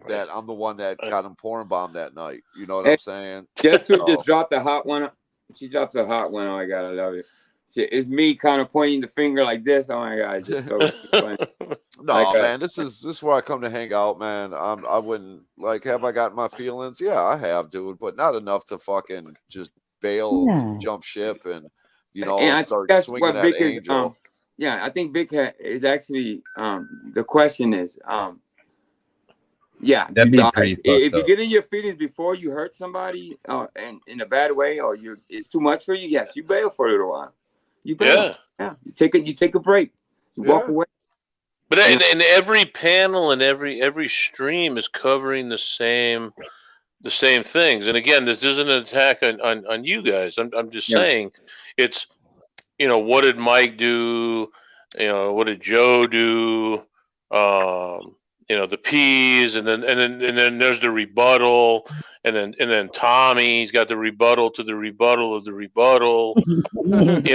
that I'm the one that got him porn bombed that night. You know what I'm saying? Just dropped a hot one. She dropped a hot one. Oh my god, I love it. It's me kind of pointing the finger like this. Oh my god, just so funny. No, man, this is where I come to hang out, man. I wouldn't have I got my feelings? Yeah, I have, dude, but not enough to fucking just bail, jump ship, and start swinging at Angel. I think Vic is actually the question is that'd be pretty if you get in your feelings before you hurt somebody and in a bad way or it's too much for you, yes, you bail for a little while. You bail. Yeah. You take a break. You walk away. But and every panel and every stream is covering the same things. And again, this isn't an attack on you guys. I'm just saying it's what did Mike do? What did Joe do? The P's, and then there's the rebuttal, and then Tommy's got the rebuttal to the rebuttal of the rebuttal, and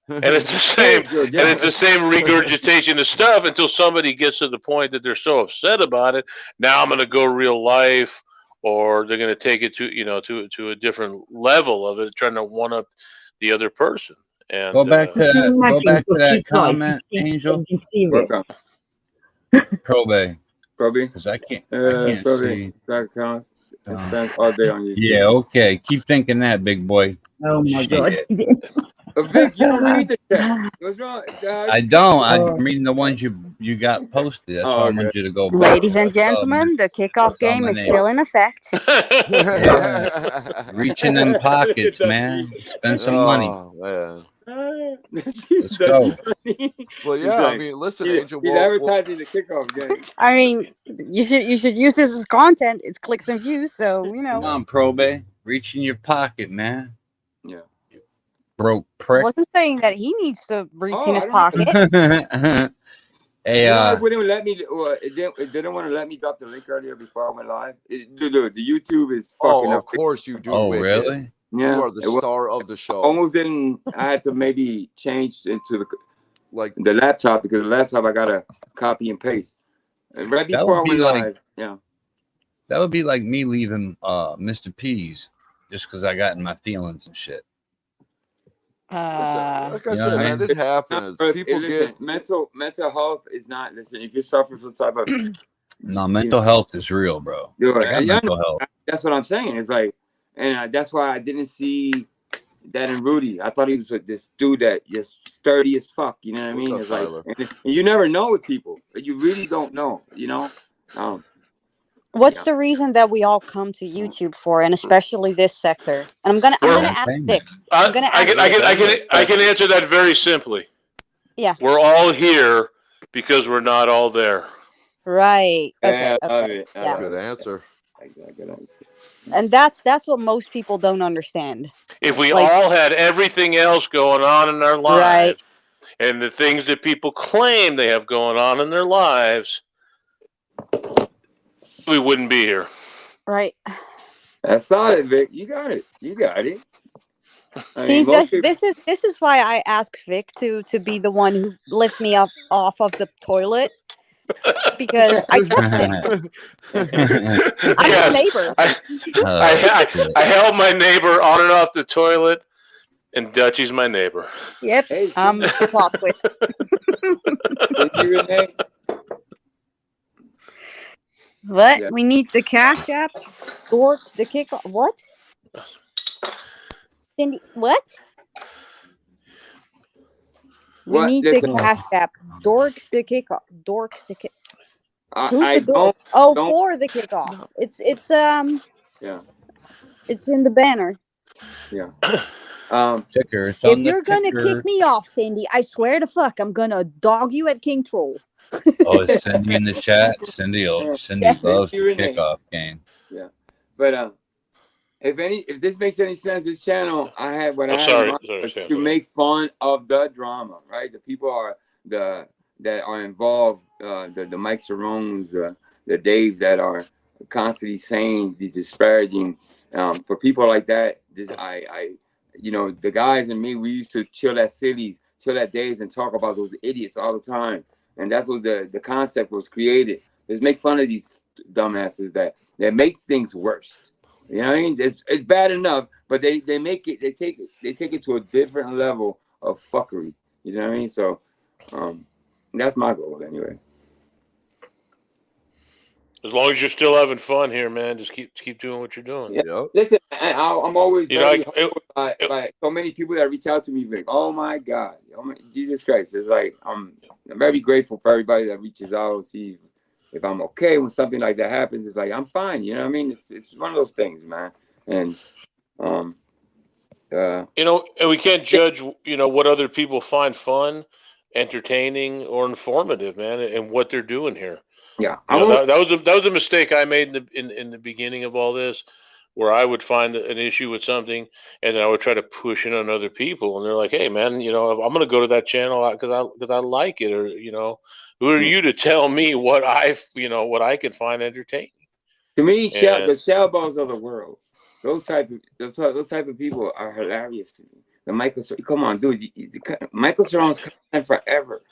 it's the same, and it's the same regurgitation of stuff until somebody gets to the point that they're so upset about it. Now I'm going to go real life, or they're going to take it to a different level of it, trying to one up the other person. And go back to that comment, Angel. Probe. Because I can't see. Accounts. It spends all day on YouTube. Yeah, okay. Keep thinking that, big boy. Oh my god. Vic, you don't read the chat. What's wrong? I don't. I'm reading the ones you got posted. That's why I want you to go back. Ladies and gentlemen, the kickoff game is still in effect. Reach in them pockets, man. Spend some money. Man. Let's go. Well, yeah, I mean, listen, Angel. He's advertising the kickoff game. I mean, you should use this as content. It's clicks and views, so Come on, Probe. Reach in your pocket, man. Yeah. Broke prick. I wasn't saying that he needs to reach in his pocket. Hey, it wouldn't let me. It didn't want to let me drop the link earlier before I went live. The YouTube is fucking up. Of course you do. Oh, Wicked. really? Yeah, you are the star of the show. Almost didn't. I had to maybe change into the laptop because the laptop I gotta copy and paste. And right before I went live, that would be like me leaving Mr. P's just because I got in my feelings and shit. Like I said, man, this happens. People get mental health is not. Listen, if you're suffering from type of mental health is real, bro. I got mental health. That's what I'm saying. It's like. And that's why I didn't see that in Rudy. I thought he was with this dude that just sturdy as fuck. You know what I mean? It's like, and you never know with people. You really don't know. What's the reason that we all come to YouTube for, and especially this sector? And I'm gonna ask Vic. I can answer that very simply. Yeah. We're all here because we're not all there. Right. Okay. Yeah, I love Okay. it. I Yeah. love Good it. answer. Good answer. And that's what most people don't understand. If we Like- all had everything else going on in our lives, Right. and the things that people claim they have going on in their lives, we wouldn't be here. Right. That's solid, Vic. You got it. You got it. I See, mean, most people, this is why I ask Vic to be the one who lifts me up off of the toilet, because I trust him. I'm Yes, his neighbor. I held my neighbor on and off the toilet, and Dutchie's my neighbor. Yep. Hey, I'm the plot twist. Did you, Renee? What? Yeah. We need the Cash App. Dorks the kickoff. What? Cindy, what? We What? need Listen. the Cash App. Dorks the kickoff. Dorks the kick. Who's I the dork? Oh, don't. for the kickoff. It's Yeah. It's in the banner. Yeah. Ticker. It's If on the you're gonna ticker. kick me off, Cindy, I swear to fuck, I'm gonna dog you at King Troll. Oh, is Cindy in the chat? Cindy loves the Renee. kickoff game. Yeah. But if this makes any sense, this channel I had what Oh, I had sorry. in mind Sorry, was Sam, to go make fun of the drama, right? The people that are involved, the Mike Cerones, the Daves that are constantly saying the disparaging. For people like that, the guys and me, we used to chill at cities, chill at Daves, and talk about those idiots all the time. And that's what the concept was created. Is make fun of these dumbasses that make things worse. You know what I mean? It's bad enough, but they take it to a different level of fuckery. You know what I mean? So that's my goal anyway. As long as you're still having fun here, man, just keep doing what you're doing. Yeah. Listen, I'm always very humbled by so many people that reach out to me. Like, oh my God, Jesus Christ! It's like I'm very grateful for everybody that reaches out, see if I'm okay when something like that happens. It's like I'm fine. You know what I mean? It's one of those things, man. And and we can't judge, what other people find fun, entertaining, or informative, man, and what they're doing here. Yeah, that was a mistake I made in the beginning of all this, where I would find an issue with something, and then I would try to push it on other people, and they're like, "Hey, man, I'm going to go to that channel because I like it," or who are you to tell me what I can find entertaining? To me, the shell balls of the world, those type of people are hilarious to me. The Michael, come on, dude, Michael Cerone's content forever,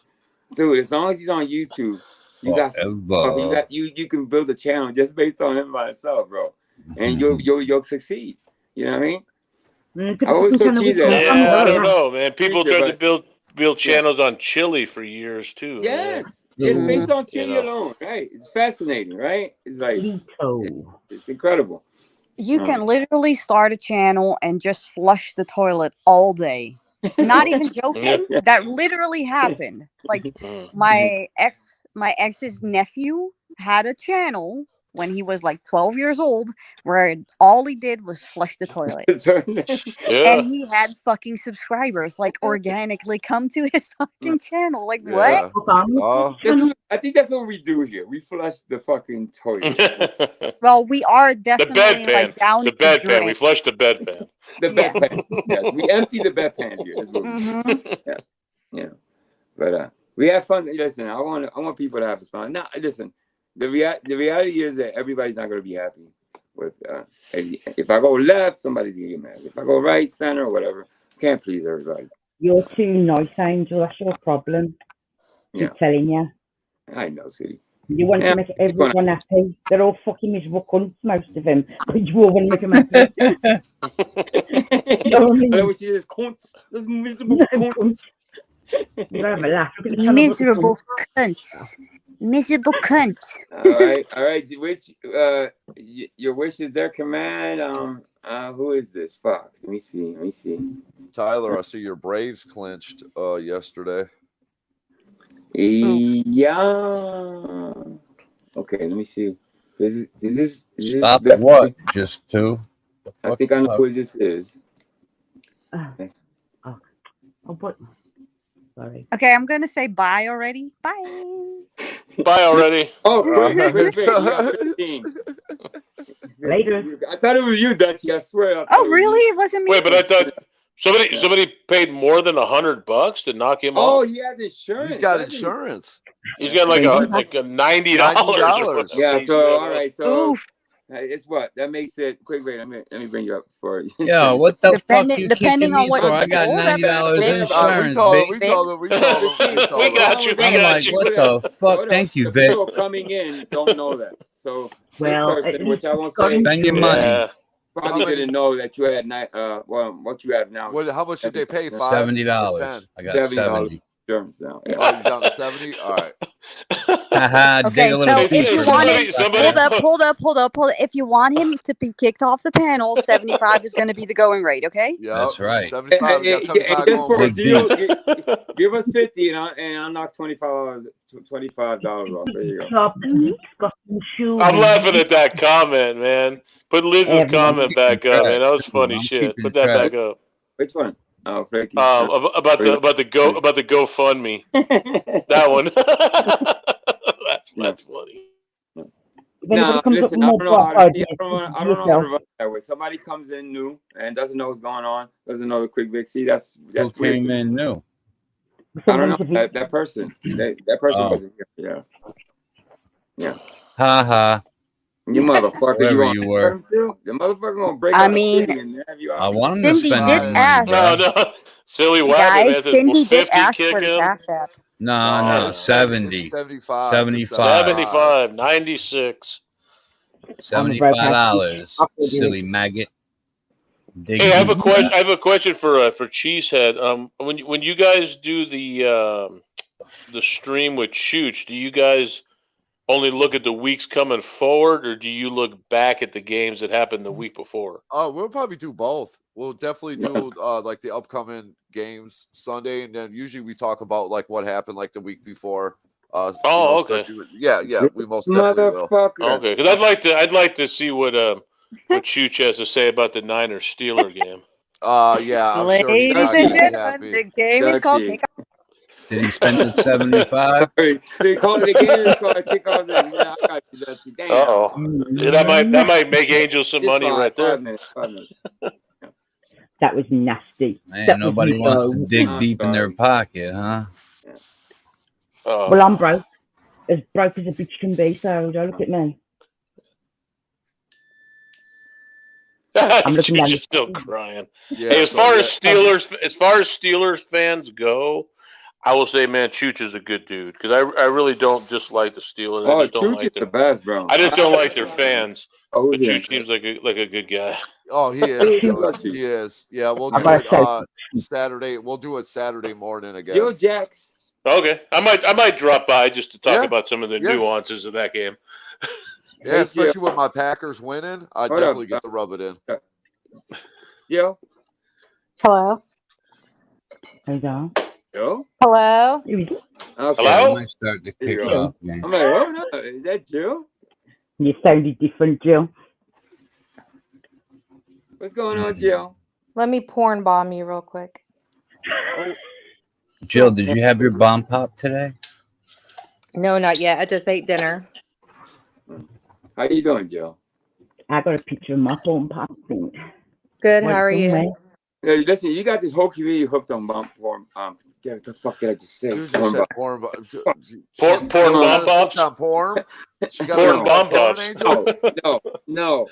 dude. As long as he's on YouTube. You can build a channel just based on him by itself, bro, and you'll succeed. You know what I mean? I always so cheesy. I don't know, man. People tried to build channels on chili for years too. Yes, it's based on chili alone, right? It's fascinating, right? It's like it's incredible. You can literally start a channel and just flush the toilet all day. Not even joking. That literally happened. Like my ex's nephew had a channel when he was like 12 years old where all he did was flush the toilet. And he had fucking subscribers like organically come to his fucking channel. Like what? I think that's what we do here. We flush the fucking toilet. Well, we are definitely like down the bedpan. We flush the bedpan. The bedpan. Yes, we empty the bedpan here. That's what we do. But we have fun. Listen, I want people to have fun. Now, listen, the reality is that everybody's not going to be happy with. If I go left, somebody's gonna get mad. If I go right, center, or whatever, can't please everybody. You're too nice, Angel. That's your problem. I'm telling you. I know, City. You want to make everyone happy. They're all fucking miserable cunts, most of them. But you all want to make them happy. You know what I mean? I wish you just cunts. Those miserable cunts. You gotta have a laugh. Miserable cunts. Miserable cunts. All right. Which your wish is their command. Who is this? Fuck. Let me see. Tyler, I see your Braves clinched yesterday. Yeah. Okay, let me see. Is this Stop what? Just two? I think I know who this is. What sorry. Okay, I'm gonna say bye already. Bye. Bye already. Oh, quick, you got 15. Later. I thought it was you, Dutchie. I swear. Oh, really? It wasn't me. Wait, but I thought somebody paid more than $100 to knock him Oh, off. he has insurance. He's got doesn't he? insurance. He's got like a $90 or whatever. Yeah. he So said. all right. So Oof. it's what that makes it. Quick, wait. Let me bring you up for you. Yo, what the fuck you Depending kicking on me what. for? I got Hold up, $90 Vic. insurance, we bitch. told him. We got you. We I'm got like, you. what the fuck? Thank you, The Vic. people coming in don't know that. So Well, this at person, least which I won't got say, Spend your money. Yeah. probably didn't know that you had what you have now. How much did they pay? 5 $70. or 10? I got 70. Insurance now. Yeah. Oh, you down to 70? All right. Haha, dig Okay, a little so deeper. if you want him, somebody- hold up. If you want him to be kicked off the panel, 75 is going to be the going rate. Okay. Yeah, That's right. 75. We got 75 just for a going. deal, give us 50 and I'll knock $25 off. There you go. I'm laughing at that comment, man. Put Liz's Everyone comment keeping back up, track. man. That was funny I'm shit. keeping Put that track. back up. Which one? Oh, Frankie. About the GoFundMe. That one. That's funny. No, listen, I don't know how to run that way. Somebody comes in new and doesn't know what's going on, doesn't know the quick Vic. See, that's Who weird. came in new? I don't know that person. That person Oh. wasn't here. Yeah. Ha ha. You motherfucker. Wherever You you want were. The motherfucker gonna break I out mean, a city and have you out. I want him to Cindy spend did that money, ask. bro. No. Silly Wabbit, Guys, man. Says, Cindy will did 50 ask kick for the him? cash app. No, 70. 75. 75. 96. $75. Silly maggot. Dig Hey, I have a deep. question. I have a question for Cheesehead. When you guys do the stream with Chooch, do you guys only look at the weeks coming forward, or do you look back at the games that happened the week before? Oh, we'll probably do both. We'll definitely do like the upcoming games Sunday, and then usually we talk about like what happened like the week before. Okay. Yeah, we most definitely will. Okay, because I'd like to see what Chooch has to say about the Niners Steeler game. Yeah, I'm sure he's Ladies not and gonna be gentlemen, happy. the game is called Kickoff. Did he spend the 75? They call it the game is called kickoff. Yeah, I got you, Dutchie. Damn. That might make Angel some Just money right there. 5 minutes. 5 minutes. That was nasty. Man, That nobody was wants to low. dig deep in their pocket, huh? Well, I'm broke. As broke as a bitch can be, so don't look at me. I'm looking down. She's still crying. Yeah, Hey, as far as Steelers fans go, I will say, man, Chooch is a good dude because I really don't dislike the Steelers. Oh, I just don't Chooch like is the best, bro. I just don't like their fans. Oh, But who's Chooch seems like a good guy. Oh, he is. Dude. He is. Yeah, we'll do it Saturday. We'll do it Saturday morning again. Joe Jacks. Okay, I might drop by just to talk about some of the nuances of that game. Yeah, especially with my Packers winning, I Hold definitely up. get to rub it in. Yo. Hello. Hello. Yo. Hello. Okay. I might start to kick Yeah. off, man. I'm like, oh no, is that Jill? You sounded different, Jill. What's going on, Jill? Let me porn bomb you real quick. Jill, did you have your bomb pop today? No, not yet. I just ate dinner. How you doing, Jill? I got a picture of my phone pop thing. Good. How are you? Hey, listen, you got this whole community hooked on bomb porn. What the fuck did I just say? Dude just said porn. Porn bomb pops. On porn. She got Porn bomb pops. No.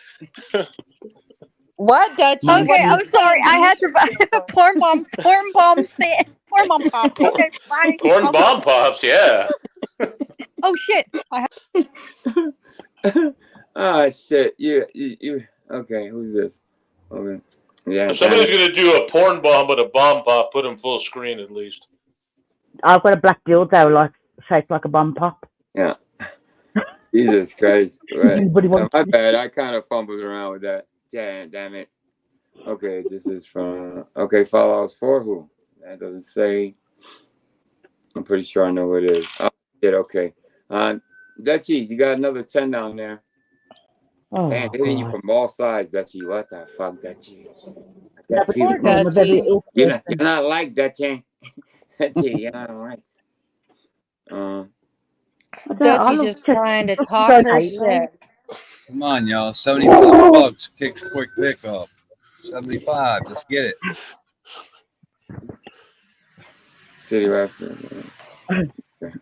What, Dutchie? Okay, I'm sorry. I had to buy porn bomb pop. Okay, bye. Corn I'll bomb go. pops, yeah. Oh shit! Ah shit. You. Okay, who's this? Okay. Yeah. If somebody's gonna do a porn bomb with a bomb pop, put them full screen at least. I've got a black dildo, like shaped like a bomb pop. Yeah. Jesus Christ. Right. Anybody want My bad. I kind of fumbled around with that. Damn it. Okay, this is from. Okay, follows for who? That doesn't say. I'm pretty sure I know who it is. Oh, shit, okay. Dutchie, you got another 10 down there. Oh, Man, hitting you from all sides, Dutchie. What the fuck, Dutchie? Dutchie. You're not like Dutchie. Gee, yeah, all right. Dutchie just trying to talk her shit. Come on, y'all. 75 bucks. Kick quick pickup. 75. Let's get it. City Raptor.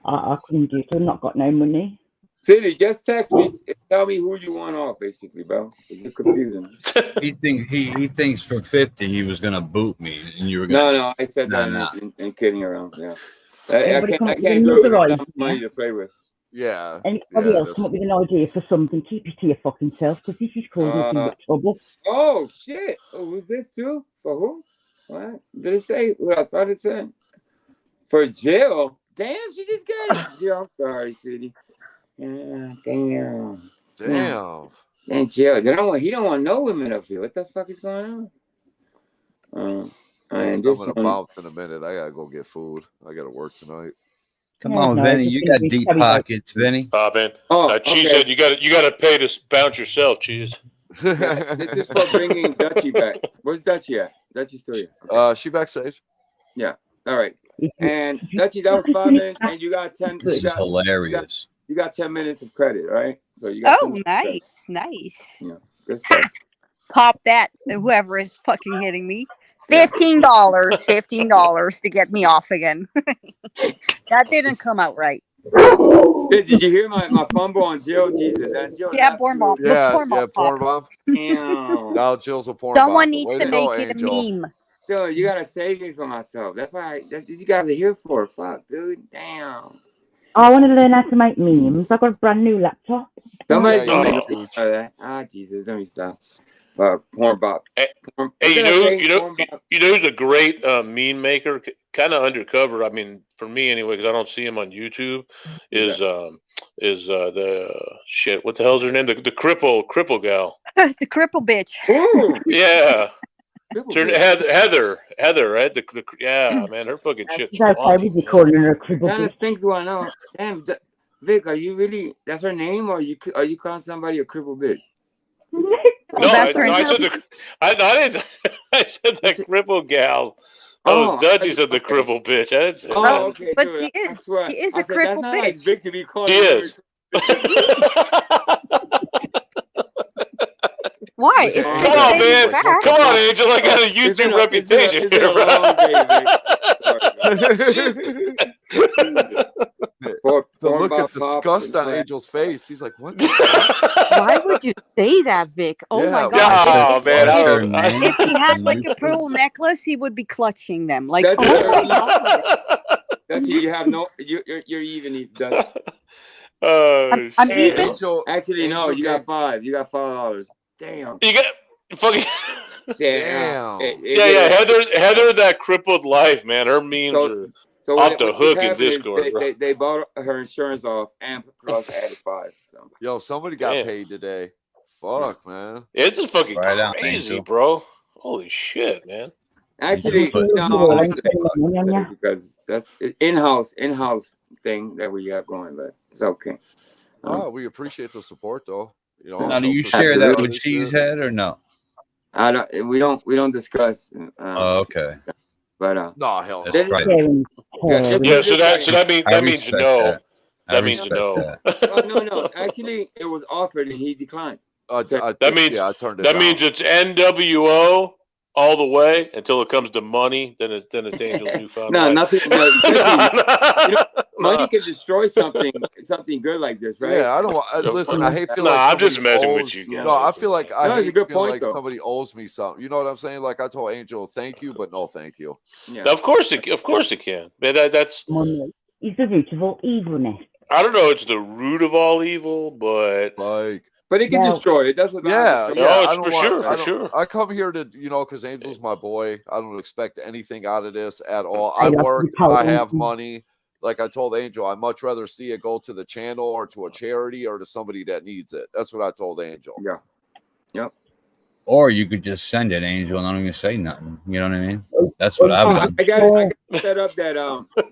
I couldn't do it. I've not got no money. City, just text me. Tell me who you want off, basically, bro. You're confusing. He thinks for 50 he was gonna boot me, and you were gonna. No, I said that in kidding around. Yeah, I Anybody come up with can't do it another with enough idea? money to play with. Yeah. Anybody else come up with an idea for something? Keep it to your fucking self, because this is causing too much trouble. Oh shit! Oh, was this too? For who? What did it say? What I thought it said? For Jill. Damn, she just got it. Jill, I'm sorry, sweetie. Damn. Damn. And Jill, he don't want no women up here. What the fuck is going on? I'm gonna bounce in a minute. I gotta go get food. I gotta work tonight. Come on, Vinny. You got deep pockets, Vinny. Man. Cheese said you gotta pay to bounce yourself, Cheese. Yeah, this is for bringing Dutchie back. Where's Dutchie at? Dutchie's still here. Okay. She backstage. Yeah. All right. And Dutchie, that was 5 minutes, and you got 10. This is hilarious. You got 10 minutes of credit, right? So you got. Oh, nice. Yeah. Good stuff. Top that. Whoever is fucking hitting me. $15 to get me off again. That didn't come out right. Did you hear my fumble on Jill? Jesus, Jill. Yeah, porn bomb. Yeah, Porn bomb. porn bomb. Damn. Now Jill's a porn Someone bomb. needs Way to make go, it Angel. a meme. Dude, you gotta save me for myself. That's why you guys are here for. Fuck, dude. Damn. I want to learn how to make memes. I've got a brand new laptop. Somebody Yeah, don't you make know. that. Jesus, let me stop. Porn bop. Hey, you know who's a great meme maker, kind of undercover. I mean, for me anyway, because I don't see him on YouTube. Is the shit? What the hell's her name? The cripple gal. The cripple bitch. Ooh. Yeah. Heather, right? Yeah, man, her fucking shit's funny. Calling her a cripple Kind bitch. of think do I know? Damn, Vic, are you really? That's her name, or are you calling somebody a cripple bitch? No, I said that cripple gal. Oh, Dutchie said the cripple bitch. I didn't say that. Okay, But dude, she is. swear. She is a I said, cripple that's not bitch. like Vic to be calling She her. is. Why? It's Come on, man. facts. Come on, Angel. I got a YouTube reputation here, bro. The look of disgust on Angel's face. He's like, what the fuck? Why would you say that, Vic? Oh Yeah, my why? God. Man, If he had like a pearl necklace, he would be clutching them. Like, That's oh my God. That's you have no. You're even. Dutch. I'm even. Angel, Actually, no. Angel You got $5. You got $5. Damn. You got fucking. Damn. Yeah. Heather, that crippled life, man. Her memes are off the hook in Discord. They bought her insurance off and plus added $5. So. Yo, somebody got paid today. Fuck, man. It's just fucking Right crazy, on, bro. Holy shit, man. Actually, no, because that's in-house thing that we got going, but it's okay. Oh, we appreciate the support, though. You know, Now, do you share that with Cheesehead or no? I don't. We don't discuss. Okay. But no, hell no. That's right. Yeah, so that means no. That means no. No. Actually, it was offered and he declined. That means I turned it that down. means it's NWO all the way until it comes to money. Then it's Angel's newfound. No, life. nothing. Money can destroy something good like this, right? Yeah, I don't want. Listen, I hate feeling. No, like I'm just messing owes, with you. No, I feel like I it's a hate good feeling point, like though. somebody owes me something. You know what I'm saying? Like I told Angel, thank you, but no, thank you. Yeah. Of course it can. Man, that's. Money is the root of all evilness. I don't know. It's the root of all evil, but But it can destroy it. That's what. Yeah, I don't for want, sure. I come here to, because Angel's my boy. I don't expect anything out of this at all. I work. I have money. Like I told Angel, I'd much rather see it go to the channel or to a charity or to somebody that needs it. That's what I told Angel. Yeah. Yep. Or you could just send it, Angel, and not even say nothing. You know what I mean? That's what I've done. I got set up that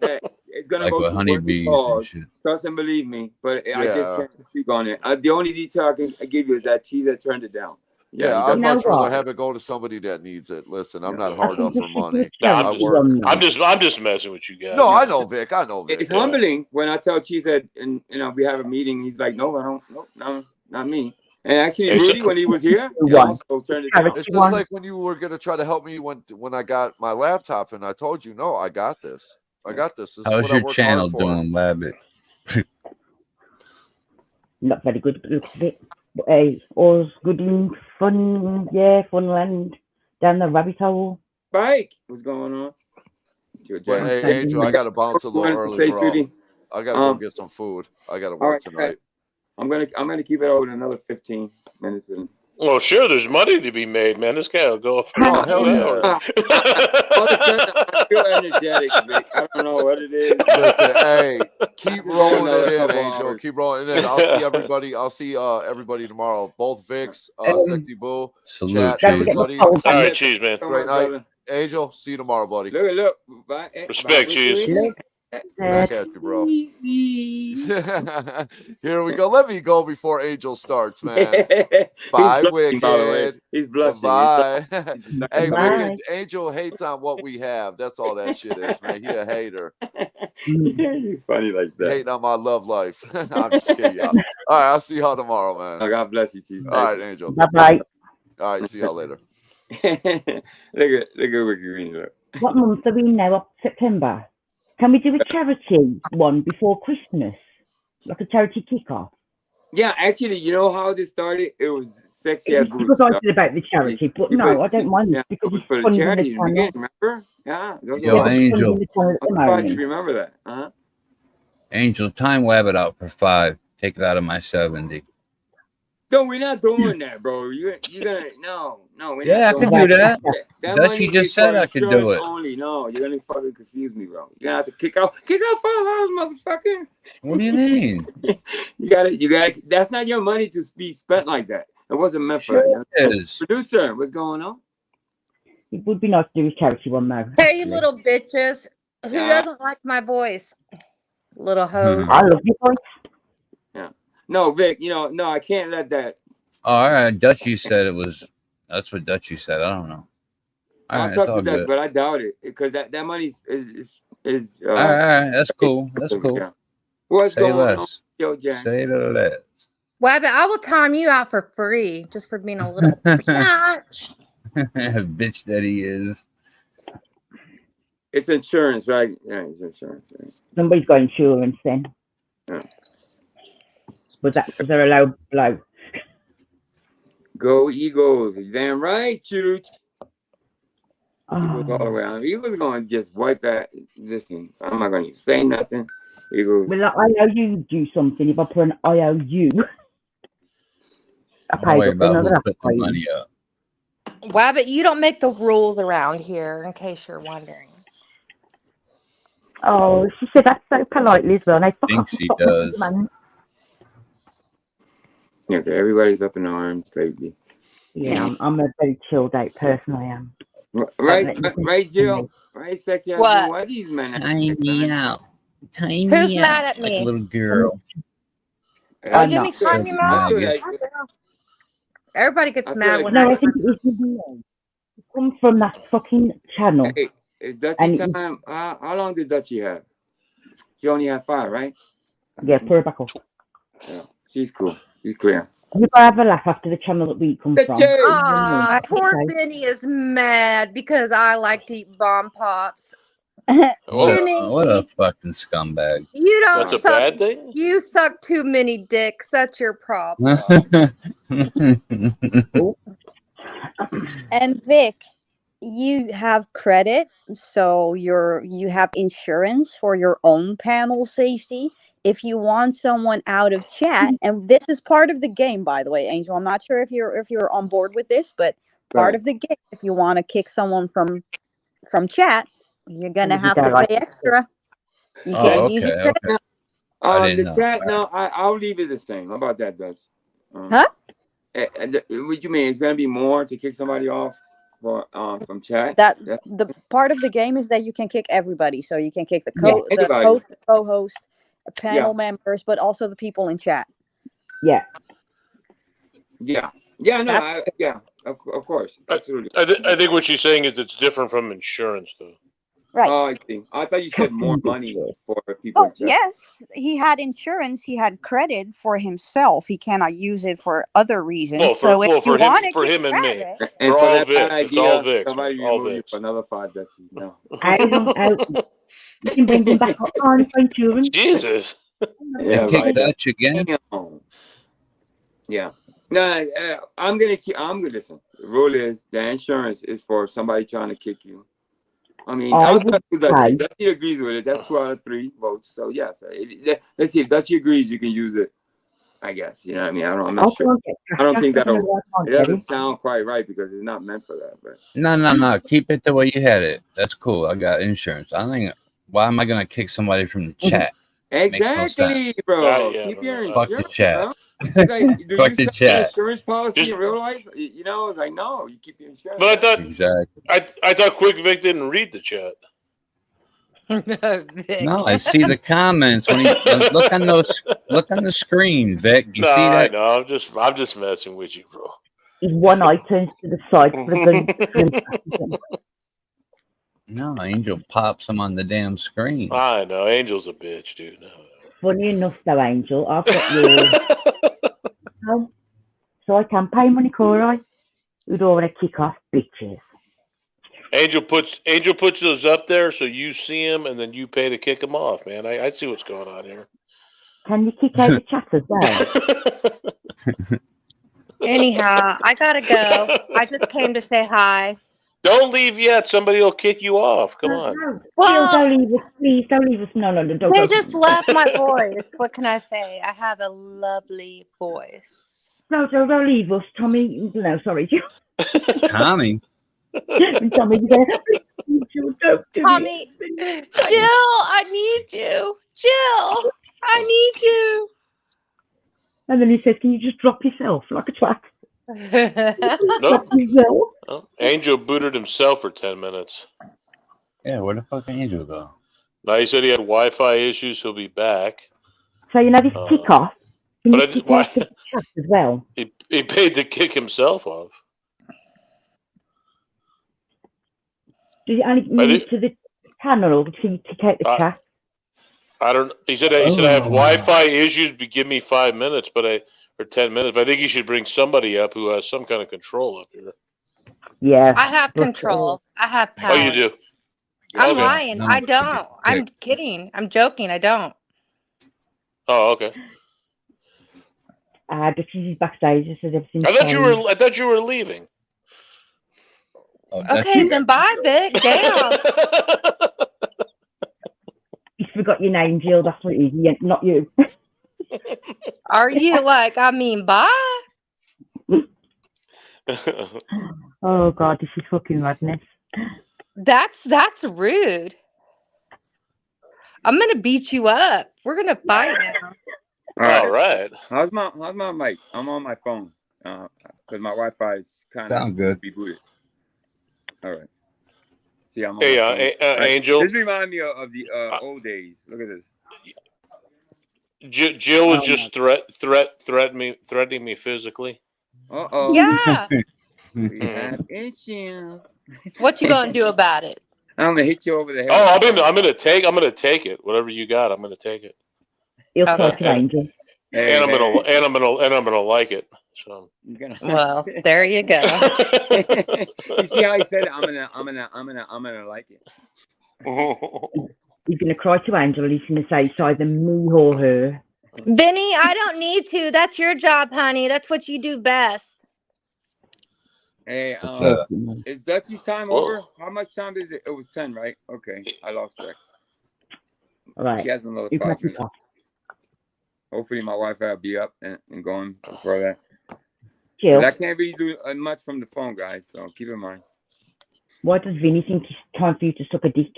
that it's gonna Like go with to honeybees cause. and shit. Trust and believe me, but I just can't speak on it. The only detail I can give you is that Cheetah turned it down. Yeah, he I'd does. much rather have it go to somebody that needs it. Listen, I'm not hard up for money. I'm just messing with you guys. No, I know, Vic. I know, Vic. It's humbling when I tell Cheese that, and we have a meeting. He's like, "No, I don't. No, not me." And actually, Rudy, when he was here, he also turned it down. It's just like when you were gonna try to help me when I got my laptop, and I told you, no, I got this. I got this. This is How's what I your worked channel hard for. doing, Rabbit? Not very good, but looks a bit. But hey, all's good and fun. Yeah, funland down the rabbit hole. Spike, what's going on? But hey, Angel, I gotta bounce a little early, bro. I gotta go get some food. I gotta work tonight. I'm gonna keep it over another 15 minutes. Well, sure, there's money to be made, man. This guy will go for hell yeah. All of a sudden, I feel energetic, Vic. I don't know what it is. Listen, hey, keep rolling it in, Angel. Keep rolling it in. I'll see everybody. I'll see everybody tomorrow. Both Vicks, Sexy Boo, chat, everybody. All right, Cheese, man. Great night, Angel. See you tomorrow, buddy. Look. Bye. Respect, Cheese. Back at you, bro. Here we go. Let me go before Angel starts, man. Bye, Wicked. By the way. He's blushing. Bye. Hey, Bye. Wicked. Angel hates on what we have. That's all that shit is, man. He a hater. You're funny like that. Hating on my love life. I'm just kidding, y'all. All right, I'll see y'all tomorrow, man. Oh, God bless you, Chief. All right, Angel. Bye-bye. All right, see y'all later. look at Wicked Green. Look. What month are we in now? September. Can we do a charity one before Christmas? Like a charity kickoff? Yeah, actually, you know how this started? It was Sexy as Because I said about the charity, but no, I don't mind it because was it's for the funding charity in the the beginning, channel. remember? Yeah. Yo, Angel. I'm surprised you remember that. Uh-huh. Angel, time Wabbit out for 5. Take it out of my 70. No, we're not doing that, bro. You're gonna no. We're Yeah, not I can doing do that. That That money you just is said for I could do insurance it. Only. No, you're gonna fucking confuse me, bro. You're gonna have to kick out 5 hours, motherfucker. What do you mean? You gotta. That's not your money to be spent like that. It wasn't meant for that. It is. Producer, what's going on? It would be nice to do a charity one though. Hey, you little bitches. Who Yeah. doesn't like my voice? Little hoes. I love you, boy. Yeah. No, Vic. No, I can't let that. Oh, all right. Dutchie said it was. That's what Dutchie said. I don't know. All I'll right, talk it's to all Dutch, good. but I doubt it because that money is. All right. That's cool. That's cool. Yeah. What's Say going less. on, Yo, Jack? Say less. Well, but I will time you out for free just for being a little bitch. Bitch that he is. It's insurance, right? Yeah, it's insurance. Right? Somebody's got insurance then. Yeah. Was there a low blow? Go Eagles! Damn right, Chooch. Eagles Oh. all around. Eagles going to just wipe that. Listen, I'm not going to say nothing. Eagles. Well, I owe you do something. If I put an IOU, I Don't paid worry up about another who put the money up. Wow, but you don't make the rules around here, in case you're wondering. Oh, she said that so politely as well. And I Thinks he does. Man. Yeah, okay, everybody's up in arms, baby. Yeah, I'm a very chilled out person. I am. Right, Jill. Right, sexy. What? Why these men? Time me out. Time Who's me mad out. at Like me? a little girl. Oh, you mean time you out? Maggot. Everybody gets mad when No, I I think it was me. It comes from that fucking channel. Hey, it's Dutchie And time. How long did Dutchie have? She only had 5, right? yeah, put her back up. Yeah, she's cool. She's clear. You gotta have a laugh after the channel that we come from. Ah, poor Benny is mad because I like to eat bomb pops. What a fucking scumbag. You don't That's a suck. bad thing? You suck too many dicks. That's your problem. And Vic, you have credit, so you have insurance for your own panel safety. If you want someone out of chat, and this is part of the game, by the way, Angel. I'm not sure if you're on board with this, but part of the game, if you want to kick someone from chat, you're gonna have to pay extra. You can't use your credit. The chat. No, I'll leave it the same. How about that, Dutch? Huh? What you mean? It's gonna be more to kick somebody off from chat? The part of the game is that you can kick everybody. So you can kick the anybody. host, the co-host, panel members, but also the people in chat. Yeah. Yeah. Yeah, no, of course, absolutely. I think what she's saying is it's different from insurance, though. Right. Oh, I see. I thought you said more money for people. Oh, yes, he had insurance. He had credit for himself. He cannot use it for other reasons. Well, so if you want to for keep him and me, credit, And for for all that bad Vicks, it's all idea, Vicks, somebody all remove you Vicks. for another 5 that you know. You can bring him back on for insurance. Jesus. Yeah, Kick right. Dutch again. Damn. Yeah. No, I'm gonna listen. The rule is the insurance is for somebody trying to kick you. I mean, I I'll would talk to Dutchy. say- Dutchy agrees with it. That's 2 out of 3 votes. So yes, let's see if Dutchy agrees. You can use it. I guess you know what I mean. I'm not sure. I don't think that'll. It doesn't sound quite right because it's not meant for that. But No. Keep it the way you had it. That's cool. I got insurance. I think. Why am I gonna kick somebody from the chat? exactly, bro. Yeah, Keep your Fuck the insurance, chat. bro. It's like, do Fuck you the sell an chat. insurance policy Just- in real life? You know, it's like no, you keep your insurance. But I thought Exactly. I thought Quick Vic didn't read the chat. No, I see the comments when he look on the screen, Vic. You No, see I that? know. I'm just messing with you, bro. His one eye turns to the side for the gun. No, Angel pops him on the damn screen. I know. Angel's a bitch, dude. No. Funny enough, though, Angel, I've got your. So I can pay money, Cora. Who'd already kick off bitches. Angel puts those up there so you see them and then you pay to kick them off, man. I see what's going on here. Can you kick out the chat as well? Anyhow, I gotta go. I just came to say hi. Don't leave yet. Somebody will kick you off. Come on. Jill, don't leave us, please. Don't leave us. No, don't They go. just love my voice. What can I say? I have a lovely voice. No, don't leave us, Tommy. No, sorry, Jill. Tommy. Tommy, Jill, don't do Tommy, it. Jill, I need you. Jill, I need you. And then he says, "Can you just drop yourself like a twat?" Nope. Drop yourself. Oh, Angel booted himself for 10 minutes. Yeah, where the fuck Angel go? Now he said he had Wi-Fi issues. He'll be back. So you know this kick-off. Can but you I kick just, why, out the chat as well? he paid to kick himself off. Do you only move to the panel or to kick out the chat? I don't. He said I have Wi-Fi issues. But give me 5 minutes, or 10 minutes. But I think he should bring somebody up who has some kind of control up here. Yeah. I have control. I have power. Oh, you do. I'm Okay. lying. I don't. I'm kidding. I'm joking. I don't. Oh, okay. But she's backstage. She says everything's I fine. thought you were leaving. Okay, then bye, Vic. Damn. You forgot your name, Jill. That's what it is. Yeah, not you. Are you like, I mean, bye? Oh, God, this is fucking madness. That's rude. I'm gonna beat you up. We're gonna fight now. All right. How's my mic? I'm on my phone because my Wi-Fi is kind of Sound good. rebooted. All right. See, I'm on Hey, my phone. Right. Angel. This reminds me of the old days. Look at this. Jill was just threatening me physically. Uh-oh. Yeah. We have issues. What you gonna do about it? I'm gonna hit you over the head. Oh, I'm gonna take it. Whatever you got, I'm gonna take it. He'll talk to Angel. And I'm gonna like it. So. Well, there you go. You see how he said it? I'm gonna like it. He's gonna cry to Angel. He's gonna say it's either me or her. Vinny, I don't need to. That's your job, honey. That's what you do best. Hey, is Dutchy's time over? How much time is it? It was 10, right? Okay, I lost track. All right. She has another You 5 can minutes. Hopefully my Wi-Fi will be up and going before that. Jill. I can't really do much from the phone, guys, so keep in mind. Why does Vinny think it's time for you to suck a dick?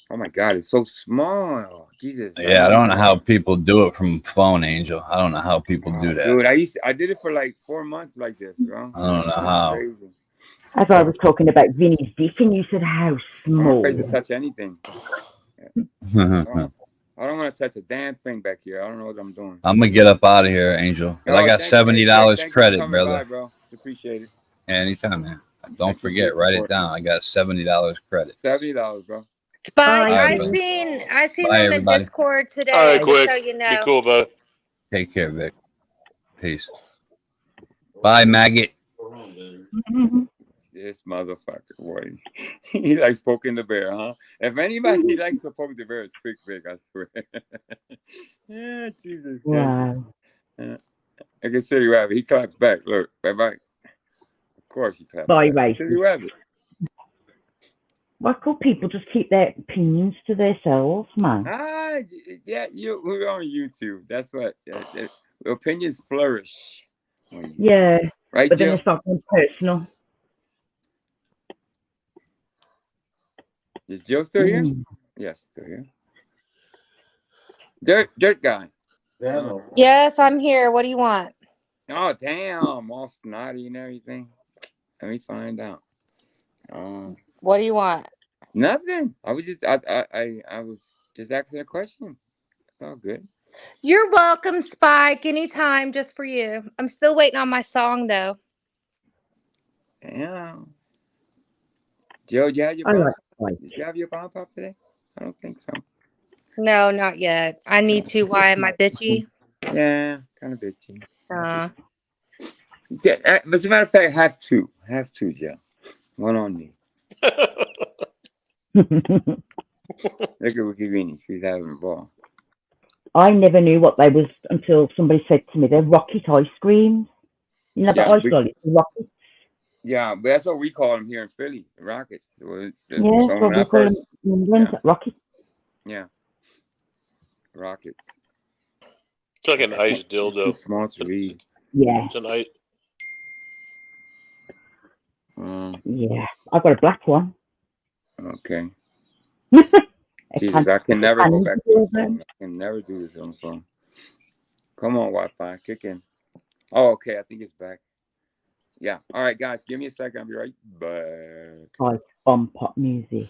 Oh my God, it's so small. Jesus. Yeah, I don't know how people do it from phone, Angel. I don't know how people do that. Dude, I did it for like 4 months like this, bro. I don't know how. Crazy. As I was talking about Vinny's dick, and you said how I'm small. afraid to touch anything. I don't want to touch a damn thing back here. I don't know what I'm doing. I'm gonna get up out of here, Angel. 'Cause I got $70 credit, brother. Bro. Appreciate it. Anytime, man. Don't forget, write it down. I got $70 credit. $70, bro. Spike, Bye, I bro. seen Bye, them in everybody. Discord All today. right, Just quick. so you Be know. cool, bud. Take care, Vic. Peace. Bye, maggot. This motherfucker, boy. He likes poking the bear, huh? If anybody likes to poke the bear, it's Quick Vic, I swear. Yeah, Jesus Christ. Wow. I can City Rabbit. He claps back. Look, bye-bye. Of course he claps Bye, back. City racist. Rabbit. Why can't people just keep their opinions to themselves, man? Ah, yeah, we're on YouTube. That's what opinions flourish. Yeah, Right, but then Jill? it's not personal. Is Jill still here? Yes, still here. Dirt guy. Yes, I'm here. What do you want? Oh, damn. All snotty and everything. Let me find out. What do you want? Nothing. I was just I was just asking a question. All good. You're welcome, Spike. Anytime, just for you. I'm still waiting on my song, though. Yeah. Joe, did you have your bomb? Did you have your bomb pop today? I don't think so. No, not yet. I need to. Why am I bitchy? Yeah, kind of bitchy. Yeah, as a matter of fact, have two, Joe. One on me. Look at Wikivini. She's having a ball. I never knew what they was until somebody said to me, they're rocket ice creams. You know, the ice cream, rockets. Yeah, but that's what we call them here in Philly, the Rockets. Yeah, so we call them in England, rockets. Yeah. Rockets. It's like an ice dildo. It's too small to read. Yeah. It's an ice. Yeah, I've got a black one. Okay. Jesus, I can never go back to the phone. I can never do this on the phone. Come on, Wi-Fi, kick in. Oh, okay, I think it's back. Yeah. All right, guys, give me a second. I'll be right back. Like bomb pop music.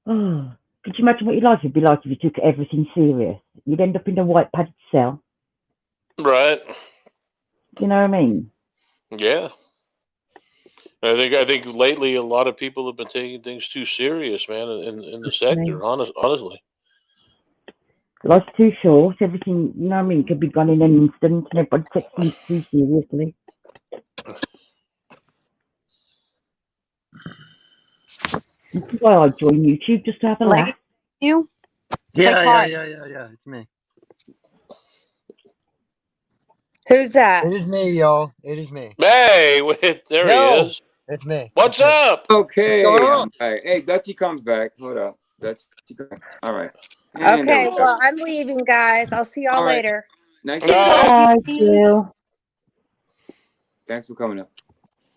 Oh, could you imagine what your life would be like if you took everything serious? You'd end up in a white padded cell. Right. You know what I mean? Yeah. I think lately a lot of people have been taking things too serious, man, in the sector. Honestly. Life's too short. Everything, you know what I mean, could be gone in an instant, and everybody takes things too seriously. This is why I join YouTube, just to have a laugh. You? Yeah. It's me. Who's that? It is me, y'all. It is me. Hey, wait, there he is. It's me. What's up? Okay. What's going on? Hey, Dutchie comes back. Hold up. Dutchie comes back. All right. Okay, well, I'm leaving, guys. I'll see y'all All right. later. Nice Bye, Jill. Thanks for coming up.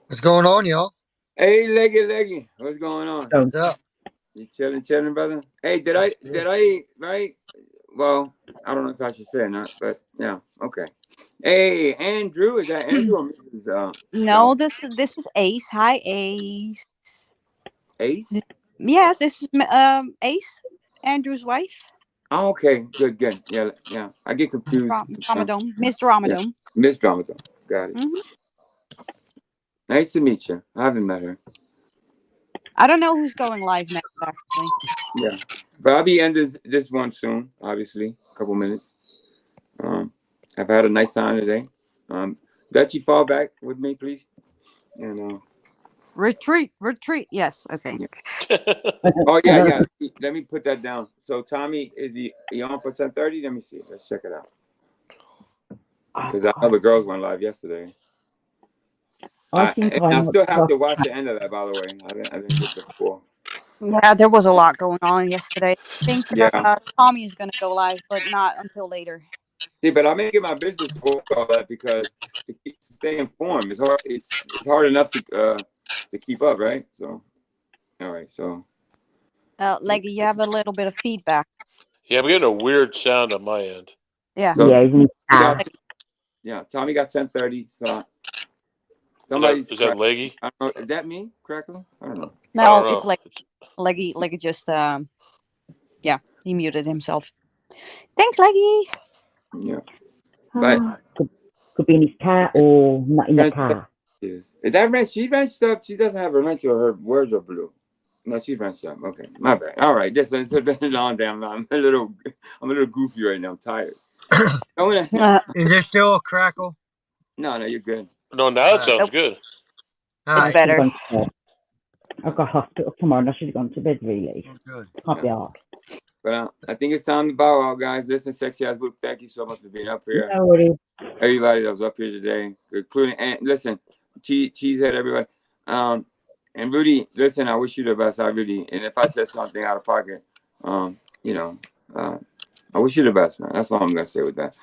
What's going on, y'all? Hey, Leggy. What's going on? What's up? You chilling, brother? Hey, did I, right? Well, I don't know if I should say or not, but yeah, okay. Hey, Andrew, is that Andrew or Mrs. No, this is Ace. Hi, Ace. Ace? Yeah, this is Ace, Andrew's wife. Oh, okay, good. Yeah. I get confused. Dramadome, Miss Dramadome. Yeah. Miss Dramadome. Got it. Mm-hmm. Nice to meet you. I haven't met her. I don't know who's going live next, actually. Yeah, but I'll be ending this one soon. Obviously, a couple minutes. I've had a nice time today. Dutchie, fall back with me, please. And Retreat. Yes. Okay. Yeah. Oh yeah. Let me put that down. So Tommy, is he on for 10:30? Let me see. Let's check it out. Because I know the girls went live yesterday. I still have to watch the end of that, by the way. I didn't get the full. Yeah, there was a lot going on yesterday. I think Yeah. Tommy is going to go live, but not until later. See, but I make it my business to avoid all that because to stay informed, it's hard. It's hard enough to keep up, right? So, all right. So, Leggy, you have a little bit of feedback. Yeah, I'm getting a weird sound on my end. Yeah. So Yeah, Tommy got 10:30. So Is that Leggy? I don't know. Is that me, Crackle? I don't know. No, it's like Leggy just yeah, he muted himself. Thanks, Leggy. Yeah. But could be in his car or not in the car. is that wrench? She wrenched up. She doesn't have a wrench or her words are blue. No, she's wrenched up. Okay, my bad. All right, this has been a long damn time. I'm a little goofy right now. I'm tired. Is there still a crackle? No, you're good. No, now it sounds good. It's better. I've got hospital tomorrow and I should have gone to bed, really. Good. Can't be hard. But I think it's time to bow out, guys. Listen, Sexy Ass Book, thank you so much for being up here. No worries. Everybody that was up here today, including, and listen, Cheesehead, everybody. And Rudy, listen, I wish you the best. I really, and if I said something out of pocket, I wish you the best, man. That's all I'm gonna say with that.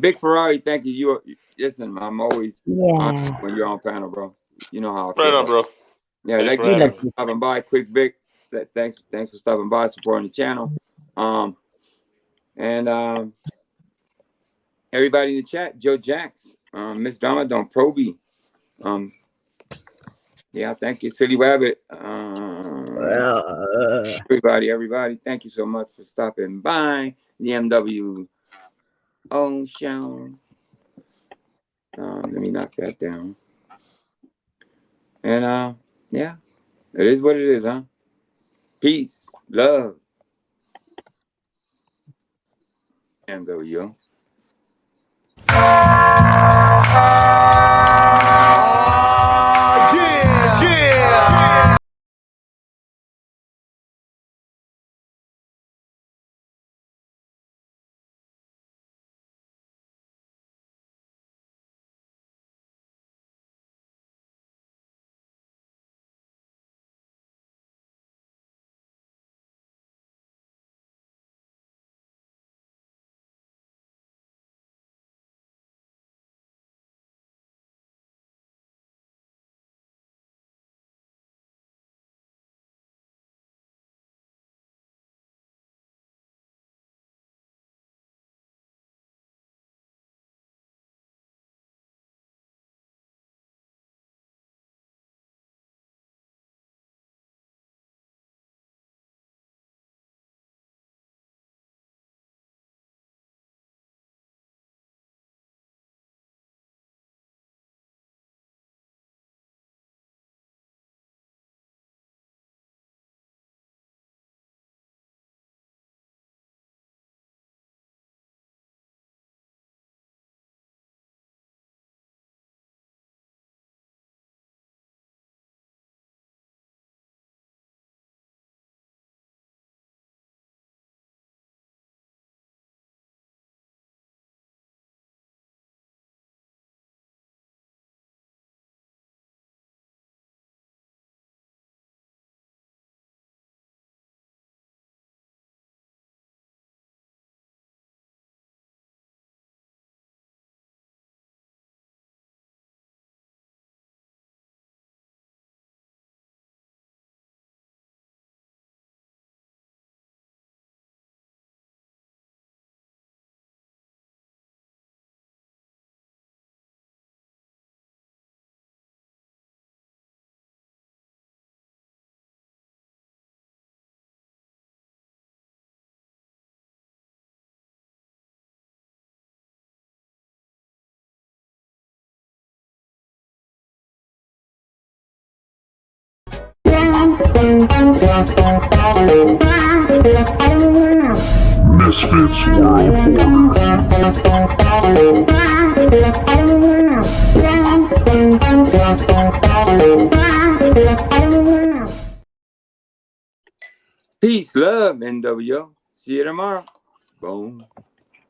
Big Ferrari, thank you. Listen, I'm always when you're on panel, bro. You know how I feel. Right on, bro. Yeah, Thanks thanks for stopping by. Quick, Big. Thanks for stopping by, supporting the channel. And everybody in the chat, Joe Jacks, Miss Damadon, Proby. Yeah, thank you, City Rabbit. Everybody, thank you so much for stopping by the MWO show. Let me knock that down. And yeah, it is what it is, huh? Peace, love, MWO. Misfits World Order. Peace, love, NWO. See you tomorrow. Boom.